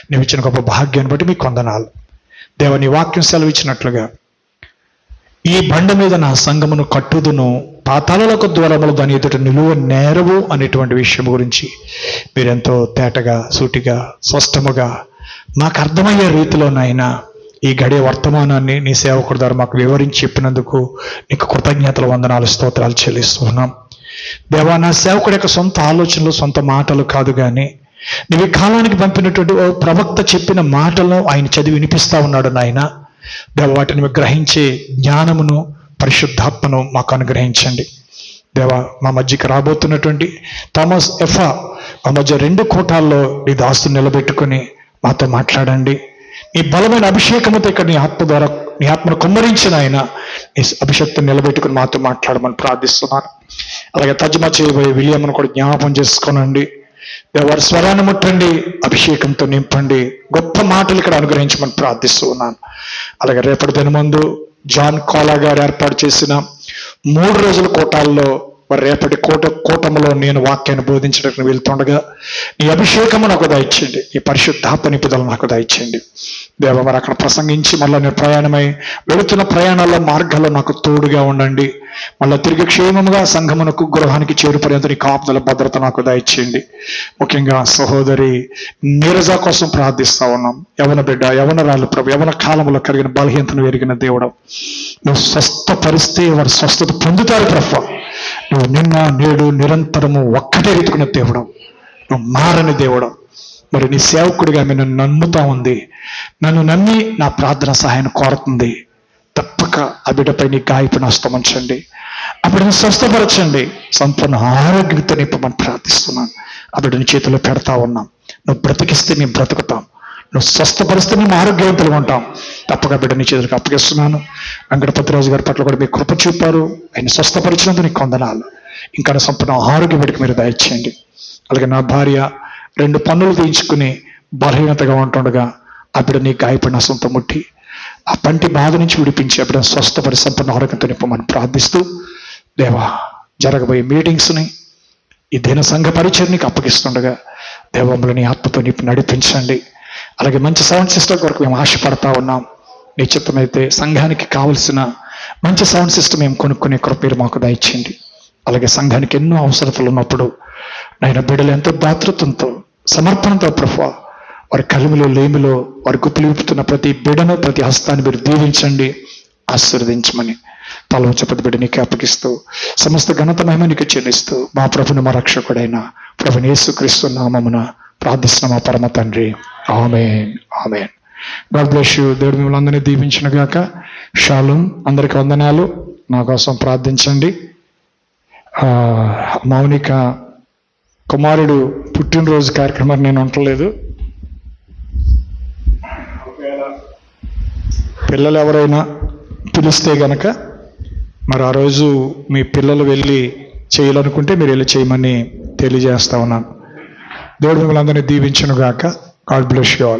నీవు ఇచ్చిన గొప్ప భాగ్యాన్ని బట్టి మీకు వందనాలు. దేవ, నీ వాక్యం సెలవిచ్చినట్లుగా ఈ బండ మీద నా సంఘమును కట్టుదును, పాతాళాలకు ద్వారములు దాని ఎదుట నిలువ నేరవు అనేటువంటి విషయం గురించి మీరెంతో తేటగా, సూటిగా, స్పష్టముగా మాకు అర్థమయ్యే రీతిలో నాయనా ఈ గడియ వర్తమానాన్ని నీ సేవకుడి ద్వారా మాకు వివరించి చెప్పినందుకు నీకు కృతజ్ఞతలు, వందనాలు, స్తోత్రాలు చెల్లిస్తున్నాం. దేవా, నా సేవకుడి యొక్క సొంత ఆలోచనలు, సొంత మాటలు కాదు, కానీ నీవు కాలానికి పంపినటువంటి ఓ ప్రవక్త చెప్పిన మాటలను ఆయన చదివి వినిపిస్తా ఉన్నాడు నాయన. దేవ, వాటిని గ్రహించే జ్ఞానమును, పరిశుద్ధాత్మను మాకు అనుగ్రహించండి. దేవ, మా మధ్యకి రాబోతున్నటువంటి థామస్ ఎఫా మా మధ్య 2 కోటాల్లో నీ దాస్తుని నిలబెట్టుకుని మాతో మాట్లాడండి. నీ బలమైన అభిషేకముతో ఇక్కడ నీ ఆత్మ ద్వారా నీ ఆత్మను కుమ్మరించిన ఆయన నీ అభిషేక్తుని నిలబెట్టుకుని మాతో మాట్లాడమని ప్రార్థిస్తున్నాను. అలాగే తర్జుమా చేయబోయే విలియమ్ను కూడా జ్ఞాపకం చేసుకోనండి. వారి స్వరాన్ని ముట్టండి, అభిషేకంతో నింపండి, గొప్ప మాటలు ఇక్కడ అనుగ్రహించమని ప్రార్థిస్తూ ఉన్నాను. అలాగే రేపటి దినమందు జాన్ కోలా గారు ఏర్పాటు చేసిన 3 రోజుల కోటాల్లో మరి రేపటి కూటములో నేను వాక్యాన్ని బోధించడానికి వెళ్తుండగా నీ అభిషేకము నాకు దయచేయండి, నీ పరిశుద్ధాత్మ నింపుదల నాకు దయచేయండి. దేవ, మరి అక్కడ ప్రసంగించి మళ్ళీ నేను ప్రయాణమై వెళుతున్న ప్రయాణాల్లో మార్గాల్లో నాకు తోడుగా ఉండండి. మళ్ళీ తిరిగి క్షేమముగా సంఘమునకు, గృహానికి చేరుపడేంత నీ కాపుదల, భద్రత నాకు దయచేయండి. ముఖ్యంగా సహోదరి నీరజ కోసం ప్రార్థిస్తా ఉన్నాం. యవన బిడ్డ, యవనరాలు ప్రభు, యవన కాలంలో కలిగిన బలహీనతను ఎరిగిన దేవుడు, నువ్వు స్వస్థపరిస్తే వారు స్వస్థత పొందుతారు ప్రభు. నువ్వు నిన్న, నేడు, నిరంతరము ఒక్కటే రీతికున్న దేవుడు, నువ్వు మారని దేవుడు. మరి నీ సేవకుడిగా నన్ను నమ్ముతా ఉంది, నన్ను నమ్మి నా ప్రార్థన సహాయాన్ని కోరుతుంది. తప్పక ఆ బిడ్డపై నీ గాయపుని హస్తముంచండి, ఆ బిడ్డను స్వస్థపరచండి, సంపూర్ణ ఆరోగ్యంతో నింపమని ప్రార్థిస్తున్నాను. ఆ బిడ్డని చేతిలో పెడతా ఉన్నాం. నువ్వు బ్రతికిస్తే మేము బ్రతుకుతాం, నువ్వు స్వస్థపరిస్తే మేము ఆరోగ్యవంతులుగా ఉంటాం. తప్పక బిడ్డ నీ చేతులకు అప్పగిస్తున్నాను. వెంకటపతిరాజు గారి పట్ల కూడా మీరు కృప చూపారు, ఆయన స్వస్థపరిచినందుకు నీకు వందనాలు. ఇంకా సంపూర్ణ ఆరోగ్యం బిడ్డకి మీరు దయచేయండి. అలాగే నా భార్య 2 పన్నులు తీయించుకుని బలహీనతగా ఉంటుండగా ఆ బిడ్డ నీ గాయపడిన సొంత ముట్టి ఆ పంటి బాధ నుంచి విడిపించి ఆ బిడ్డ స్వస్థపరి సంపూర్ణ ఆరోగ్యంతో నింపమని ప్రార్థిస్తూ, దేవా, జరగబోయే మీటింగ్స్ని, ఈ దిన సంఘ పరిచర్నికి అప్పగిస్తుండగా దేవములు నీ ఆత్మతో నింపి నడిపించండి. అలాగే మంచి సౌండ్ సిస్టమ్ కొరకు మేము ఆశపడతా ఉన్నాం. నీ చిత్తమైతే సంఘానికి కావలసిన మంచి సౌండ్ సిస్టమ్ మేము కొనుక్కునే కృప మీరు మాకు దయచేయండి. అలాగే సంఘానికి ఎన్నో అవసరతలు ఉన్నప్పుడు నాయన బిడ్డలు ఎంతో దాతృత్వంతో సమర్పణతో ప్రభువా వారి కలిమిలో లేమిలో వారి గుప్పులు విప్పుతున్న ప్రతి బిడ్డను ప్రతి హస్తాన్ని మీరు దీవించండి, ఆశీర్వదించమని తలవంచపతి బిడ్డనికి అప్పగిస్తూ సమస్త ఘనత మహిమ నీకు చెల్లిస్తూ మా ప్రభుని మా రక్షకుడైన ప్రభుని యేసుక్రీస్తు నామమున ప్రార్థిస్తున్న మా పరమ తండ్రి, ఆమేన్, ఆమేన్. God bless you. దేవుడు మిమ్మల్ని అందరినీ దీవించిన గాక. షాలోం. అందరికి వందనాలు. నా కోసం ప్రార్థించండి. మౌనిక కుమారుడు పుట్టినరోజు కార్యక్రమం నేను ఉండలేదు. పిల్లలు ఎవరైనా పిలిస్తే గనక మరి ఆ రోజు మీ పిల్లలు వెళ్ళి చేయాలనుకుంటే మీరు వెళ్ళి చేయమని తెలియజేస్తా ఉన్నాను. దేవుడు మిమ్మల్ని అందరినీ దీవించును గాక. God bless you all.